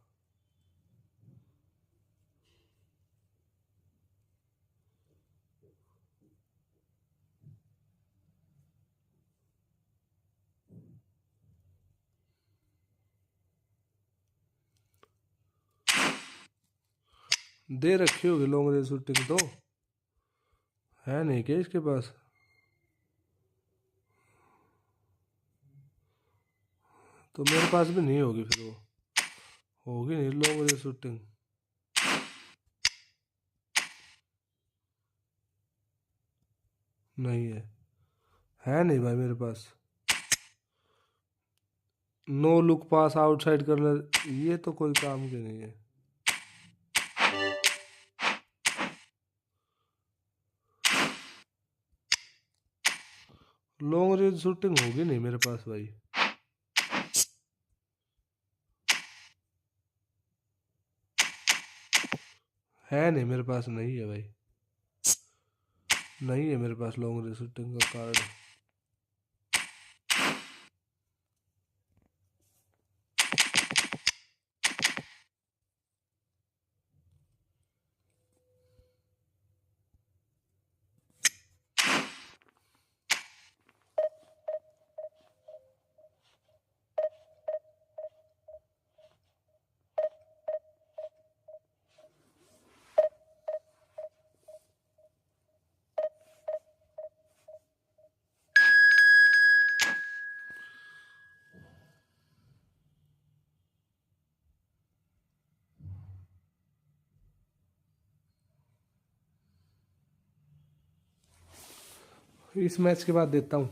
A: दे रखी होगी लॉन्ग रेंज शूटिंग तो, है नहीं क्या इसके पास? तो मेरे पास भी नहीं होगी फिर, वो होगी नहीं लॉन्ग रेंज शूटिंग। नहीं है नहीं भाई मेरे पास। नो लुक पास आउटसाइड कर्नर, ये तो कोई काम के नहीं है। लॉन्ग रेंज शूटिंग होगी नहीं मेरे पास भाई, है नहीं मेरे पास, नहीं है भाई, नहीं है मेरे पास लॉन्ग रेंज शूटिंग का कार्ड। इस मैच के बाद देता हूँ।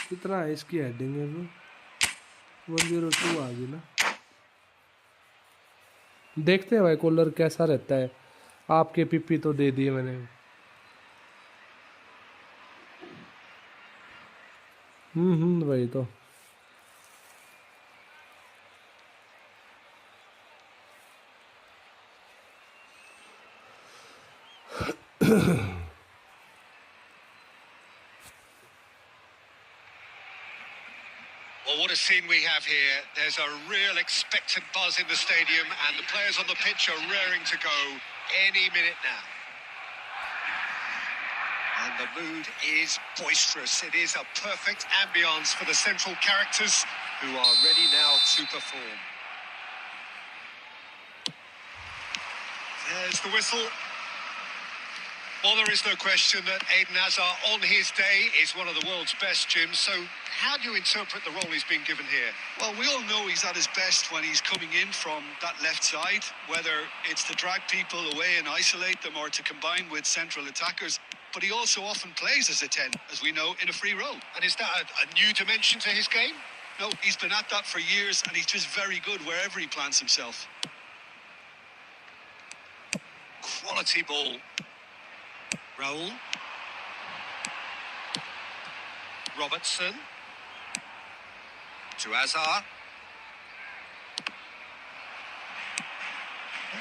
A: कितना है इसकी हेडिंग है? 102 आ गई ना। देखते हैं भाई कॉलर कैसा रहता है। आपके पिप्पी तो दे दिए मैंने। वही तो।
B: Well, what a scene we have here. There's a real expectant buzz in the stadium, and the players on the pitch are raring to go any minute now. And the mood is boisterous. It is a perfect ambience for the central characters who are ready now to perform. There's the whistle. Well, there is no question that Eden Hazard, on his day, is one of the world's best, Jim. So how do you interpret the role he's been given here?
C: Well, we all know he's at his best when he's coming in from that left side, whether it's to drag people away and isolate them or to combine with central attackers. But he also often plays as a 10, as we know, in a free role.
B: And is that a new dimension to his game?
C: No, he's been at that for years, and he's just very good wherever he plants himself.
B: Quality ball. Raul. Robertson. To Hazard.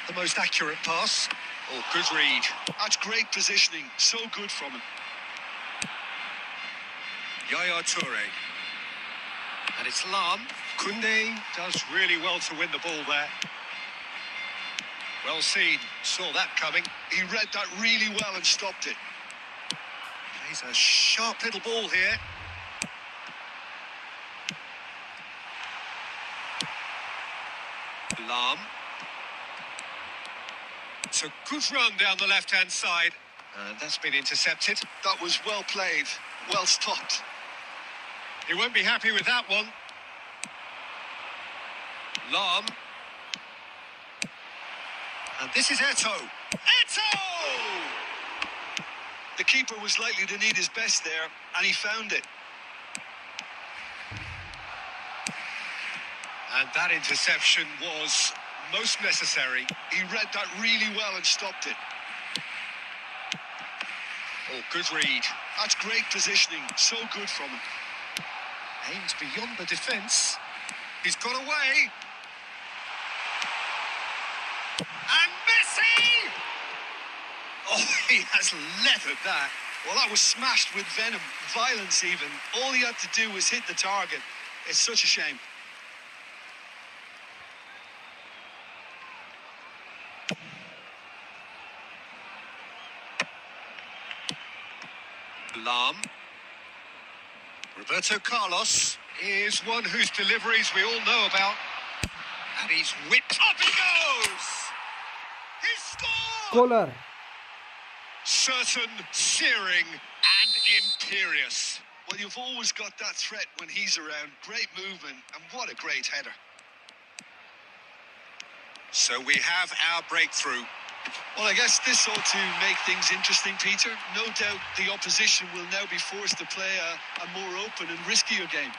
B: the most accurate pass. Oh, good read. That's great positioning. So good from him. Yaya Toure. And it's Lam. Koundé does really well to win the ball there. Well seen. Saw that coming. He read that really well and stopped it. Plays a sharp little ball here. Lam. It's a good run down the left-hand side. And that's been intercepted. That was well played. Well stopped. He won't be happy with that one. Lam. And this is Eto'o. Eto'o! The keeper was likely to need his best there, and he found it. And that interception was most necessary. He read that really well and stopped it. Oh, good read. That's great positioning. So good from him. Aims beyond the defence. He's got away. And Messi! Oh, he has leathered that. Well, that was smashed with venom, violence even. All he had to do was hit the target. It's such a shame. Lam. Roberto Carlos is one whose deliveries we all know about. And he's whipped. Up he goes! He scored!
A: Collar.
B: Certain, searing, and imperious. Well, you've always got that threat when he's around. Great movement, and what a great header. So we have our breakthrough. Well, I guess this ought to make things interesting, Peter. No doubt the opposition will now be forced to play a more open and riskier game.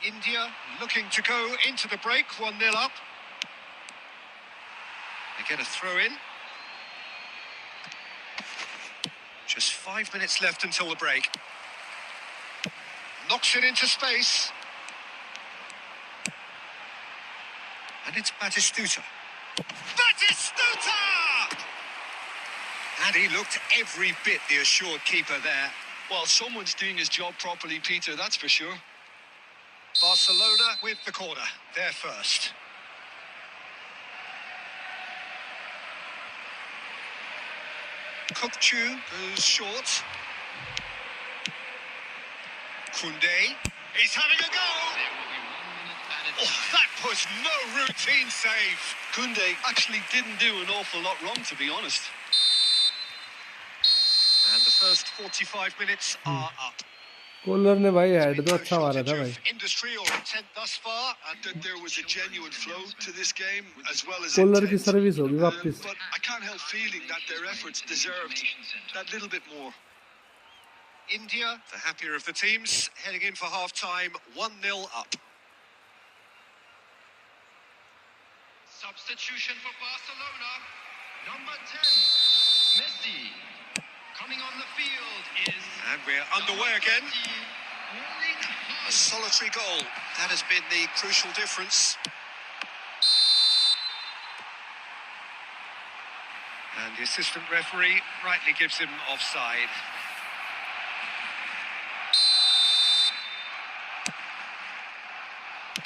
B: India looking to go into the break, 1-0 up. They get a throw in. Just 5 minutes left until the break. Knocks it into space. And it's Batistuta. Batistuta! And he looked every bit the assured keeper there. Well, someone's doing his job properly, Peter, that's for sure. Barcelona with the corner. They're first. Kokchu goes short. Koundé. He's having a go! Oh, that was no routine save. Koundé actually didn't do an awful lot wrong, to be honest. And the first 45 minutes are up.
A: Collar ने भाई head तो
B: No
A: अच्छा मारा था
B: shortage
A: भाई.
B: of industry or intent thus far, and that there was a genuine flow to this game as well as
A: Kohler की
B: intent.
A: Service होगी वापस.
B: But I can't help feeling that their efforts deserved that little bit more. India, the happier of the teams, heading in for half-time, 1-0 up.
D: Substitution for Barcelona. Number 10, Messi. Coming on the field is...
B: And we're underway again.
D: 30, Erling
B: A
D: Haaland.
B: solitary goal. That has been the crucial difference. And the assistant referee rightly gives him offside.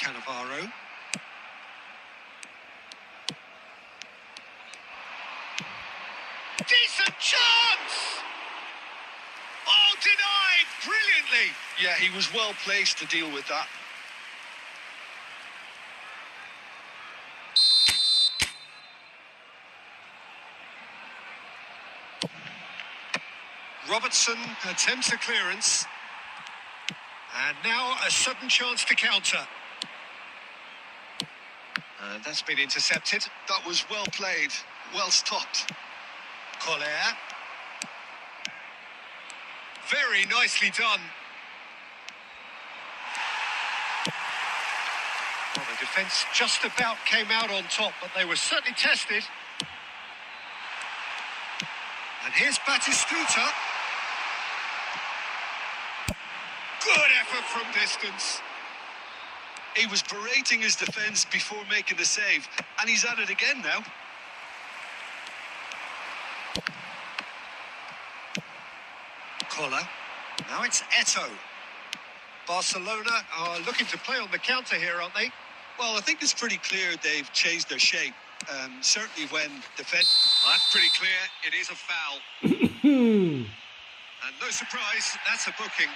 B: Cannavaro. Decent chance! Oh, denied brilliantly. Yeah, he was well placed to deal with that. Robertson attempts a clearance. And now a sudden chance to counter. And that's been intercepted. That was well played, well stopped. Collier. Very nicely done. Well, the defence just about came out on top, but they were certainly tested. And here's Batistuta. Good effort from distance.
C: He was berating his defence before making the save, and he's at it again now.
B: Collar. Now it's Eto'o. Barcelona are looking to play on the counter here, aren't they?
C: Well, I think it's pretty clear they've changed their shape. Certainly when defence...
B: Well, that's pretty clear. It is a foul. And no surprise, that's a booking.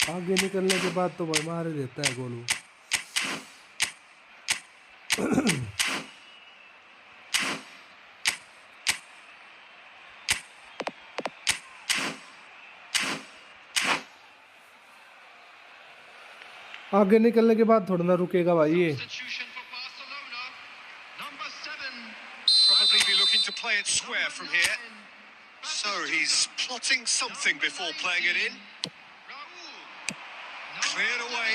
A: आगे निकलने के बाद तो भाई मार ही देता है गोलू। आगे निकलने के बाद थोड़ा ना रुकेगा भाई ये।
D: Substitution for Barcelona. Number 7.
B: Probably be looking to play it square from here. So he's plotting something before playing it in. Cleared away.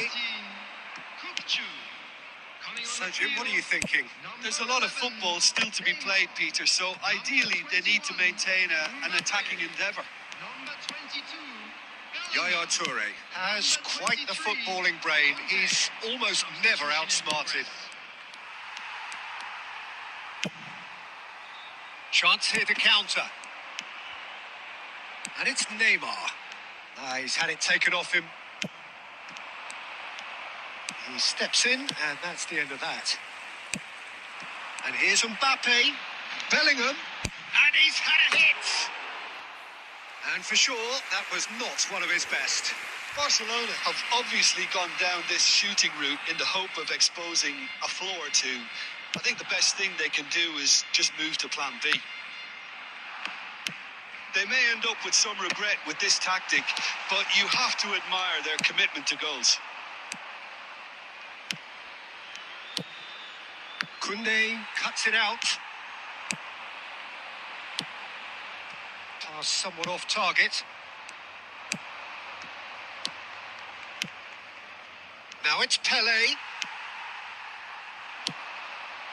B: So Jim, what are you thinking?
C: There's a lot of football still to be played, Peter, so ideally they need to maintain an attacking endeavour.
D: Number 22.
B: Yaya Toure has quite the footballing brain. He's almost never outsmarted. Chance here to counter. And it's Neymar. He's had it taken off him. He steps in, and that's the end of that. And here's Mbappe. Bellingham. And he's had a hit. And for sure, that was not one of his best.
C: Barcelona have obviously gone down this shooting route in the hope of exposing a flaw or two. I think the best thing they can do is just move to plan B. They may end up with some regret with this tactic, but you have to admire their commitment to goals.
B: Koundé cuts it out. Pass somewhat off target. Now it's Pele.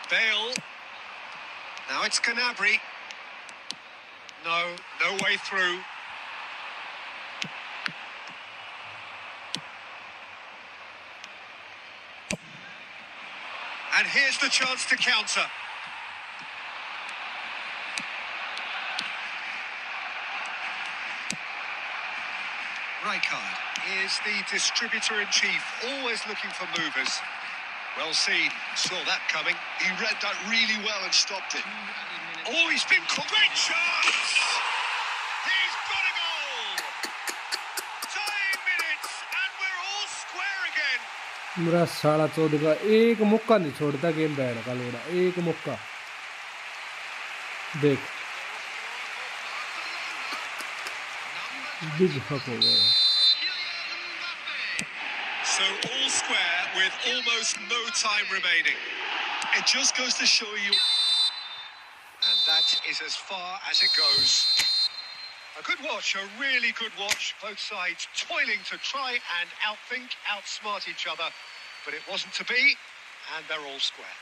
B: Bale. Now it's Gnabry. No way through. And here's the chance to counter. Rijkaard is the distributor-in-chief, always looking for movers. Well seen, saw that coming.
C: He read that really well and stopped it.
B: Oh, he's been caught. Great chance! He's got a goal! Tying minutes, and we're all square again.
A: मेरा साला चौध का एक मुक्का नहीं छोड़ता game बैठ का लोड़ा, एक मुक्का देख बिग फक हो गया।
B: So all square with almost no time remaining.
C: It just goes to show you.
B: And that is as far as it goes. A good watch, a really good watch. Both sides toiling to try and outthink, outsmart each other. But it wasn't to be, and they're all square.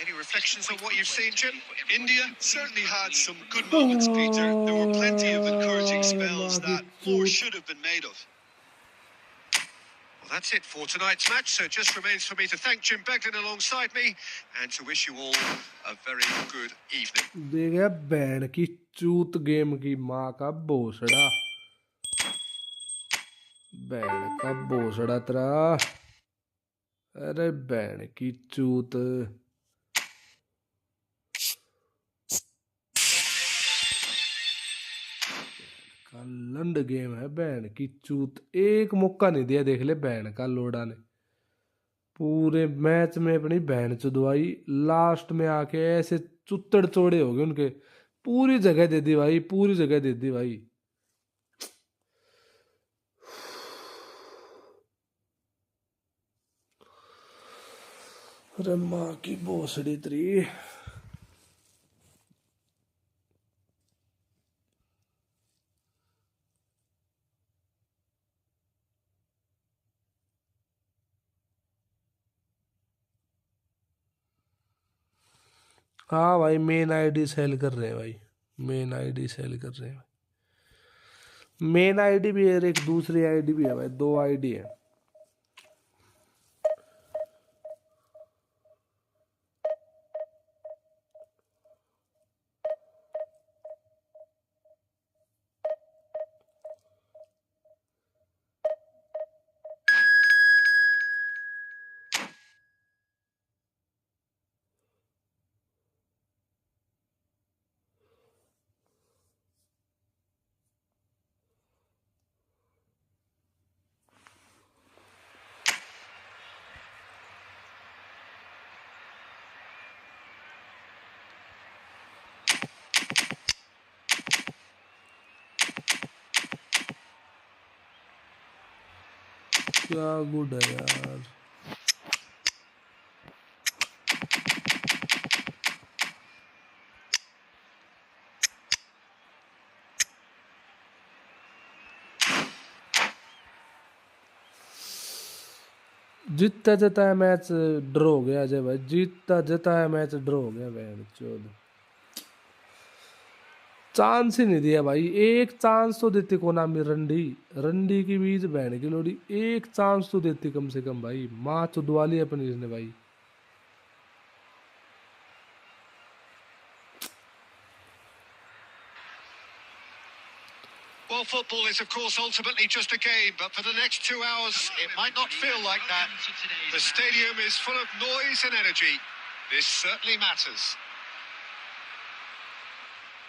B: Any reflections on what you've seen, Jim?
C: India certainly had some good moments, Peter. There were plenty of encouraging spells that more should have been made of.
B: Well, that's it for tonight's match. So it just remains for me to thank Jim Begden alongside me and to wish you all a very good evening.
A: देखा band की चूत game की माँ का भोसड़ा, band का भोसड़ा तेरा, अरे band की चूत। का लंड गेम है बैंड की चूत, एक मौका नहीं दिया देख ले बैंड का लोड़ा ने, पूरे मैच में अपनी बहन चुदवाई, लास्ट में आके ऐसे चुत्तड़ चौड़े हो गए उनके, पूरी जगह दे दी भाई, पूरी जगह दे दी भाई। अरे माँ की भोसड़ी तेरी। हाँ भाई, मेन आईडी सेल कर रहे हैं भाई, मेन आईडी सेल कर रहे हैं। मेन आईडी भी है और एक दूसरी आईडी भी है भाई, 2 आईडी है। क्या गुड है यार। जीतता जता है मैच ड्रॉ हो गया अजय भाई, जीतता जता है मैच ड्रॉ हो गया भाई। चौदह चांस ही नहीं दिया भाई, एक चांस तो देती कोनामी। रंडी रंडी की बीज बहन की लोड़ी, एक चांस तो देती कम से कम भाई। माँ चुदवा ली अपनी इसने भाई।
B: Well, football is, of course, ultimately just a game, but for the next 2 hours, it might not feel like that. The stadium is full of noise and energy. This certainly matters.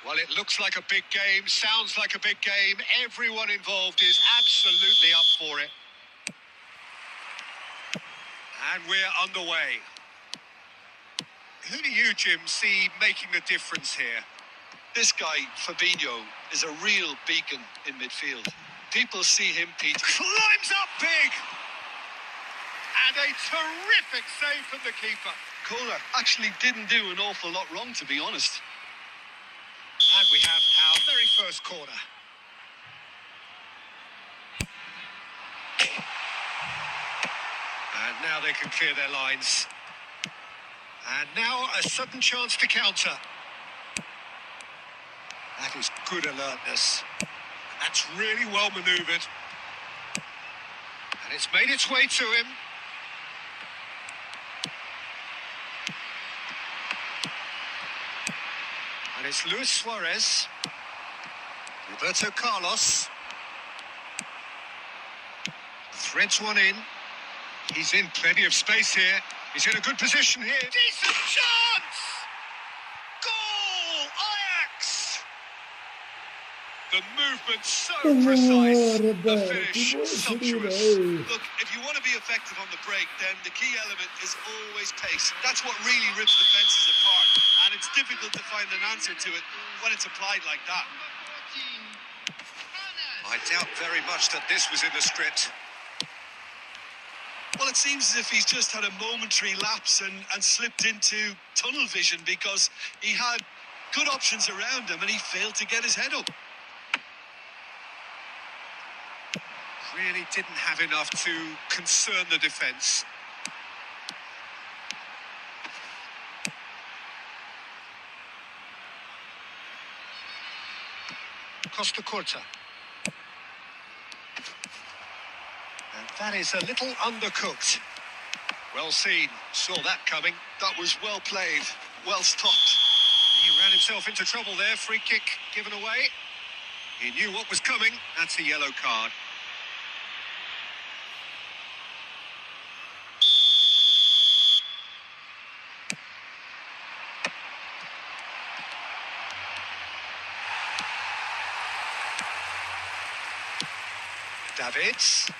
B: Well, it looks like a big game, sounds like a big game. Everyone involved is absolutely up for it. And we're underway. Who do you, Jim, see making the difference here?
C: This guy, Fabinho, is a real beacon in midfield. People see him, Pete.
B: Climbs up big! And a terrific save from the keeper.
C: Kohler actually didn't do an awful lot wrong, to be honest.
B: And we have our very first corner. And now they can clear their lines. And now a sudden chance to counter. That is good alertness. That's really well manoeuvred. And it's made its way to him. And it's Luis Suarez. Roberto Carlos. Threads one in. He's in plenty of space here. He's in a good position here. Decent chance! Goal! Ajax! The movement so precise. The finish sumptuous.
C: Look, if you want to be effective on the break, then the key element is always pace. That's what really rips defences apart. And it's difficult to find an answer to it when it's applied like that.
B: I doubt very much that this was in the script.
C: Well, it seems as if he's just had a momentary lapse and slipped into tunnel vision because he had good options around him and he failed to get his head up.
B: Really didn't have enough to concern the defence. Costa Curta. And that is a little undercooked. Well seen, saw that coming.
C: That was well played, well stopped.
B: He ran himself into trouble there, free kick given away. He knew what was coming, that's a yellow card. Davids.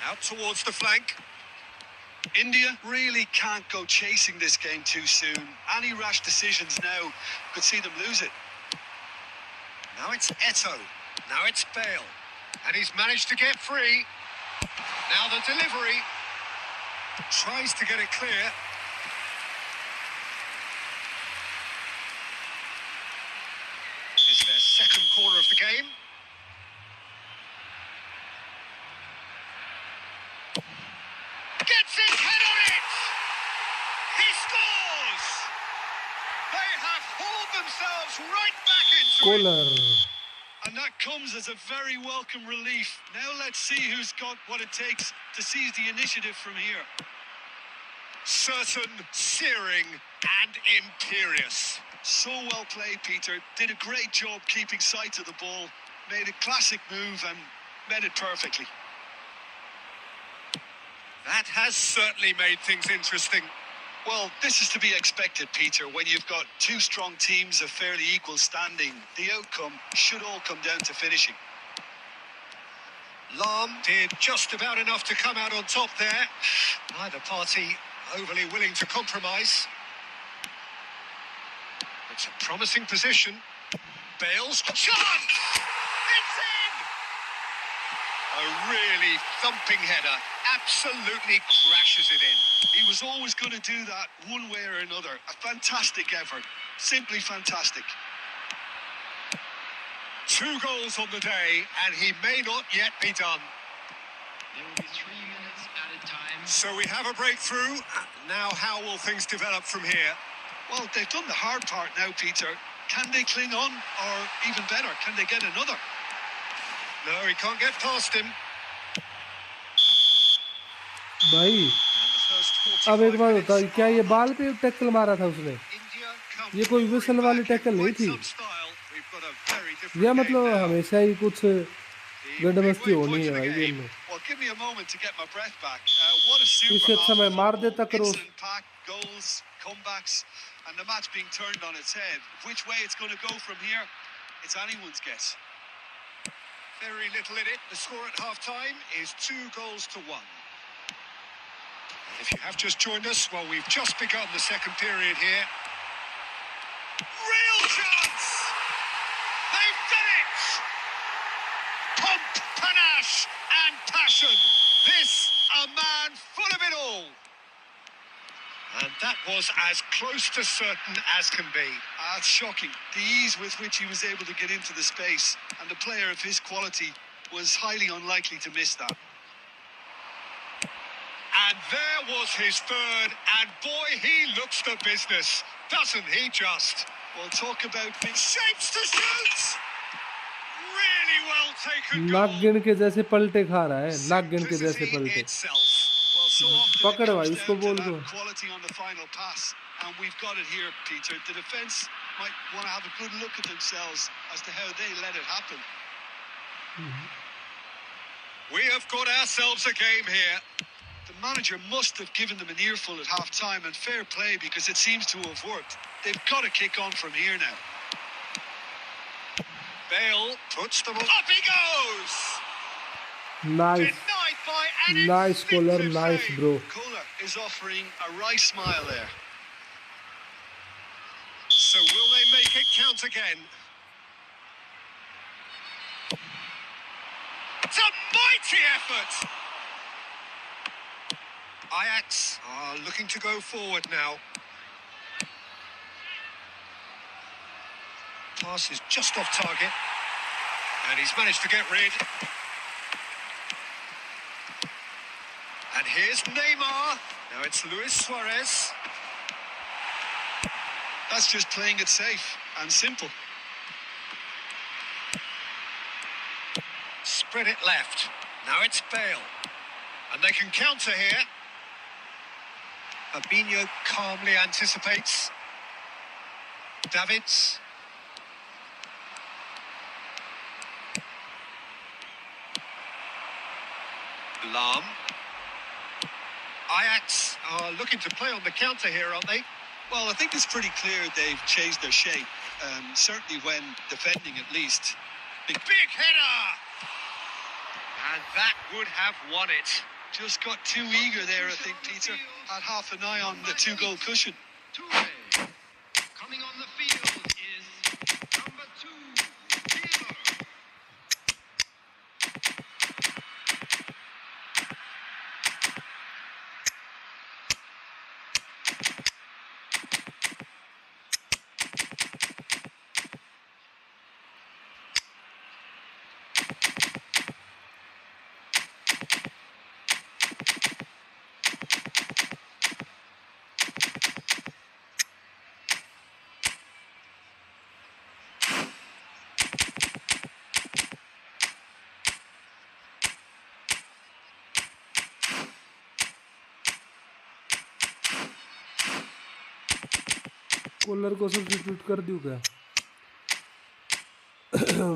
B: Out towards the flank.
C: India really can't go chasing this game too soon. Any rash decisions now could see them lose it.
B: Now it's Eto'o. Now it's Bale. And he's managed to get free. Now the delivery. Tries to get it clear. It's their second corner of the game. Gets his head on it! He scores! They have hauled themselves right back into it.
A: Kolar.
C: And that comes as a very welcome relief. Now let's see who's got what it takes to seize the initiative from here.
B: Certain, searing, and imperious.
C: So well played, Peter. Did a great job keeping sight of the ball. Made a classic move and met it perfectly.
B: That has certainly made things interesting.
C: Well, this is to be expected, Peter. When you've got two strong teams of fairly equal standing, the outcome should all come down to finishing.
B: Lahm did just about enough to come out on top there. Neither party overly willing to compromise. It's a promising position. Bale's chance! It's in! A really thumping header. Absolutely crashes it in.
C: He was always going to do that one way or another. A fantastic effort. Simply fantastic.
B: 2 goals on the day, and he may not yet be done.
E: There will be 3 minutes at a time.
B: So we have a breakthrough. Now how will things develop from here?
C: Well, they've done the hard part now, Peter. Can they cling on? Or even better, can they get another?
B: No, he can't get past him.
A: भाई
B: And the first
A: अब
B: 45
A: एक बात
B: minutes
A: बता, क्या ये
B: are
A: बाल पे tackle मारा था उसने?
B: India come
A: ये कोई विसल
B: roaring
A: वाली
B: back in
A: टैकल नहीं
B: quite
A: थी?
B: some style. We've got a very different
A: या
B: game
A: मतलब
B: now.
A: हमेशा ही कुछ
B: The
A: गड़बस्ती
B: midway
A: होनी
B: point
A: है
B: of the
A: भाई गेम
B: game.
A: में.
C: Well, give me a moment to get my breath back. What a super
A: इससे अच्छा मैं
C: half
A: मार
C: football.
A: देता cross.
C: Excellent pack, goals, comebacks, and the match being turned on its head. Which way it's going to go from here, it's anyone's guess.
B: Very little in it. The score at half-time is 2 goals to 1. And if you have just joined us, well, we've just begun the second period here. Real chance! They've done it! Pomp, panache, and passion. This, a man full of it all. And that was as close to certain as can be.
C: It's shocking. The ease with which he was able to get into the space, and the player of his quality was highly unlikely to miss that.
B: And there was his third, and boy, he looks the business, doesn't he just?
C: Well, talk about big
B: Shapes to shoot! Really well taken
A: नाक
B: goal.
A: गिन के जैसे पलटे खा रहा है, नाक गिन के जैसे
B: Simplicity
A: पलटे.
B: itself.
C: Well, so often it
A: पकड़ भाई
C: comes
A: उसको
C: down to
A: बोल
C: that
A: दो.
C: quality on the final pass, and we've got it here, Peter. The defence might want to have a good look at themselves as to how they let it happen.
B: We have got ourselves a game here.
C: The manager must have given them an earful at half-time, and fair play, because it seems to have worked. They've got to kick on from here now.
B: Bale puts the ball. Up he goes!
A: Nice,
B: Denied by an
A: nice Kolar,
B: instinctive
A: nice
B: save.
A: bro.
C: Kohler is offering a wry smile there.
B: So will they make it count again? It's a mighty effort! Ajax are looking to go forward now. Pass is just off target. And he's managed to get rid. And here's Neymar. Now it's Luis Suarez.
C: That's just playing it safe and simple.
B: Spread it left. Now it's Bale. And they can counter here. Fabinho calmly anticipates. Davids. Lahm. Ajax are looking to play on the counter here, aren't they?
C: Well, I think it's pretty clear they've changed their shape. Certainly when defending, at least.
B: Big header! And that would have won it.
C: Just got too eager there, I think, Peter. Had half an eye on the 2-goal cushion.
E: Toure. Coming on the field is number 2, Wheeler.
A: Collar को substitute कर दूँ क्या?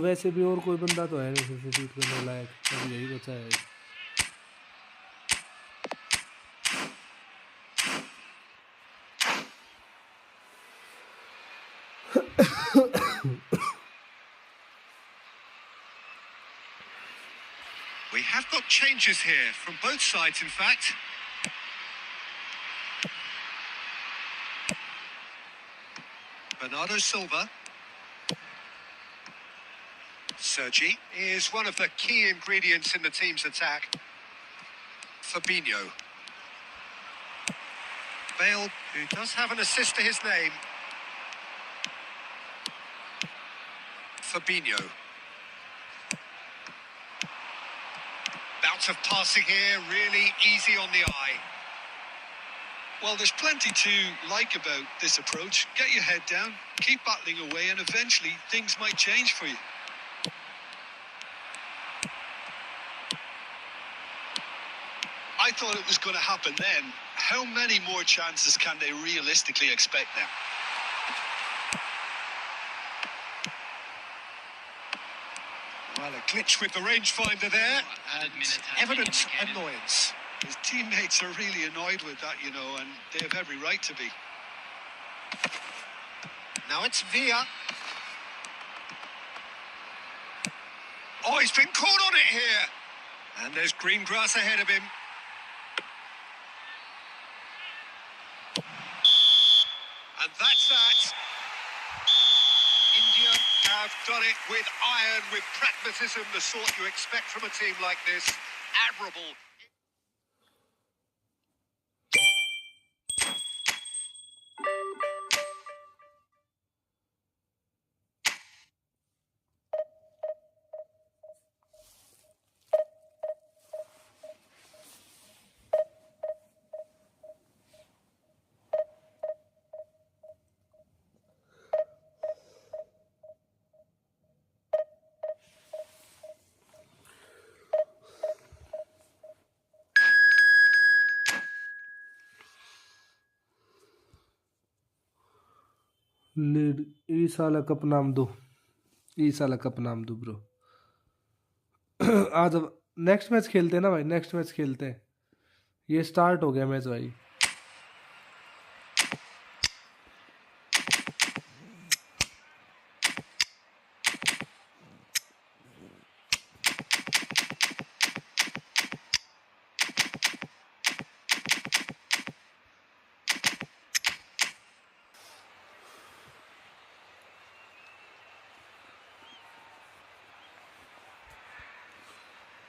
A: वैसे भी और कोई बंदा तो है नहीं सब्स्टिट्यूट करने लायक, अब यही बचा है।
B: We have got changes here from both sides, in fact. Bernardo Silva. Sergi is one of the key ingredients in the team's attack. Fabinho. Bale, who does have an assist to his name. Fabinho. Bout of passing here, really easy on the eye.
C: Well, there's plenty to like about this approach. Get your head down, keep battling away, and eventually things might change for you. I thought it was going to happen then. How many more chances can they realistically expect now?
B: Well, a glitch with the rangefinder there, and evident annoyance.
C: His teammates are really annoyed with that, you know, and they have every right to be.
B: Now it's Villa. Oh, he's been caught on it here. And there's green grass ahead of him. And that's that. India have done it with iron, with pragmatism, the sort you expect from a team like this. Admirable.
A: Lead ई साला cup नाम दो, ई साला cup नाम दो bro. आज अब next match खेलते हैं ना भाई, नेक्स्ट मैच खेलते हैं। ये स्टार्ट हो गया मैच भाई।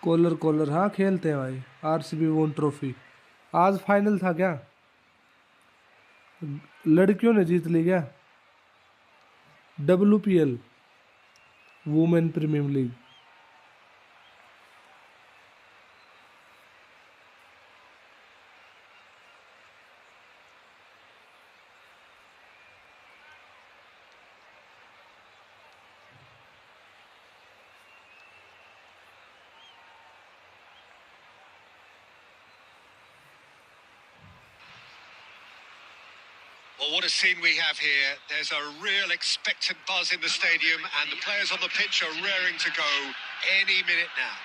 A: कॉलर कॉलर हाँ खेलते हैं भाई। आरसीबी वोन ट्रॉफी आज फाइनल था क्या? लड़कियों ने जीत ली क्या? WPL women premiere league.
B: Well, what a scene we have here. There's a real expectant buzz in the stadium, and the players on the pitch are raring to go any minute now.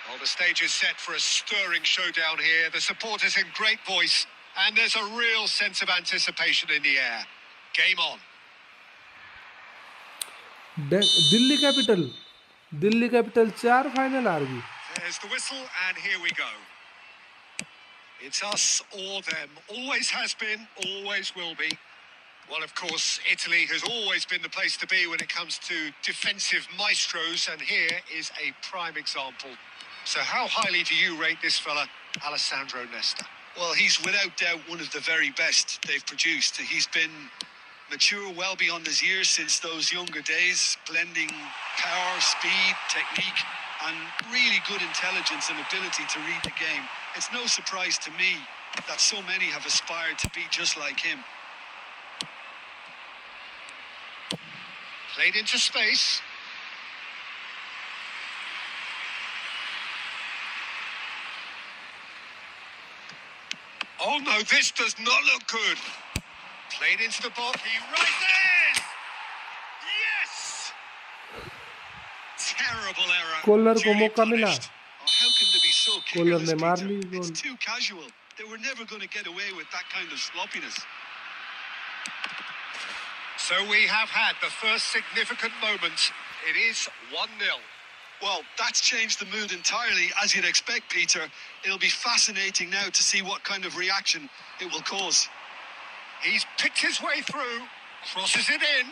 B: Well, the stage is set for a stirring showdown here. The supporters in great voice, and there's a real sense of anticipation in the air. Game on.
A: Delhi capital 4 final हार गई।
B: There's the whistle, and here we go. It's us or them. Always has been, always will be. Well, of course, Italy has always been the place to be when it comes to defensive maestros, and here is a prime example. So how highly do you rate this fella, Alessandro Nesta?
C: Well, he's without doubt one of the very best they've produced. He's been mature well beyond his years since those younger days, blending power, speed, technique, and really good intelligence and ability to read the game. It's no surprise to me that so many have aspired to be just like him.
B: Played into space. Oh no, this does not look good. Played into the box. He rises! Yes! Terrible error.
A: Kohler को
B: Duly
A: मौका मिला,
B: punished. Oh, how can they be so
A: Kohler
B: careless,
A: ने मार
B: Peter?
A: ली
C: It's
A: goal.
C: too casual. They were never going to get away with that kind of sloppiness.
B: So we have had the first significant moment. It is 1-0.
C: Well, that's changed the mood entirely, as you'd expect, Peter. It'll be fascinating now to see what kind of reaction it will cause.
B: He's picked his way through, crosses it in.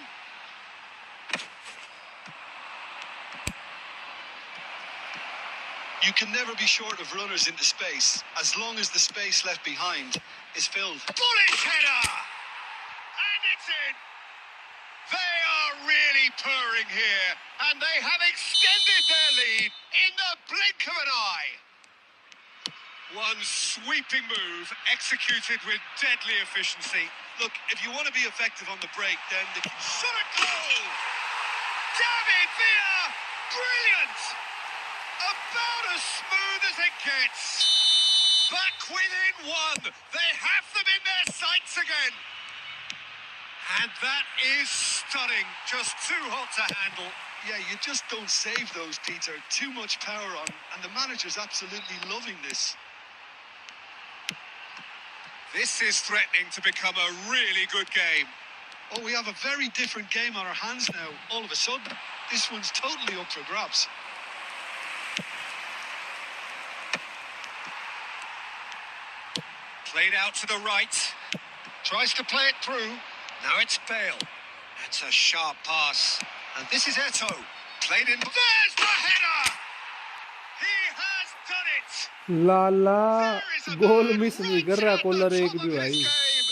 C: You can never be short of runners into space, as long as the space left behind is filled.
B: Bullet header! And it's in! They are really purring here, and they have extended their lead in the blink of an eye. One sweeping move, executed with deadly efficiency.
C: Look, if you want to be effective on the break, then the
B: Shot a goal! David Villa! Brilliant! About as smooth as it gets. Back within one. They have them in their sights again. And that is stunning. Just too hot to handle.
C: yeah, you just don't save those, Peter. Too much power on, and the manager's absolutely loving this.
B: This is threatening to become a really good game.
C: Oh, we have a very different game on our hands now. All of a sudden, this one's totally up for grabs.
B: Played out to the right. Tries to play it through. Now it's Bale. That's a sharp pass. And this is Eto'o. Played in. There's the header! He has done it!
A: Lala
B: There is a
A: goal
B: man
A: miss नहीं
B: right
A: कर रहा
B: at the
A: collar एक
B: top
A: भी
B: of his
A: भाई।
B: game,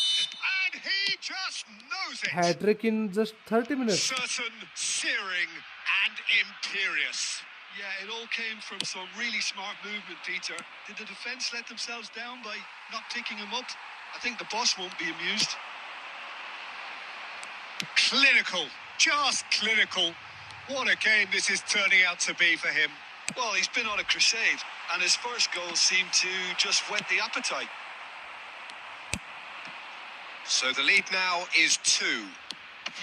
B: and he just knows it.
A: Hat trick in just 30 minutes।
B: Certain, searing, and imperious.
C: Yeah, it all came from some really smart movement, Peter. Did the defence let themselves down by not picking him up? I think the boss won't be amused.
B: Clinical, just clinical. What a game this is turning out to be for him.
C: Well, he's been on a crusade, and his first goal seemed to just whet the appetite.
B: So the lead now is 2.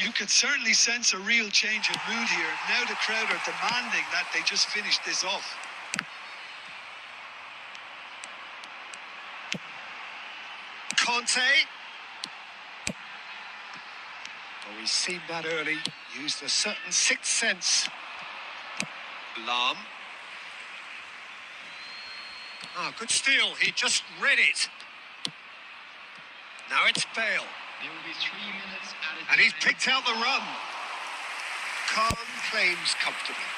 C: You could certainly sense a real change of mood here. Now the crowd are demanding that they just finish this off.
B: Conte. Oh, he's seen that early. Used a certain sixth sense. Lahm. Ah, good steal. He just read it. Now it's Bale.
E: There will be 3 minutes added
B: And he's
E: time.
B: picked out the run. Khan claims comfortably.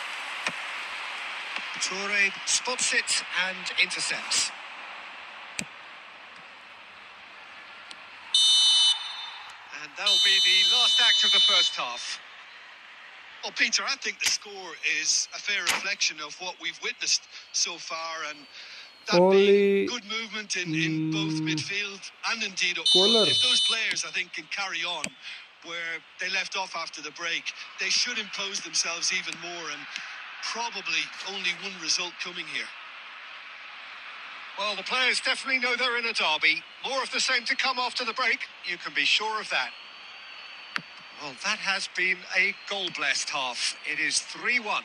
B: Toure spots it and intercepts. And that'll be the last act of the first half.
C: Well, Peter, I think the score is a fair reflection of what we've witnessed so far, and that
A: Only-
C: being good movement in both midfield and indeed up
A: Caller.
C: front. If those players, I think, can carry on where they left off after the break, they should impose themselves even more, and probably only one result coming here.
B: Well, the players definitely know they're in a derby. More of the same to come after the break. You can be sure of that. Well, that has been a goal-blessed half. It is 3-1.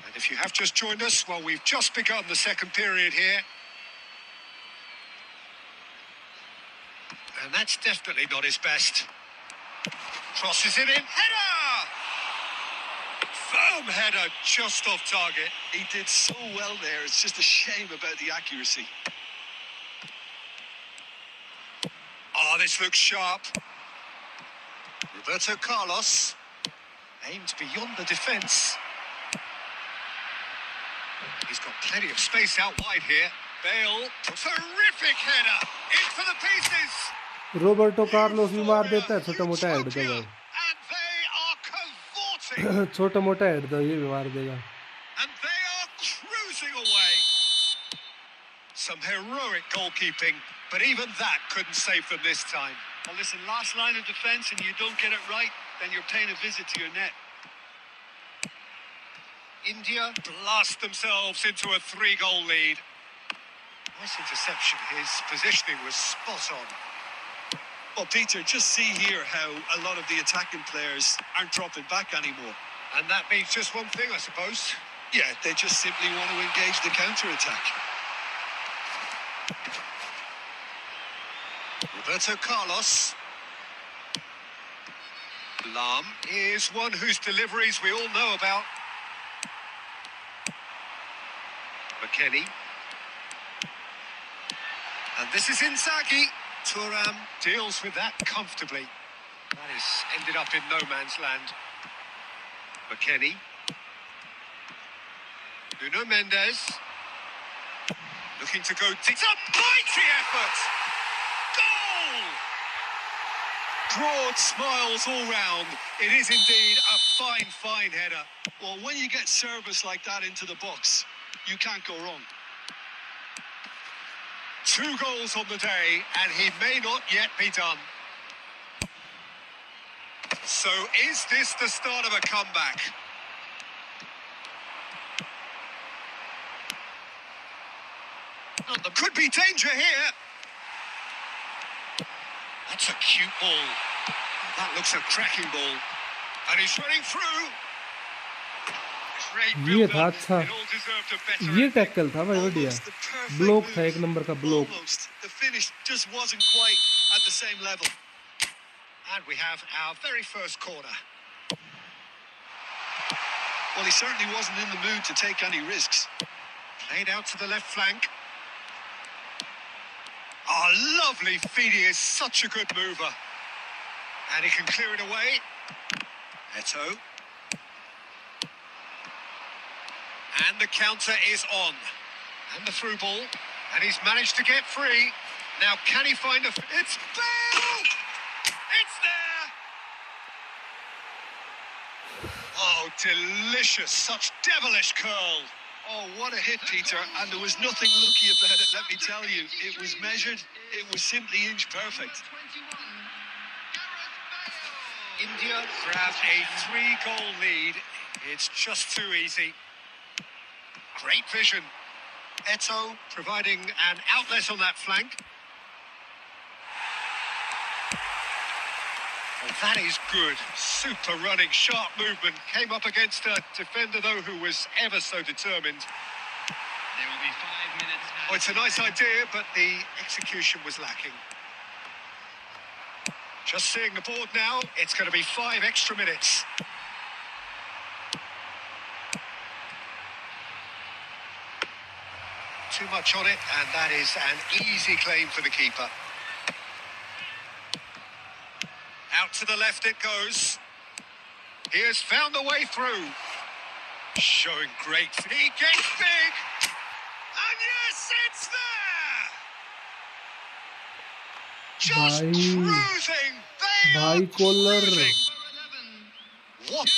B: And if you have just joined us, well, we've just begun the second period here. And that's definitely not his best. Crosses it in. Header! Firm header, just off target.
C: He did so well there. It's just a shame about the accuracy.
B: Oh, this looks sharp. Roberto Carlos aims beyond the defence. He's got plenty of space out wide here. Bale, terrific header, in for the pieces.
A: Roberto Carlos भी मार देता है छोटा मोटा head तो
B: Utopia,
A: भाई।
B: and they are cavorting,
A: छोटा मोटा हेड तो ये भी मार देगा।
B: and they are cruising away. Some heroic goalkeeping, but even that couldn't save them this time.
C: Well, listen, last line of defence and you don't get it right, then you're paying a visit to your net.
B: India blast themselves into a 3-goal lead. Nice interception. His positioning was spot on.
C: Well, Peter, just see here how a lot of the attacking players aren't dropping back anymore.
B: And that means just one thing, I suppose.
C: Yeah, they just simply want to engage the counter-attack.
B: Roberto Carlos. Lam is one whose deliveries we all know about. McKennie. And this is Inzaghi. Thuram deals with that comfortably. That has ended up in no man's land. McKennie. Nuno Mendes. Looking to go deep. It's a mighty effort! Goal!
C: Broad smiles all round. It is indeed a fine, fine header. Well, when you get service like that into the box, you can't go wrong.
B: 2 goals on the day, and he may not yet be done. So is this the start of a comeback? There could be danger here. That's a cute ball. That looks a cracking ball. And he's running through. Great
A: ये
B: build
A: था
B: up.
A: अच्छा,
B: It all deserved a better
A: ये
B: ending.
A: Tackle था भाई बढ़िया,
C: Almost the perfect
A: block था
C: move.
A: एक number का block.
C: Almost. The finish just wasn't quite at the same level.
B: And we have our very first corner.
C: Well, he certainly wasn't in the mood to take any risks.
B: Played out to the left flank. Oh, lovely feed. He is such a good mover. And he can clear it away. Eto. And the counter is on. And the through ball. And he's managed to get free. Now, can he find a... It's Bale! It's there! Oh, delicious. Such devilish curl.
C: Oh, what a hit, Peter. And there was nothing lucky about it, let me tell you. It was measured. It was simply inch perfect.
B: India grab a 3-goal lead. It's just too easy. Great vision. Eto providing an outlet on that flank. Oh, that is good. Super running, sharp movement. Came up against a defender, though, who was ever so determined.
E: There will be 5 minutes.
B: Oh, it's a nice idea, but the execution was lacking. Just seeing the board now, it's going to be 5 extra minutes. Too much on it, and that is an easy claim for the keeper. Out to the left it goes. He has found a way through. Showing great... He gets big! And yes, it's there! Just
A: Bhai.
B: cruising! They
A: Bhai
B: are
A: collar.
B: cruising! What?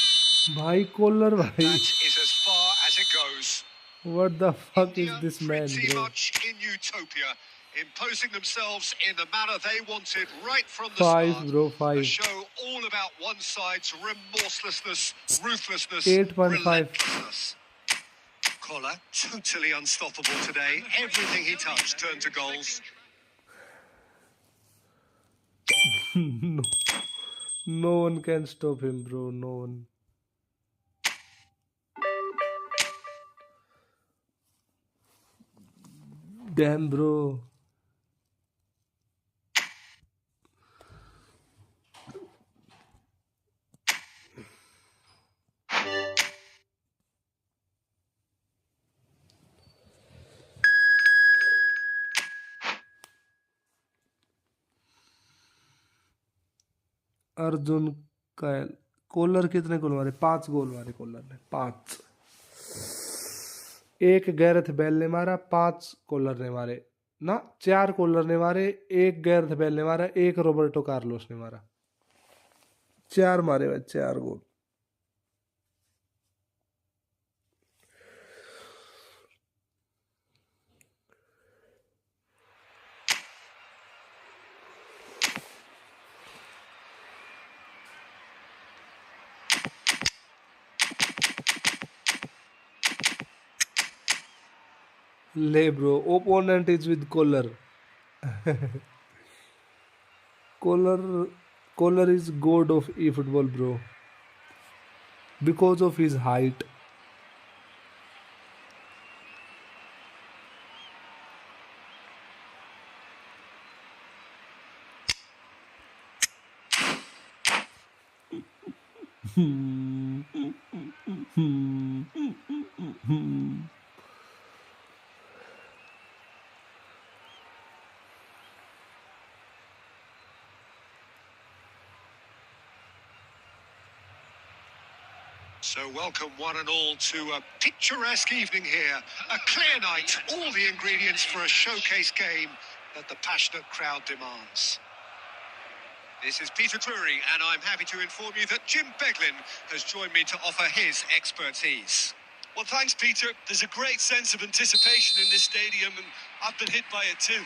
A: भाई collar
B: That
A: भाई,
B: is as far as it goes.
A: what the fuck is
B: India
A: this man,
B: pretty
A: bro?
B: much in utopia, imposing themselves in the manner they wanted right from the
A: 5
B: start.
A: bro,
B: A
A: 5.
B: show all about one side's remorselessness, ruthlessness,
A: 8.5.
B: relentlessness. Collar, totally unstoppable today. Everything he touched turned to goals.
A: No, no one can stop him, bro. No one. Damn, bro. Arjun कायल collar कितने गोल मारे? 5 गोल मारे collar ने, 5. एक गैरथ bell ने मारा, 5 collar ने मारे ना, 4 कॉलर ने मारे, एक गैरथ बेल ने मारा, एक रॉबर्टो कार्लोस ने मारा. 4 मारे भाई, 4 गोल. ले bro, opponent is with Kohler. Kohler is god of eFootball, bro, because of his height.
B: So welcome one and all to a picturesque evening here. A clear night, all the ingredients for a showcase game that the passionate crowd demands. This is Peter Drury, and I'm happy to inform you that Jim Beglin has joined me to offer his expertise.
C: Well, thanks, Peter. There's a great sense of anticipation in this stadium, and I've been hit by it too.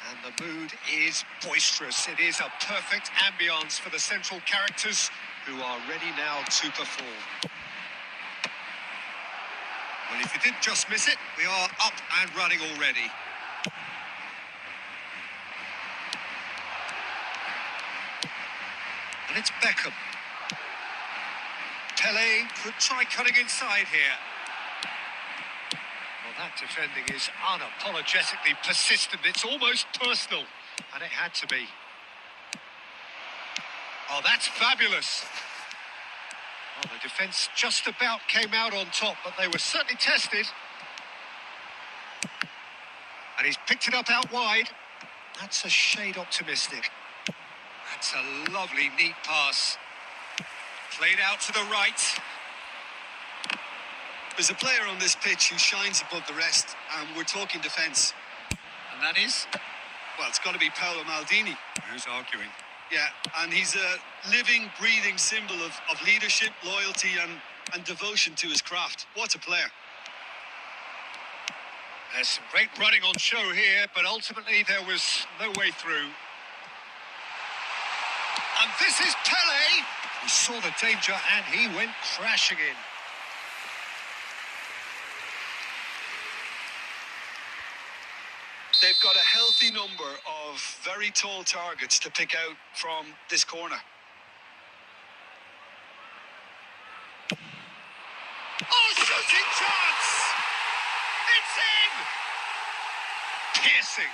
B: And the mood is boisterous. It is a perfect ambience for the central characters who are ready now to perform. Well, if you did just miss it, we are up and running already. And it's Beckham. Pele could try cutting inside here. Well, that defending is unapologetically persistent. It's almost personal, and it had to be. Oh, that's fabulous. Well, the defence just about came out on top, but they were certainly tested. And he's picked it up out wide. That's a shade optimistic. That's a lovely, neat pass. Played out to the right.
C: There's a player on this pitch who shines above the rest, and we're talking defence.
B: And that is?
C: Well, it's got to be Paolo Maldini.
B: Who's arguing?
C: Yeah, and he's a living, breathing symbol of leadership, loyalty and devotion to his craft. What a player.
B: There's some great running on show here, but ultimately there was no way through. And this is Pele. He saw the danger and he went crashing in.
C: They've got a healthy number of very tall targets to pick out from this corner.
B: Oh, shooting chance! It's in!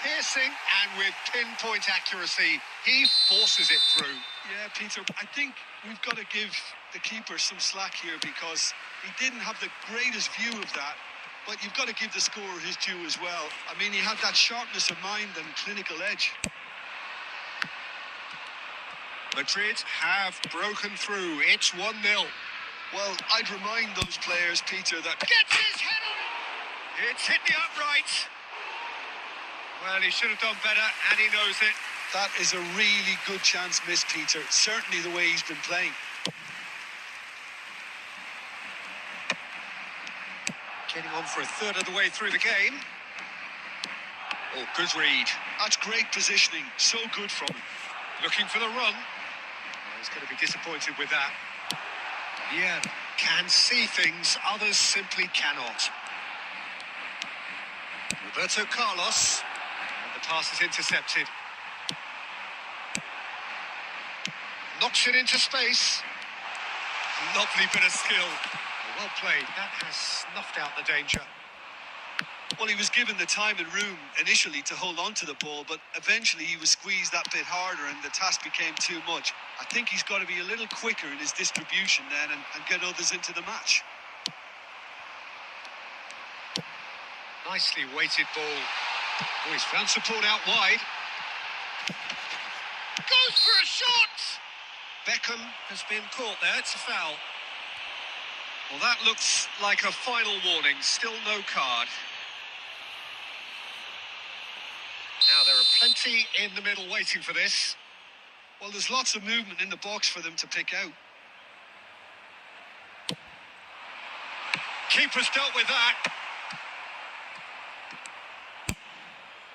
B: Piercing, and with pinpoint accuracy, he forces it through.
C: Yeah, Peter, I think we've got to give the keeper some slack here because he didn't have the greatest view of that. But you've got to give the scorer his due as well. I mean, he had that sharpness of mind and clinical edge.
B: Madrid have broken through. It's 1-0.
C: Well, I'd remind those players, Peter, that...
B: Gets his head on it! It's hit the upright. Well, he should have done better, and he knows it.
C: That is a really good chance missed, Peter. Certainly the way he's been playing.
B: Getting on for a third of the way through the game. Oh, good read.
C: That's great positioning. So good from him.
B: Looking for the run. Oh, he's going to be disappointed with that. Yeah, can see things others simply cannot. Roberto Carlos. And the pass is intercepted. Knocks it into space. Lovely bit of skill. Well played. That has snuffed out the danger.
C: Well, he was given the time and room initially to hold on to the ball, but eventually he was squeezed that bit harder and the task became too much. I think he's got to be a little quicker in his distribution then and get others into the match.
B: Nicely weighted ball. Oh, he's found support out wide. Goes for a shot! Beckham has been caught there. It's a foul. Well, that looks like a final warning. Still no card. Now, there are plenty in the middle waiting for this.
C: Well, there's lots of movement in the box for them to pick out.
B: Keeper's dealt with that.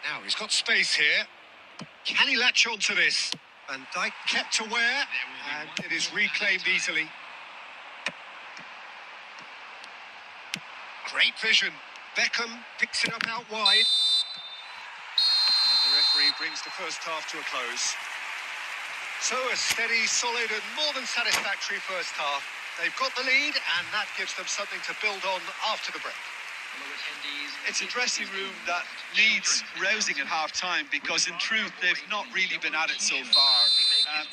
B: Now, he's got space here. Can he latch on to this? Van Dijk kept aware, and it is reclaimed easily. Great vision. Beckham picks it up out wide. And the referee brings the first half to a close. So a steady, solid and more than satisfactory first half. They've got the lead and that gives them something to build on after the break.
C: It's a dressing room that needs rousing at half-time because in truth they've not really been at it so far.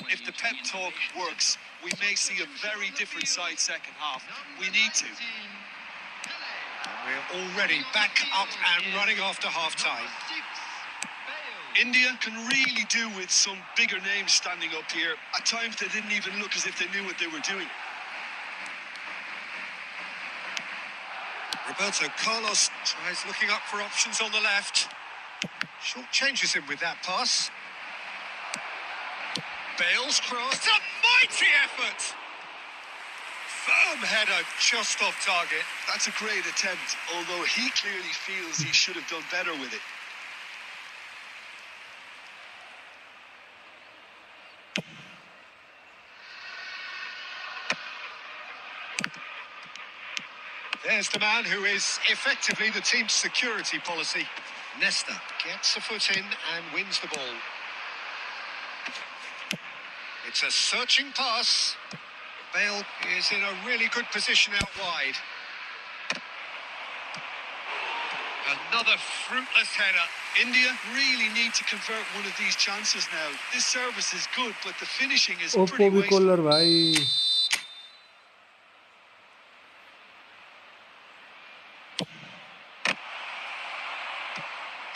C: If the pep talk works, we may see a very different side second half. We need to.
B: We're already back up and running after half-time.
C: India can really do with some bigger names standing up here. At times they didn't even look as if they knew what they were doing.
B: Roberto Carlos tries looking up for options on the left. Short changes him with that pass. Bale's cross, a mighty effort! Firm header just off target.
C: That's a great attempt, although he clearly feels he should have done better with it.
B: There's the man who is effectively the team's security policy. Nesta gets a foot in and wins the ball. It's a searching pass. Bale is in a really good position out wide. Another fruitless header.
C: India really need to convert one of these chances now. This service is good, but the finishing is
A: Oppo
C: pretty
A: भी
C: wasted.
A: Collar भाई.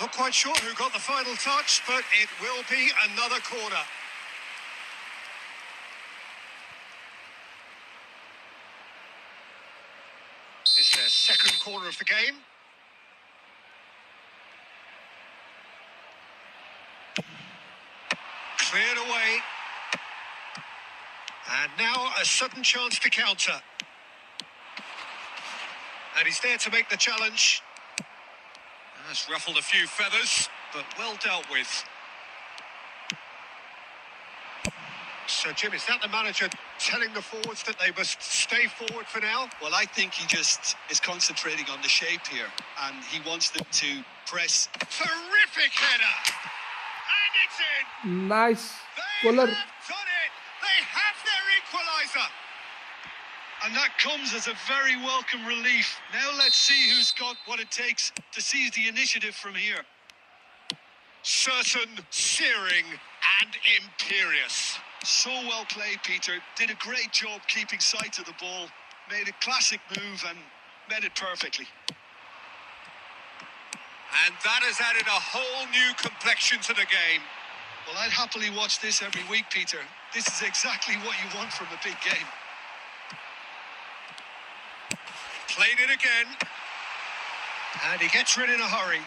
B: Not quite sure who got the final touch, but it will be another corner. It's their second corner of the game. Cleared away. And now a sudden chance to counter. And he's there to make the challenge. That's ruffled a few feathers, but well dealt with. So, Jim, is that the manager telling the forwards that they must stay forward for now?
C: Well, I think he just is concentrating on the shape here, and he wants them to press.
B: Terrific header! And it's in!
A: Nice
B: They
A: Kohler.
B: have done it! They have their equaliser!
C: And that comes as a very welcome relief. Now let's see who's got what it takes to seize the initiative from here.
B: Certain, searing and imperious.
C: So well played, Peter. Did a great job keeping sight of the ball. Made a classic move and met it perfectly.
B: And that has added a whole new complexion to the game.
C: Well, I'd happily watch this every week, Peter. This is exactly what you want from a big game.
B: Played it again. And he gets rid in a hurry.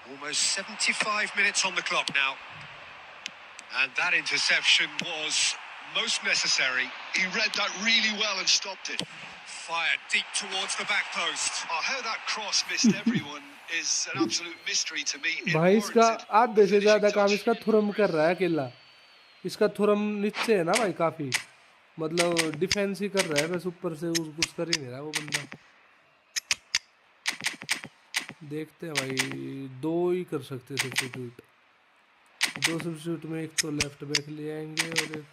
B: Almost 75 minutes on the clock now. And that interception was most necessary.
C: He read that really well and stopped it.
B: Fired deep towards the back post.
C: Oh, how that cross missed everyone is an absolute mystery to me. It
A: भाई इसका
C: warrants it.
A: आधे से ज्यादा
C: Finishing
A: काम
C: touch.
A: इसका Thuram कर रहा है अकेला. इसका थुरम नीचे है ना भाई काफी. मतलब डिफेंस ही कर रहा है, बस ऊपर से कुछ कर ही नहीं रहा वो बंदा. देखते हैं भाई, दो ही कर सकते सब्स्टिट्यूट. दो सब्स्टिट्यूट में एक तो लेफ्ट बैक ले आएंगे और एक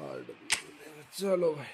A: आरडब्ल्यू लेंगे. चलो भाई.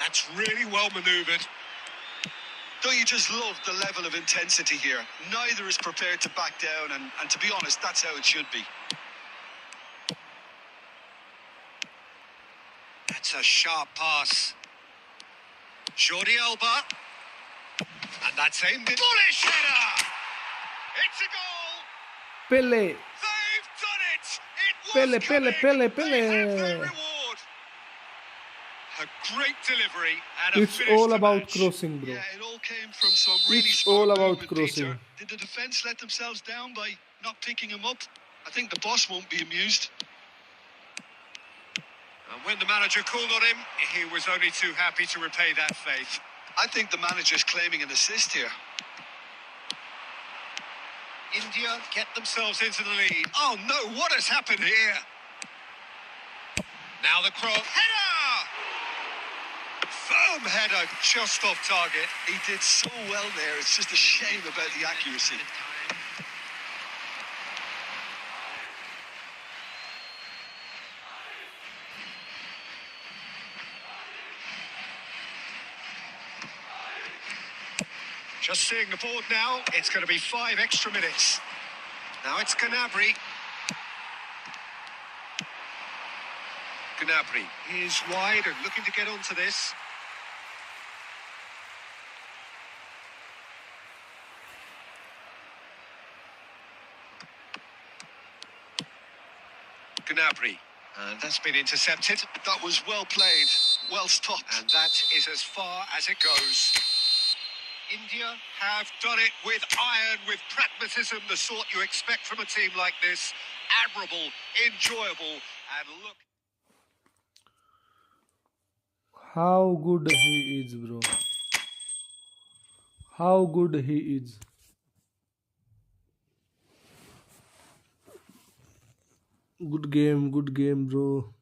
B: That's really well manoeuvred.
C: Don't you just love the level of intensity here? Neither is prepared to back down, and to be honest, that's how it should be.
B: That's a sharp pass. Jordi Alba. And that's aimed in. Bullish header! It's a goal!
A: Pele.
B: They've done it! It was
A: Pele,
B: coming!
A: Pele,
B: They have their
A: Pele.
B: reward! A great delivery and a
A: It's
B: finish
A: all
B: to
A: about
B: match.
A: crossing, bro.
C: Yeah, it all came from some really
A: It's
C: smart
A: all about
C: movement,
A: crossing.
C: Peter. Did the defence let themselves down by not picking him up? I think the boss won't be amused.
B: And when the manager called on him, he was only too happy to repay that faith.
C: I think the manager's claiming an assist here.
B: India get themselves into the lead. Oh no, what has happened here? Now the cross. Header! Firm header, just off target.
C: He did so well there. It's just a shame about the accuracy.
B: Just seeing the board now, it's going to be 5 extra minutes. Now it's Gnabry. Gnabry is wide and looking to get onto this. Gnabry. And that's been intercepted.
C: That was well played, well stopped.
B: And that is as far as it goes. India have done it with iron, with pragmatism, the sort you expect from a team like this. Admirable, enjoyable, and look.
A: How good he is, bro. How good he is. Good game, bro.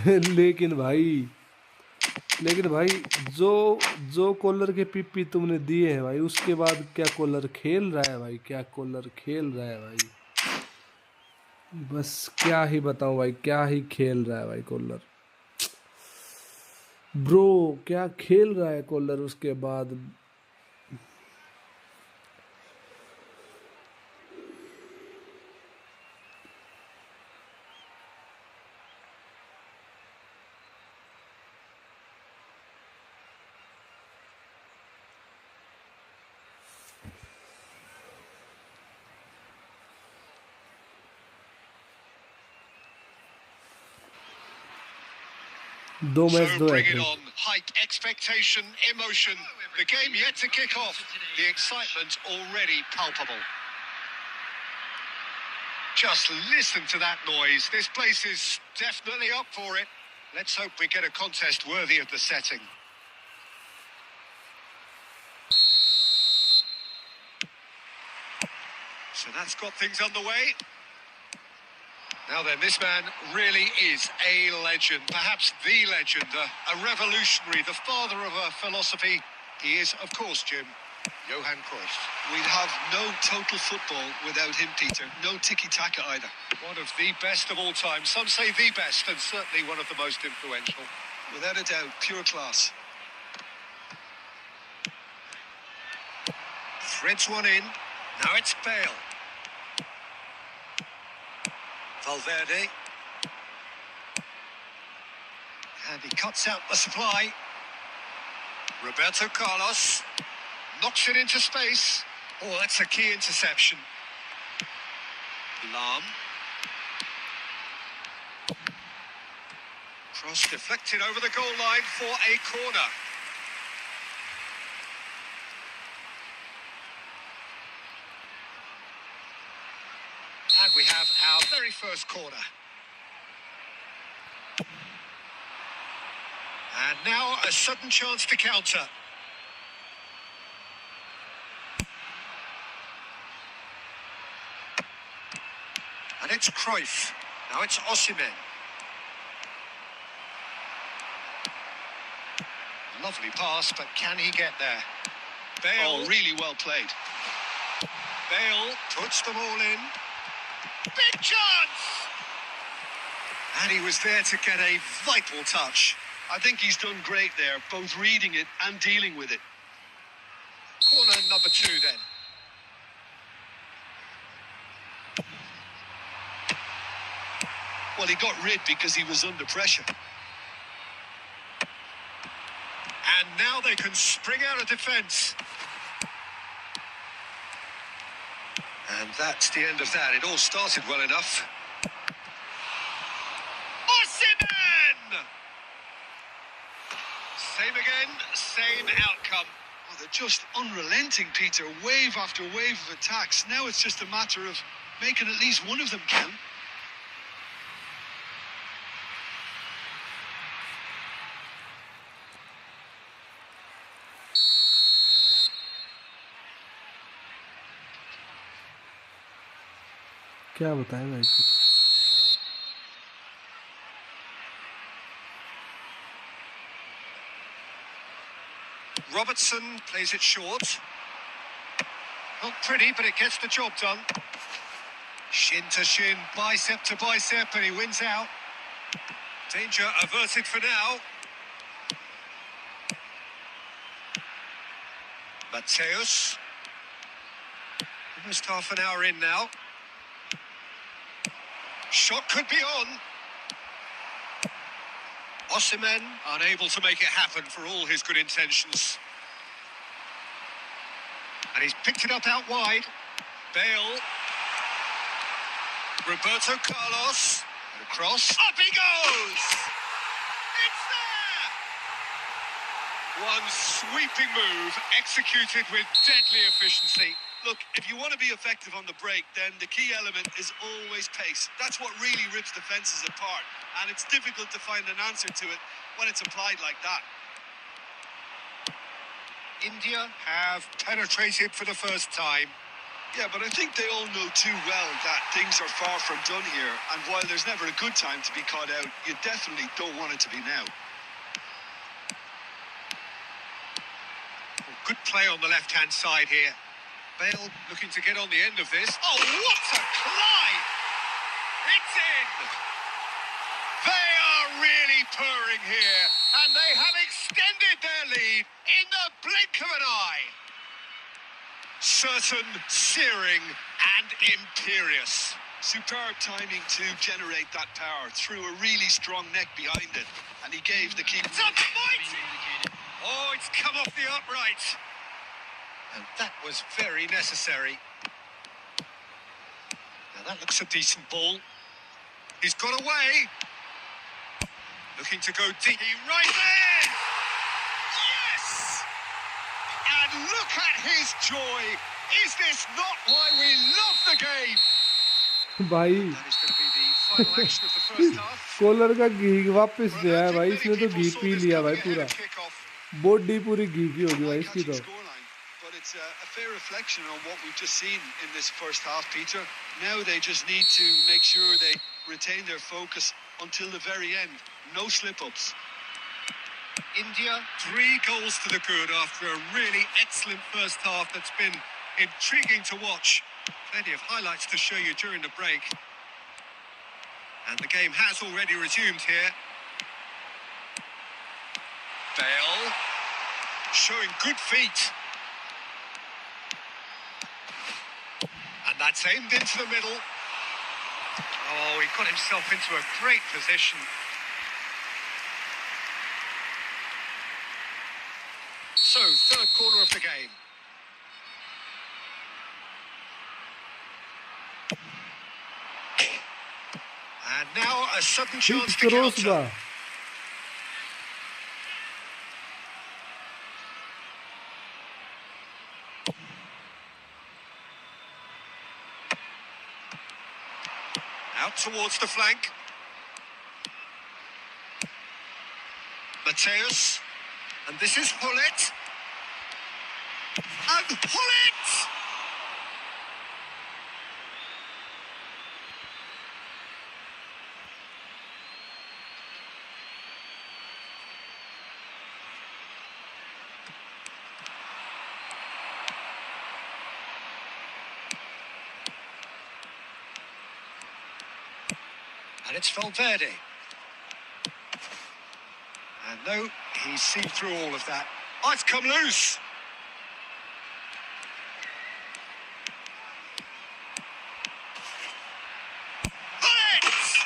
A: लेकिन भाई जो जो collar के पिप्पी तुमने दिए हैं भाई, उसके बाद क्या कॉलर खेल रहा है भाई, क्या कॉलर खेल रहा है भाई। बस क्या ही बताऊं भाई, क्या ही खेल रहा है भाई कॉलर। ब्रो क्या खेल रहा है कॉलर उसके बाद। दो मैच
B: So
A: दो
B: bring it
A: hat trick.
B: on. Hype, expectation, emotion. The game yet to kick off. The excitement already palpable. Just listen to that noise. This place is definitely up for it. Let's hope we get a contest worthy of the setting. So that's got things underway. Now then, this man really is a legend, perhaps the legend, a revolutionary, the father of a philosophy. He is, of course, Jim, Johan Cruyff.
C: We'd have no total football without him, Peter. No tiki-taka either.
B: One of the best of all time. Some say the best, and certainly one of the most influential.
C: Without a doubt, pure class.
B: Threads one in. Now it's Bale. Valverde. And he cuts out the supply. Roberto Carlos knocks it into space. Oh, that's a key interception. Lam. Cross deflected over the goal line for a corner. And we have our very first corner. And now a sudden chance to counter. And it's Cruyff. Now it's Osimhen. Lovely pass, but can he get there? Bale.
C: Oh, really well played.
B: Bale puts them all in. Big chance! And he was there to get a vital touch.
C: I think he's done great there, both reading it and dealing with it.
B: Corner number 2 then.
C: Well, he got rid because he was under pressure.
B: And now they can spring out of defence. And that's the end of that. It all started well enough. Osimhen! Same again, same outcome.
C: Oh, they're just unrelenting, Peter. Wave after wave of attacks. Now it's just a matter of making at least one of them count.
A: क्या बताएं भाई कुछ।
B: Robertson plays it short. Not pretty, but it gets the job done. Shin to shin, bicep to bicep, and he wins out. Danger averted for now. Mateus. Almost half an hour in now. Shot could be on. Osimhen unable to make it happen for all his good intentions. And he's picked it up out wide. Bale. Roberto Carlos. And across. Up he goes! It's there! One sweeping move executed with deadly efficiency.
C: Look, if you want to be effective on the break, then the key element is always pace. That's what really rips defences apart. And it's difficult to find an answer to it when it's applied like that.
B: India have penetrated for the first time.
C: Yeah, but I think they all know too well that things are far from done here. And while there's never a good time to be caught out, you definitely don't want it to be now.
B: Good play on the left-hand side here. Bale looking to get on the end of this. Oh, what a climb! It's in! They are really purring here, and they have extended their lead in the blink of an eye. Certain, searing, and imperious.
C: Superb timing to generate that power. Threw a really strong neck behind it. And he gave the keeper...
B: It's on point! Oh, it's come off the upright. And that was very necessary. Now that looks a decent ball. He's got away. Looking to go deep. Right there! Yes! And look at his joy. Is this not why we love the game?
A: भाई
B: That is going to be the final action of the first half.
A: Kohler का घी वापस
B: Well, I
A: दिया है
B: don't
A: भाई,
B: think
A: इसने
B: many
A: तो
B: people
A: ghee
B: saw
A: P
B: this
A: लिया
B: coming
A: भाई
B: ahead
A: पूरा,
B: of kickoff.
A: बॉडी पूरी घी की होगी भाई इसकी
C: Eye-catching
A: तो।
C: scoreline, but it's a fair reflection on what we've just seen in this first half, Peter. Now they just need to make sure they retain their focus until the very end. No slip-ups.
B: India, 3 goals to the good after a really excellent first half that's been intriguing to watch. Plenty of highlights to show you during the break. And the game has already resumed here. Bale, showing good feet. And that's aimed into the middle. Oh, he got himself into a great position. So, third quarter of the game. And now a sudden chance to
A: cross
B: counter.
A: बा
B: Out towards the flank. Mateus. And this is Hullet. And Hullet! And it's Valverde. And no, he's seen through all of that. Oh, it's come loose. Hullet!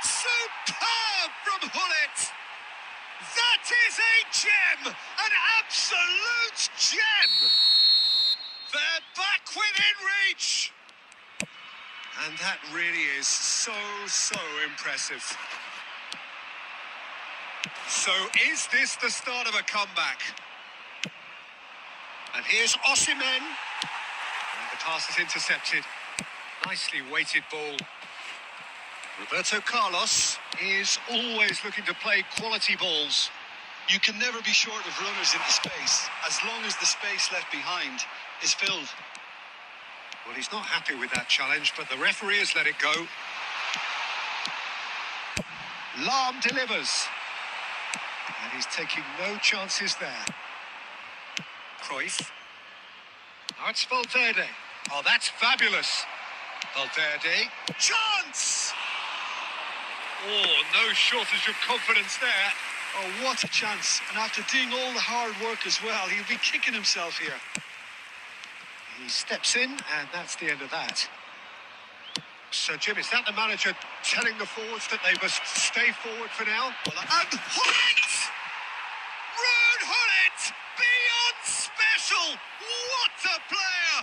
B: Superb from Hullet! That is a gem! An absolute gem! They're back within reach! And that really is so impressive. So is this the start of a comeback? And here's Osimhen. And the pass is intercepted. Nicely weighted ball. Roberto Carlos is always looking to play quality balls.
C: You can never be short of runners into space, as long as the space left behind is filled.
B: Well, he's not happy with that challenge, but the referee has let it go. Lahm delivers. And he's taking no chances there. Cruyff. Now it's Valverde. Oh, that's fabulous. Valverde. Chance! Oh, no shortage of confidence there.
C: Oh, what a chance. And after doing all the hard work as well, he'll be kicking himself here.
B: He steps in, and that's the end of that. So, Jim, is that the manager telling the forwards that they must stay forward for now? Well, and Hullet! Ruud Hullet! Beyond special! What a player!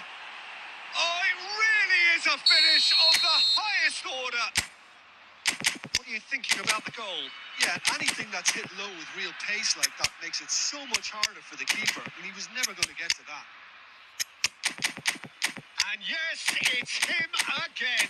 B: Oh, it really is a finish of the highest order. What are you thinking about the goal?
C: Yeah, anything that's hit low with real pace like that makes it so much harder for the keeper, and he was never going to get to that.
B: And yes, it's him again.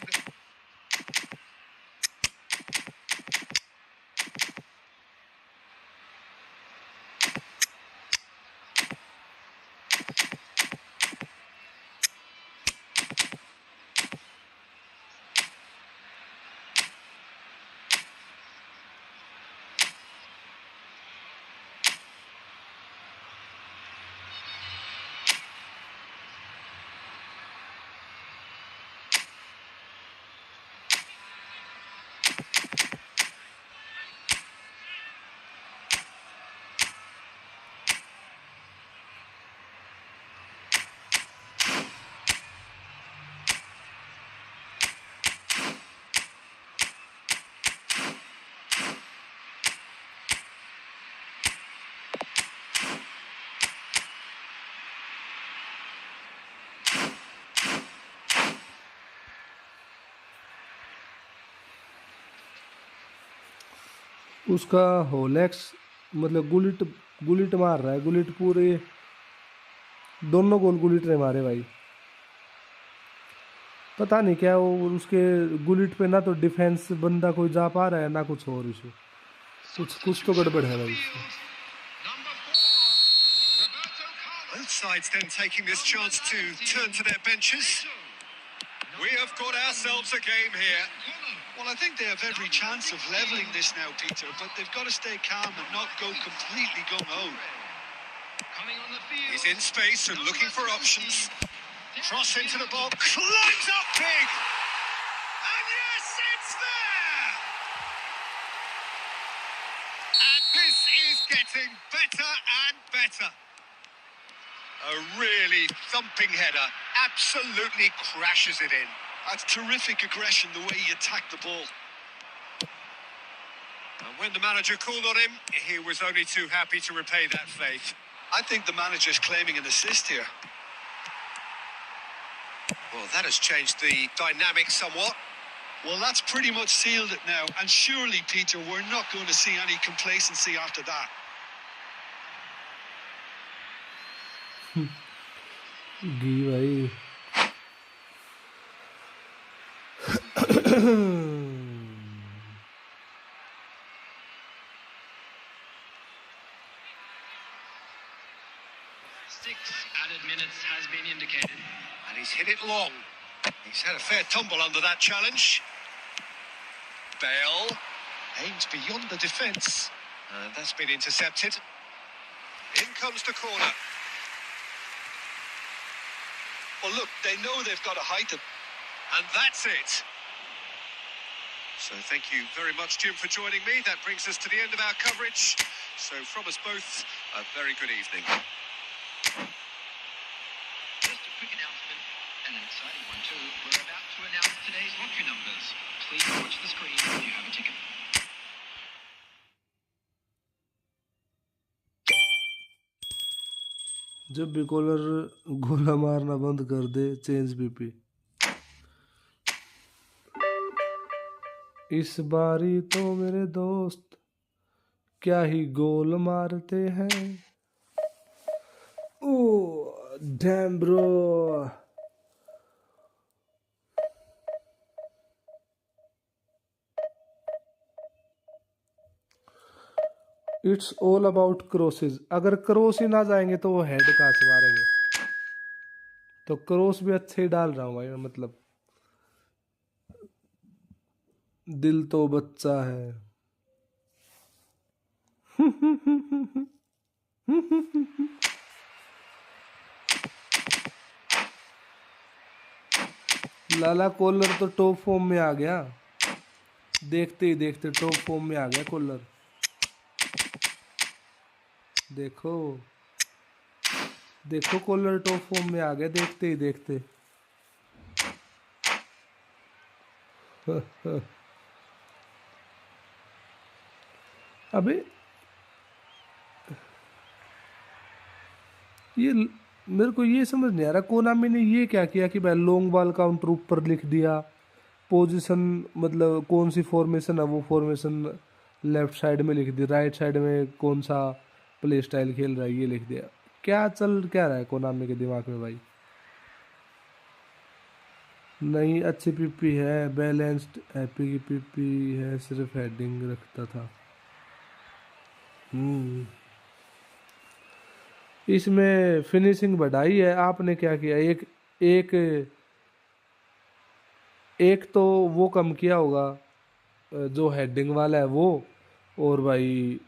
A: उसका होलेक्स मतलब Gullit Gullit मार रहा है, Gullit पूरे दोनों गोल Gullit ने मारे भाई। पता नहीं क्या वो उसके गुलिट पे ना तो डिफेंस बंदा कोई जा पा रहा है ना कुछ और इशू, कुछ तो गड़बड़ है भाई इसमें।
B: Both sides then taking this chance to turn to their benches. We have got ourselves a game here.
C: Well, I think they have every chance of levelling this now, Peter, but they've got to stay calm and not go completely gung-ho.
E: Coming on the field.
B: He's in space and looking for options. Cross into the ball, climbs up big! And yes, it's there! And this is getting better and better. A really thumping header, absolutely crashes it in.
C: That's terrific aggression, the way he attacked the ball.
B: And when the manager called on him, he was only too happy to repay that faith.
C: I think the manager's claiming an assist here.
B: Well, that has changed the dynamic somewhat.
C: Well, that's pretty much sealed it now. And surely, Peter, we're not going to see any complacency after that.
A: गी भाई
E: Six added minutes has been indicated.
B: And he's hit it long. He's had a fair tumble under that challenge. Bale aims beyond the defence. And that's been intercepted. In comes the corner.
C: Well, look, they know they've got to height it.
B: And that's it. So thank you very much, Jim, for joining me. That brings us to the end of our coverage. So from us both, a very good evening.
D: Just a quick announcement, and an exciting one too. We're about to announce today's lottery numbers. Please watch the screen if you have a ticket.
A: जब भी collar गोला मारना बंद कर दे, change BP. इस बारी तो मेरे दोस्त क्या ही गोल मारते हैं। Oh damn bro, it's all about crosses. अगर क्रॉस ही ना जाएंगे तो वो हेड कहाँ से मारेंगे? तो क्रॉस भी अच्छे ही डाल रहा हूँ भाई, मतलब दिल तो बच्चा है। लाला कॉलर तो टॉप फॉर्म में आ गया, देखते ही देखते टॉप फॉर्म में आ गया कॉलर। देखो देखो कॉलर टॉप फॉर्म में आ गया देखते ही देखते। अबे ये मेरे को ये समझ नहीं आ रहा, कोनामी ने ये क्या किया कि भाई लॉन्ग बॉल काउंटर ऊपर लिख दिया, पोजीशन मतलब कौन सी फॉर्मेशन है वो फॉर्मेशन लेफ्ट साइड में लिख दी, राइट साइड में कौन सा प्ले स्टाइल खेल रहा है ये लिख दिया। क्या चल क्या रहा है कोनामी के दिमाग में भाई? नहीं अच्छी पीपी है, बैलेंस्ड हैप्पी की पीपी है, सिर्फ हेडिंग रखता था। इसमें फिनिशिंग बढ़ाई है, आपने क्या किया? एक एक एक तो वो कम किया होगा जो हेडिंग वाला है वो, और भाई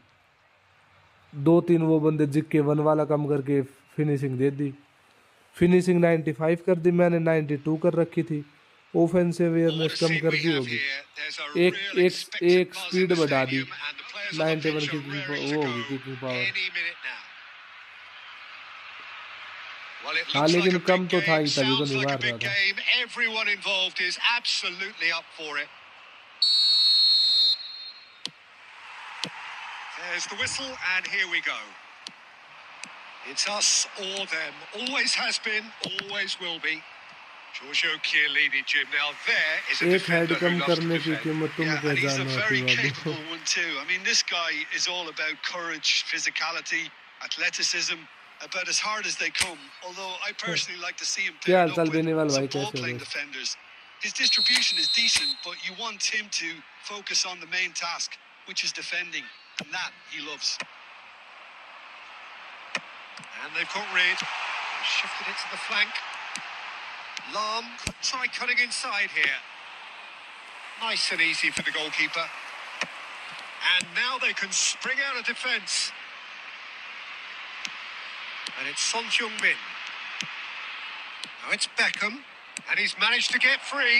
A: दो तीन वो बंदे जिक के वन वाला कम करके फिनिशिंग दे दी। फिनिशिंग 95 कर दी मैंने, 92 कर रखी थी। ऑफेंसिव अवेयरनेस कम कर दी होगी, एक एक एक स्पीड बढ़ा दी, 91 किकिंग वो होगी किकिंग पावर।
B: Well, it
A: हाँ
B: looks like
A: लेकिन
B: a big
A: कम तो था
B: game,
A: ही, तभी तो
B: sounds
A: नहीं
B: like a
A: मार रहा
B: big
A: था।
B: game. Everyone involved is absolutely up for it. There's the whistle, and here we go. It's us or them. Always has been, always will be. Giorgio Chiellini, Jim. Now there is a
A: एक head
B: defender who
A: come
B: loves to
A: करने की
B: defend.
A: कीमत तुम
C: Yeah,
A: क्या
C: and he's a
A: जानो
C: very
A: आती
C: capable
A: Babu.
C: one too. I mean, this guy is all about courage, physicality, athleticism, about as hard as they come. Although I personally like to see him
A: क्या
C: paired
A: हाल
C: up
A: चाल
C: with
A: Beniwal
C: some
A: भाई, कैसे हो
C: ball-playing
A: दोस्त?
C: defenders. His distribution is decent, but you want him to focus on the main task, which is defending, and that he loves.
B: And they've got rid. Shifted it to the flank. Lam could try cutting inside here. Nice and easy for the goalkeeper. And now they can spring out of defence. And it's Son Heung-min. Now it's Beckham. And he's managed to get free.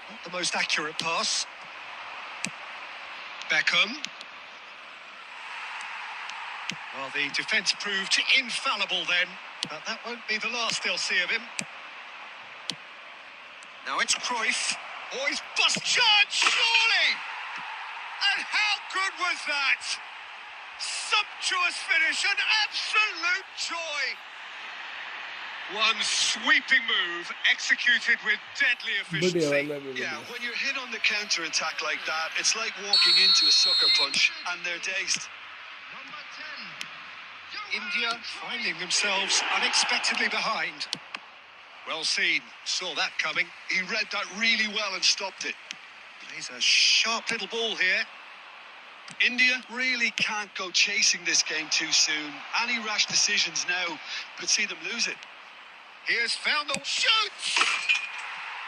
B: Not the most accurate pass. Beckham. Well, the defence proved infallible then. But that won't be the last they'll see of him. Now it's Cruyff. Oh, he's bust chance, surely! And how good was that? Sumptuous finish, an absolute joy! One sweeping move, executed with deadly
A: बढ़िया
B: efficiency.
A: वाला भी
C: Yeah,
A: बढ़िया।
C: when you're hit on the counter-attack like that, it's like walking into a sucker punch, and they're dazed.
D: Number 10.
B: India finding themselves unexpectedly behind. Well seen, saw that coming.
C: He read that really well and stopped it.
B: Plays a sharp little ball here.
C: India really can't go chasing this game too soon. Any rash decisions now could see them lose it.
B: Here's found the shoots!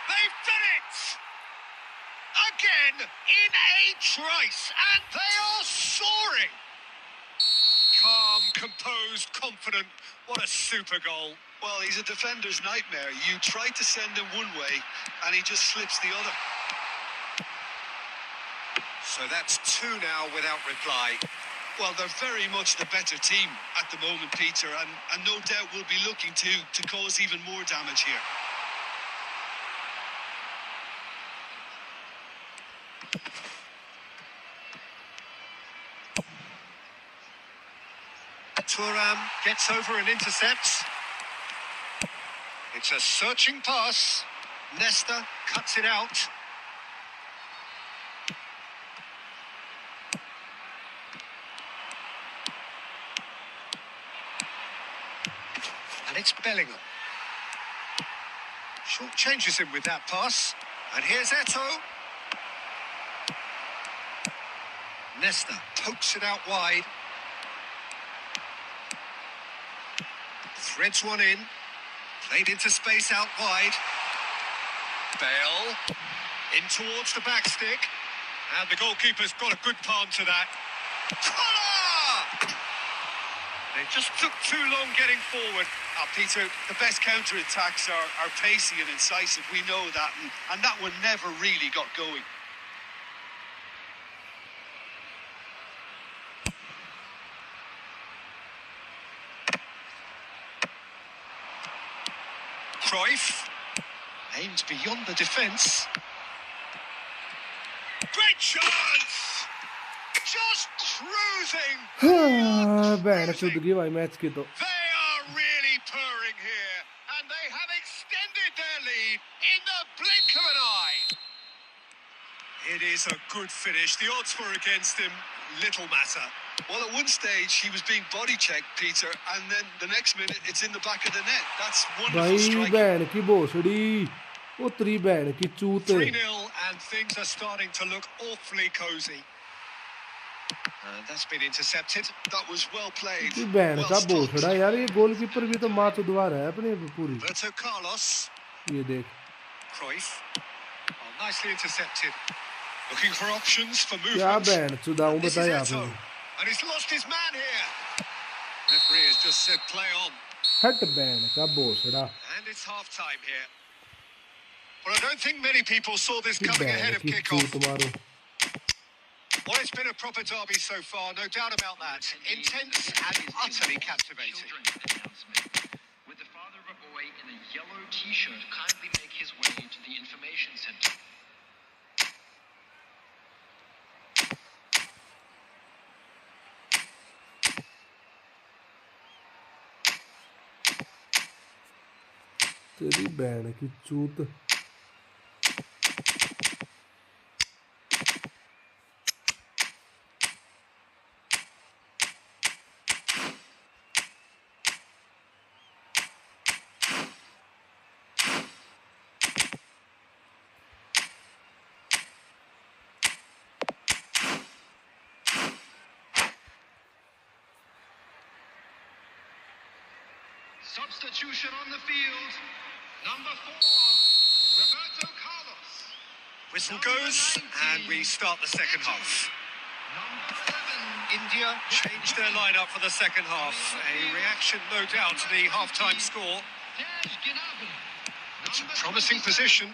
B: They've done it! Again, in a trice, and they are soaring! Calm, composed, confident, What a super goal.
C: Well, he's a defender's nightmare. You try to send him one way, and he just slips the other.
B: So that's two now without reply.
C: Well, they're very much the better team at the moment, Peter, and no doubt will be looking to cause even more damage here.
B: Thuram gets over and intercepts. It's a searching pass. Nesta cuts it out. And it's Bellingham. Short changes him with that pass. And here's Eto'o. Nesta pokes it out wide. Threads one in. Played into space out wide. Bale. In towards the back stick. And the goalkeeper's got a good palm to that. Collar! They just took too long getting forward.
C: Peter, the best counter-attacks are pacey and incisive. We know that, and that one never really got going.
B: Cruyff aims beyond the defence. Great chance! Just cruising!
A: बहन चुद गई भाई match की तो.
B: They are really purring here, and they have extended their lead in the blink of an eye.
C: It is a good finish. The odds were against him. Little matter.
B: Well, at one stage, he was being body-checked, Peter, and then the next minute, it's in the back of the net. That's wonderful
A: भाई
B: striking.
A: बहन की भोसड़ी, वो तेरी बहन की चूत.
B: 3-0, and things are starting to look awfully cosy. And that's been intercepted. That was well played.
A: ये बहन
B: Well
A: का
B: stopped.
A: भोसड़ा यार, ये गोलकीपर भी तो माँ चुदवा रहा है अपनी पूरी.
B: Roberto Carlos.
A: ये देख.
B: Cruyff. Oh, nicely intercepted. Looking for options for movement.
A: क्या बहन चुदाऊं
B: This is
A: बताया
B: Eto'o.
A: आपने.
B: And he's lost his man here. Referee has just said play on.
A: हट बहन का भोसड़ा.
B: And it's half-time here. Well, I don't think many people saw this
A: ये
B: coming ahead
A: बहन
B: of
A: की
B: kickoff.
A: चूत मारो.
B: Well, it's been a proper derby so far, no doubt about that. Intense and utterly captivating.
E: Children announcement. Would the father of a boy in a yellow t-shirt kindly make his way to the information center?
A: तेरी बहन की चूत.
E: Substitution on the field. Number 4, Roberto Carlos.
B: Whistle goes, and we start the second half.
E: Number 11,
B: India changed their lineup for the second half. A reaction, no doubt, to the half-time score.
E: Tej Gnabry.
B: It's a
E: Number
B: promising
E: 27,
B: position.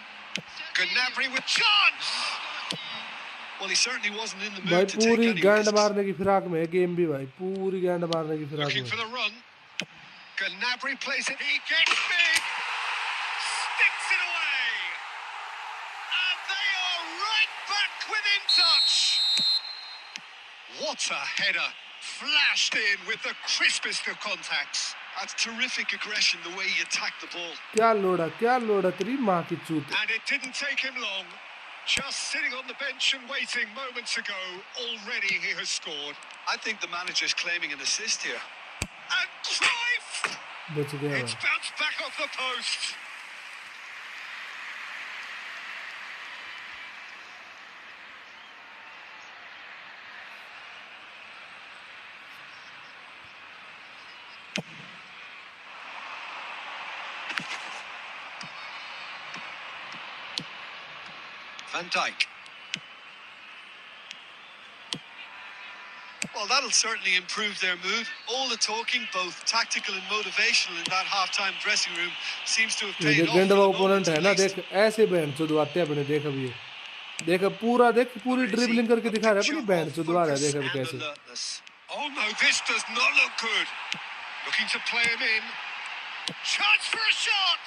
B: Gnabry with chance!
C: Well, he certainly wasn't in the
A: भाई
C: mood to take
A: पूरी
C: any
A: गांड
C: risks.
A: मारने की फिराक में है game भी भाई. पूरी गांड मारने की फिराक
B: Looking
A: में.
B: for the run. Gnabry plays it. He gets big. Sticks it away. And they are right back within touch. What a header. Flashed in with the crispest of contacts.
C: That's terrific aggression, the way he attacked the ball.
A: क्या लोड़ा तेरी माँ की चूत.
B: And it didn't take him long. Just sitting on the bench and waiting moments ago. Already he has scored.
C: I think the manager's claiming an assist here.
B: And Cruyff!
A: बच गया
B: It's
A: भाई.
B: bounced back off the post.
C: Van Dijk. Well, that'll certainly improve their mood. All the talking, both tactical and motivational, in that half-time dressing room seems to have
A: ये
C: paid
A: देख
C: off
A: गंडवा
C: for the
A: opponent
C: moment
A: है
C: at
A: ना,
C: least.
A: देख ऐसे band चुदवाते हैं अपने, देख अब ये देख अब पूरा, देख पूरी
C: Or is he
A: ड्रिबलिंग करके
C: a
A: दिखा रहा है
C: picture
A: अपनी
C: of
A: बैंड चुदवा रहा है,
C: focus
A: देख अब
C: and
A: कैसे
C: alertness? Oh no, this does not look good. Looking to play him in. Chance for a shot!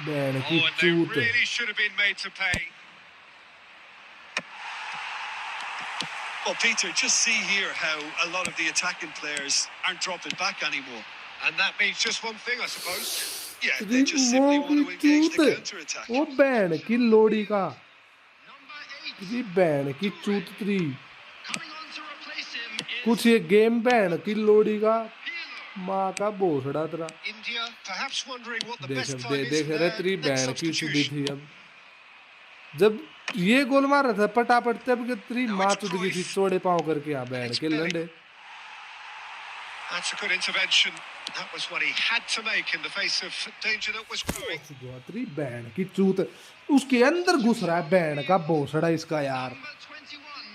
A: Band
C: Oh,
A: की
C: and they
A: चूत।
C: really should have been made to pay. Well, Peter, just see here how a lot of the attacking players aren't dropping back anymore. And that means just one thing, I suppose. Yeah, they just simply want to engage the counter-attack.
A: वो band की लोड़ी का,
D: Number 8.
A: तेरी band की चूत तेरी,
D: Coming on to replace him is
A: कुछ ये game band की लोड़ी का,
D: Pirlo.
A: माँ का भोसड़ा तेरा।
C: India perhaps wondering what the
A: देख
C: best
A: अब
C: time is
A: देख
C: for
A: रहे
C: their
A: तेरी
C: next
A: बैंड की चुदी
C: substitution.
A: थी। अब जब ये गोल मार रहा था पटापट, तब के तेरी
C: Now
A: माँ
C: it's
A: चुद गई थी
C: Cruyff.
A: चौड़े पाँव करके, यहाँ बैंड
C: it's
A: के
C: Bellingham.
A: लंडे।
C: That's a good intervention. That was what he had to make in the face of danger that was growing.
A: तेरी बैंड की चूत, उसके अंदर घुस रहा है बैंड का भोसड़ा इसका यार।
D: Number 21.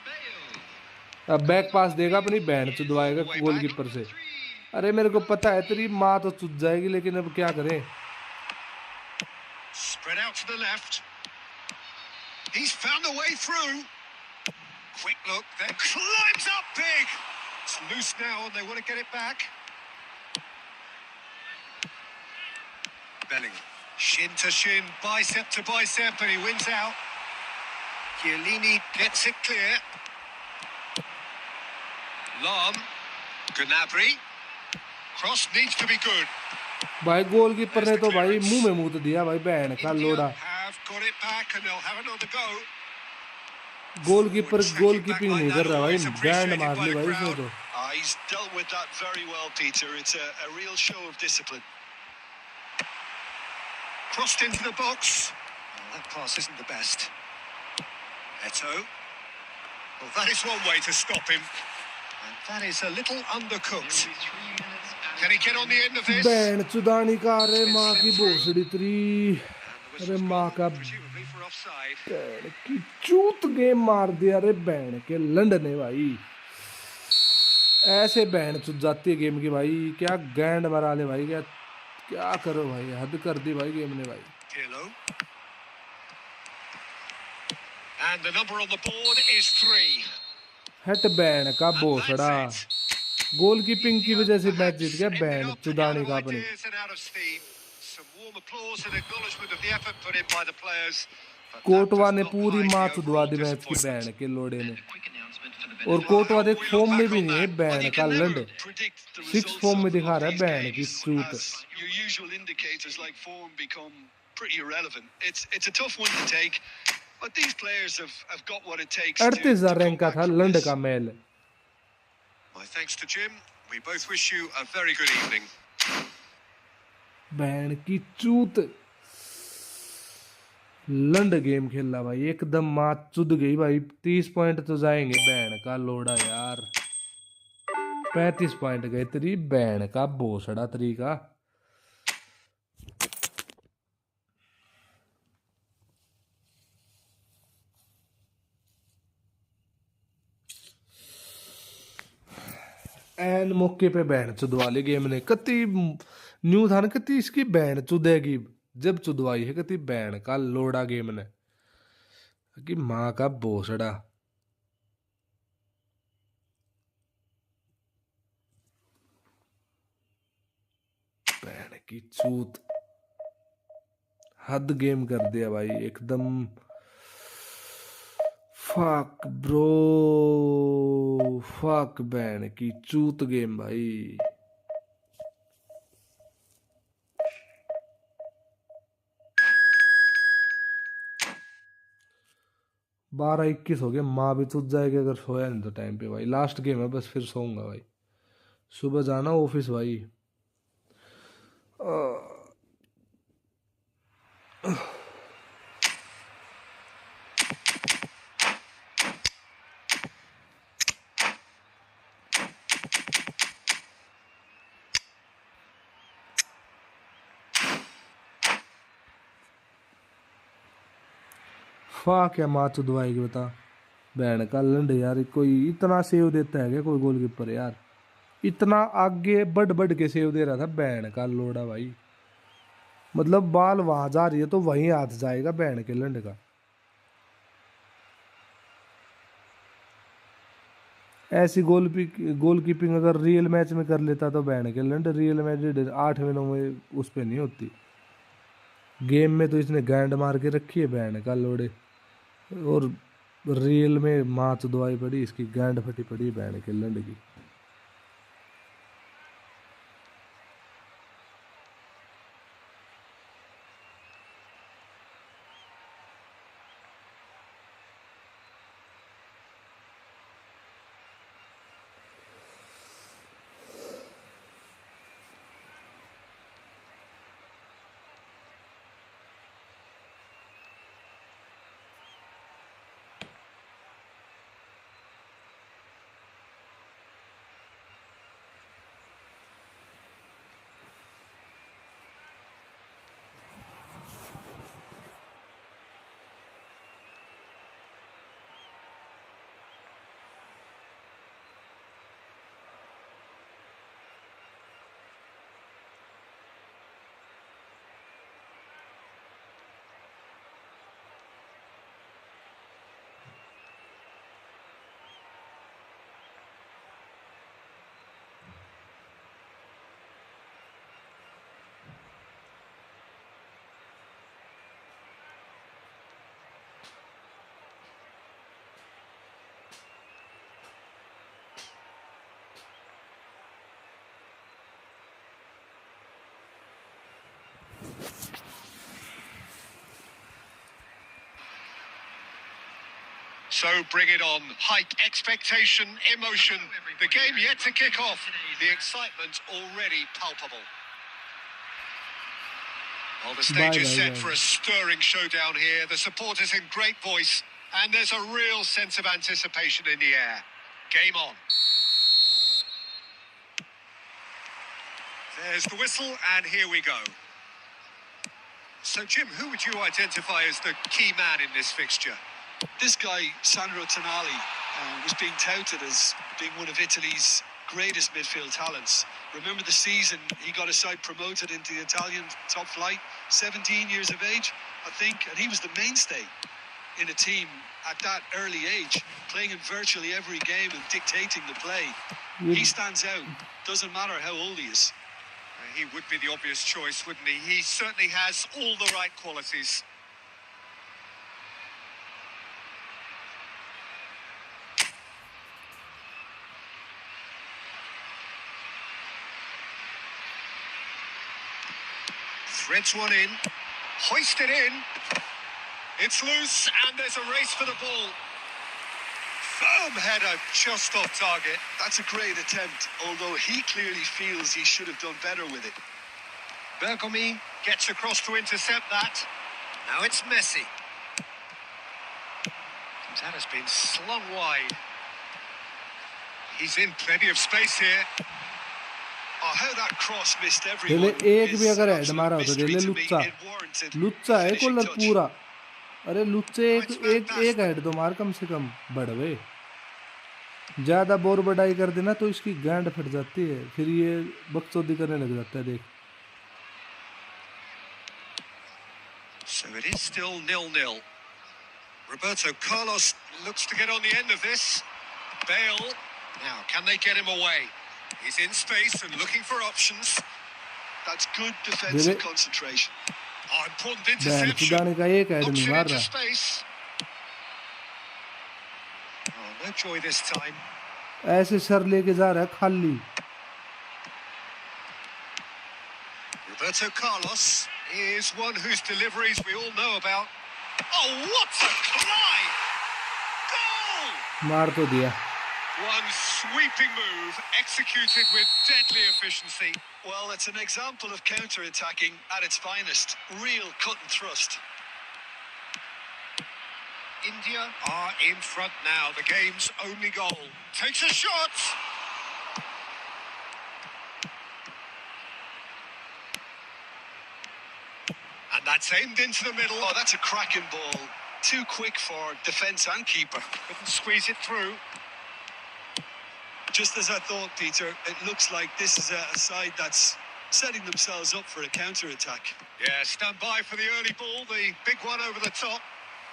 D: Bale.
A: अब बैक पास देगा अपनी बैंड चुदवाएगा गोलकीपर से। अरे मेरे को पता है तेरी माँ तो चुद जाएगी, लेकिन अब क्या करें।
C: Spread out to the left. He's found a way through. Quick look, then climbs up big. It's loose now and they want to get it back. Bellingham. Shin to shin, bicep to bicep, and he wins out. Chiellini gets it clear. Lam. Gnabry. Cross needs to be good.
A: भाई goalkeeper ने तो भाई मुंह में मुंह दिया भाई band का
C: India
A: लोड़ा।
C: have got it back and they'll have another go.
A: Goalkeeper
C: Tracking
A: goalkeeping
C: back
A: नहीं
C: like
A: कर
C: that,
A: रहा भाई,
C: always
A: बैंड
C: appreciated
A: मार
C: by
A: ली
C: the
A: भाई इसने
C: crowd.
A: तो।
C: He's dealt with that very well, Peter. It's a real show of discipline. Crossed into the box. Oh, that pass isn't the best. Eto. Well, that is one way to stop him. And that is a little undercooked.
D: Nearly 3 minutes and
C: Can he get on the end of this?
A: बैंड चुदानी का, अरे माँ की भोसड़ी तेरी,
C: And the
A: अरे
C: whistle's
A: माँ
C: gone,
A: का
C: presumably for offside.
A: बैंड की चूत गेम मार दिया रे बैंड के लंडने भाई। ऐसे बैंड चुद जाती है गेम की भाई, क्या गैंड मरा ले भाई, क्या क्या करो भाई, हद कर दी भाई गेम ने भाई।
C: Pirlo. And the number on the board is 3.
A: हट बैंड का
C: And
A: भोसड़ा,
C: that's it.
A: गोलकीपिंग की वजह से मैच
C: Perhaps
A: जीत गया
C: ended
A: बैंड
C: up
A: चुदानी
C: out
A: का
C: of
A: अपने।
C: ideas and out of steam. Some warm applause and acknowledgement of the effort put in by the players. But that
A: Kotwa
C: does
A: ने
C: not
A: पूरी
C: hide
A: माँ
C: the
A: चुदवा
C: overall
A: the match की
C: disappointment.
A: Band के लोड़े ने।
E: And a quick announcement for the
A: और
E: benefit
A: Kotwa
C: How
A: देख
C: will we
A: form
C: look
A: में
C: back
A: भी
C: on
A: नहीं है
C: that? Well,
A: बैंड
C: you
A: का
C: can
A: लंड,
C: never predict the
A: 6
C: results
A: form में
C: of
A: दिखा रहा है
C: these
A: बैंड की
C: games,
A: चूत।
C: as your usual indicators like form become pretty irrelevant. It's a tough one to take, but these players have got what it takes to
A: 38,000
C: come
A: rank का
C: back
A: था
C: from
A: लंड
C: this.
A: का mail.
C: My thanks to Jim. We both wish you a very good evening.
A: Band की चूत, लंड game खेला भाई, एकदम माँ चुद गई भाई। 30 पॉइंट तो जाएंगे बैंड का लोड़ा यार, 35 पॉइंट गए तेरी बैंड का भोसड़ा तरी का। एन मौके पे बैंड चुदवा ली गेम ने, कति न्यू था ना, कति इसकी बैंड चुदेगी जब चुदवाई है, कति बैंड का लोड़ा गेम ने कि माँ का भोसड़ा। बैंड की चूत, हद गेम कर दिया भाई एकदम। फक ब्रो, फक बैंड की चूत गेम भाई। 12-21 हो गया, माँ भी चुद जाएगी अगर सोया नहीं तो टाइम पे भाई। लास्ट गेम है बस, फिर सोऊंगा भाई, सुबह जाना ऑफिस भाई। फा क्या माँ चुदवाएगी बता। बहन का लंड यार, कोई इतना सेव देता है क्या कोई गोलकीपर यार? इतना आगे बढ़ बढ़ के सेव दे रहा था बहन का लोड़ा भाई। मतलब बाल वहां जा रही है तो वहीं हाथ जाएगा बहन के लंड का। ऐसी गोलकीपिंग अगर रियल मैच में कर लेता तो बहन के लंड रियल मैच 8 महीनों में उस पर नहीं होती। गेम में तो इसने गांड मार के रखी है बहन का लोड़े, और रियल में माच दवाई पड़ी इसकी, गांड फटी पड़ी बहन के लंड की।
B: So bring it on. Hype, expectation, emotion. The game yet to kick off. The excitement already palpable. Well, the stage is set for a stirring showdown here. The supporters in great voice, and there's a real sense of anticipation in the air. Game on. There's the whistle, and here we go. So, Jim, who would you identify as the key man in this fixture?
C: This guy, Sandro Tonali, was being touted as being one of Italy's greatest midfield talents. Remember the season he got a side promoted into the Italian top flight, 17 years of age, I think, and he was the mainstay in a team at that early age, playing in virtually every game and dictating the play. He stands out, doesn't matter how old he is.
B: He would be the obvious choice, wouldn't he? He certainly has all the right qualities. Threads one in, hoisted in, it's loose and there's a race for the ball. Firm header just off target.
C: That's a great attempt, although he clearly feels he should have done better with it.
B: Bergomi gets across to intercept that. Now it's Messi. That has been slung wide. He's in plenty of space here.
C: Oh, how that cross missed
A: ले
C: everyone
A: एक भी
C: is
A: अगर
C: an
A: head
C: absolute
A: मारा होता
C: mystery
A: ले
C: to me.
A: लुच्चा,
C: It warranted
A: लुच्चा है
C: finishing
A: collar
C: touch.
A: पूरा। अरे लुच्चे
B: Oh,
A: एक
B: it's
A: एक एक
B: fantastic.
A: हेड तो मार कम से कम, बढ़वे ज्यादा बोर बड़ाई कर देना तो इसकी गांड फट जाती है, फिर ये बकचोदी करने लग जाता है देख।
B: So it is still 0-0. Roberto Carlos looks to get on the end of this. Bale. Now, can they get him away? He's in space and looking for options.
C: That's good defensive concentration.
B: Oh, important
A: बहन
B: interception.
A: सुधाने का एक head
B: Knocks
A: नहीं
B: it
A: मार
B: into
A: रहा।
B: space. Oh, no joy this time.
A: ऐसे sir लेके जा रहा है खाली।
B: Roberto Carlos is one whose deliveries we all know about. Oh, what a climb! Goal!
A: मार तो दिया।
B: One sweeping move executed with deadly efficiency.
C: Well, it's an example of counter-attacking at its finest. Real cut and thrust.
B: India are in front now. The game's only goal. Takes a shot. And that's aimed into the middle.
C: Oh, that's a cracking ball. Too quick for defence and keeper. Couldn't squeeze it through. Just as I thought, Peter, it looks like this is a side that's setting themselves up for a counter-attack. Yeah, stand by for the early ball, the big one over the top.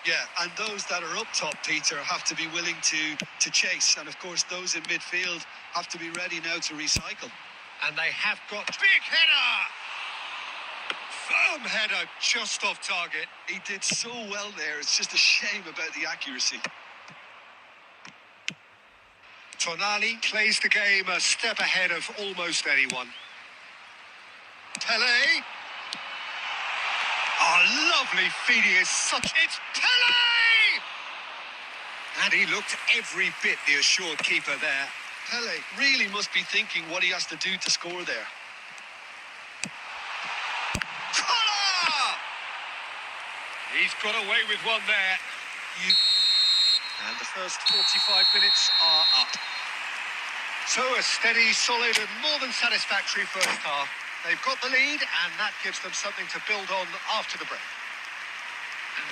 C: Yeah, and those that are up top, Peter, have to be willing to chase. And, of course, those in midfield have to be ready now to recycle. And they have got... Big header! Firm header, just off target. He did so well there. It's just a shame about the accuracy. Tonali plays the game a step ahead of almost anyone. Pele. Oh, lovely feed. He is such... It's Pele! And he looked every bit the assured keeper there. Pele really must be thinking what he has to do to score there. Connor! He's got away with one there. And the first 45 minutes are up. So a steady, solid and more than satisfactory first half. They've got the lead and that gives them something to build on after the break.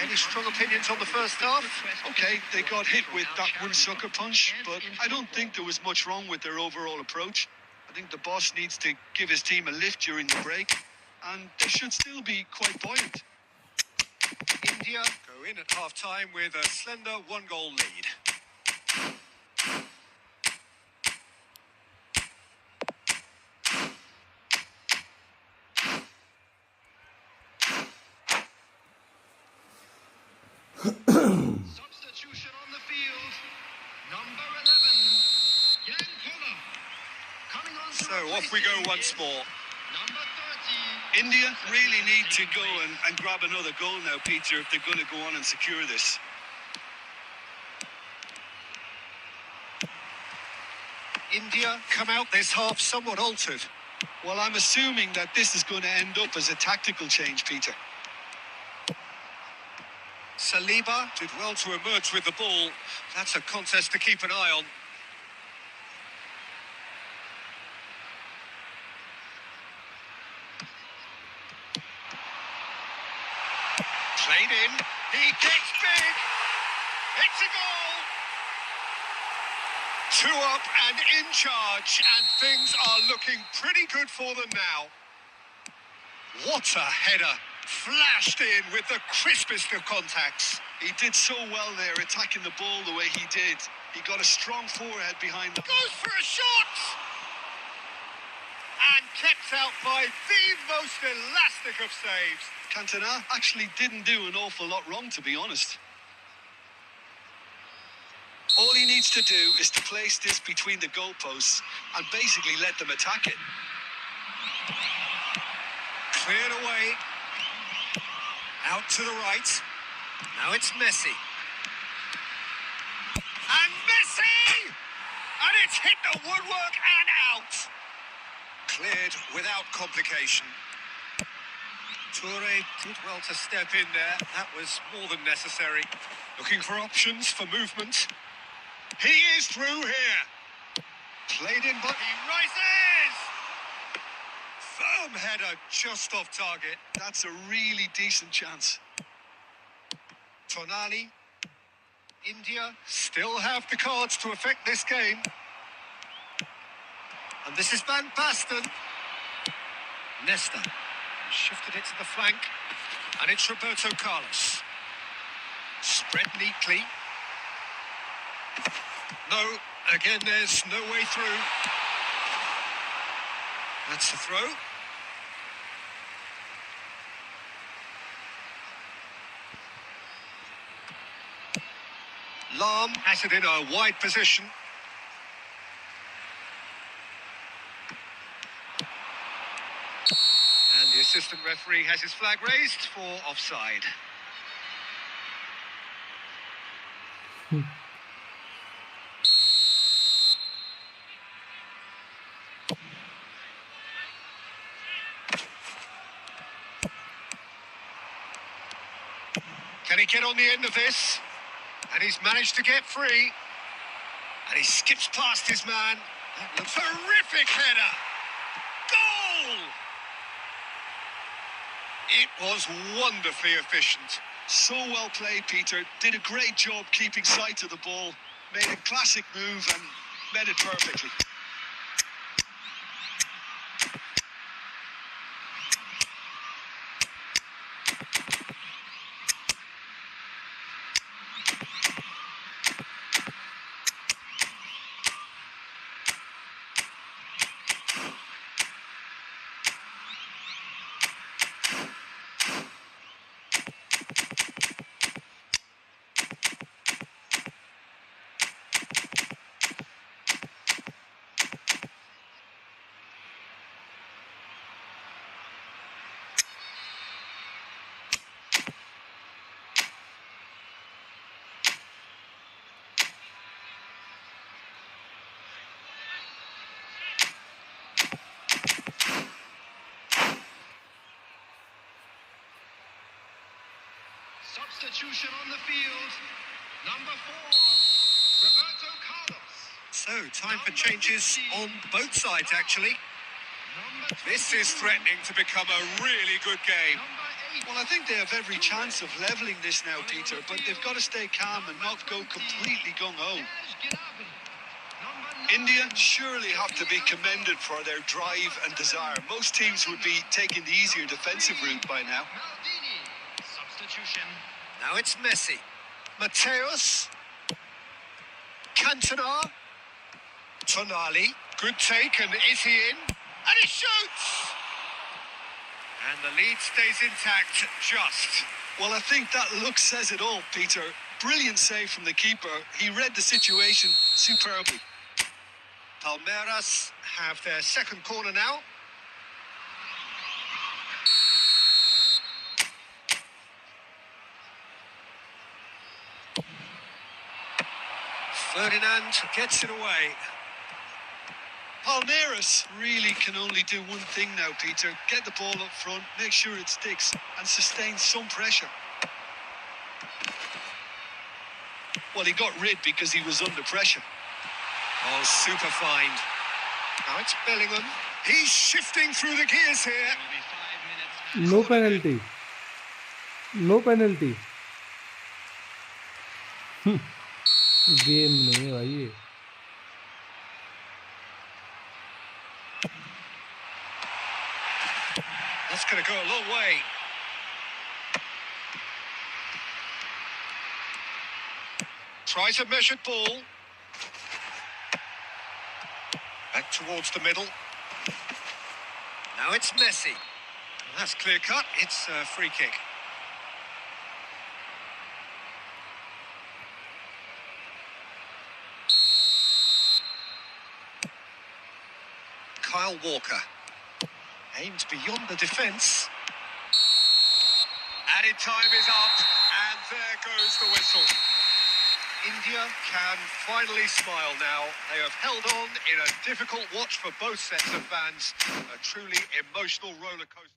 C: Any strong opinions on the first half? Okay, they got hit with that one sucker punch, but I don't think there was much wrong with their overall approach. I think the boss needs to give his team a lift during the break, and they should still be quite buoyant. India go in at half-time with a slender one-goal lead.
D: Substitution on the field. Number 11, Jan Koller. Coming on to
C: So off we go
D: replace him
C: once
D: is
C: more.
D: Number 30.
C: India really need to go and grab another goal now, Peter, if they're going to go on and secure this. India come out this half somewhat altered. Well, I'm assuming that this is going to end up as a tactical change, Peter. Saliba did well to emerge with the ball. That's a contest to keep an eye on. Played in. He gets big. It's a goal. 2 up and in charge, and things are looking pretty good for them now. What a header. Flashed in with the crispest of contacts. He did so well there, attacking the ball the way he did. He got a strong forehead behind the... Goes for a shot! And kept out by the most elastic of saves. Cantona actually didn't do an awful lot wrong, to be honest. All he needs to do is to place this between the goalposts and basically let them attack it. Cleared away. Out to the right. Now it's Messi. And Messi! And it's hit the woodwork and out. Cleared without complication. Toure did well to step in there. That was more than necessary. Looking for options for movement. He is through here. Played in, but he rises! Firm header just off target. That's a really decent chance. Tonali. India still have the cards to affect this game. And this is Van Basten. Nesta shifted it to the flank. And it's Roberto Carlos. Spread neatly. No, again, there's no way through. That's the throw. Lahm has it in a wide position. And the assistant referee has his flag raised for offside. Can he get on the end of this? And he's managed to get free. And he skips past his man. That looks terrific header. Goal! It was wonderfully efficient. So well played, Peter. Did a great job keeping sight of the ball. Made a classic move and met it perfectly.
D: Substitution on the field. Number 4, Roberto Carlos.
B: So, time for changes on both sides, actually.
D: Number
B: This is threatening to become a really good game.
D: Number 8.
C: Well, I think they have every chance of levelling this now, Peter, but they've got to stay calm and not go completely gung-ho. India surely have to be commended for their drive and desire. Most teams would be taking the easier defensive route by now.
D: Maldini. Substitution.
B: Now it's Messi. Mateus. Cantona. Tonali. Good take, and is he in? And he shoots! And the lead stays intact, just.
C: Well, I think that look says it all, Peter. Brilliant save from the keeper. He read the situation superbly.
B: Palmeiras have their second corner now. Ferdinand gets it away.
C: Palmeiras really can only do one thing now, Peter. Get the ball up front, make sure it sticks, and sustain some pressure. Well, he got rid because he was under pressure.
B: Oh, super find. Now it's Bellingham. He's shifting through the gears here.
A: No penalty, no penalty. Game नहीं है भाई ये।
B: That's going to go a long way. Tries a measured ball. Back towards the middle. Now it's Messi. That's clear cut. It's a free kick. Kyle Walker. Aimed beyond the defence. Added time is up, and there goes the whistle. India can finally smile now. They have held on in a difficult watch for both sets of fans. A truly emotional roller coaster.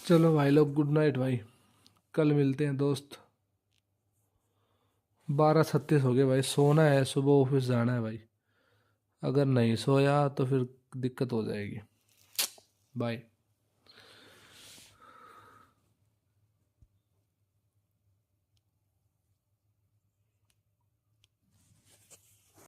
A: चलो भाई लोग, good night भाई। कल मिलते हैं दोस्त। 12:36 हो गए भाई, सोना है, सुबह ऑफिस जाना है भाई। अगर नहीं सोया तो फिर दिक्कत हो जाएगी। बाय।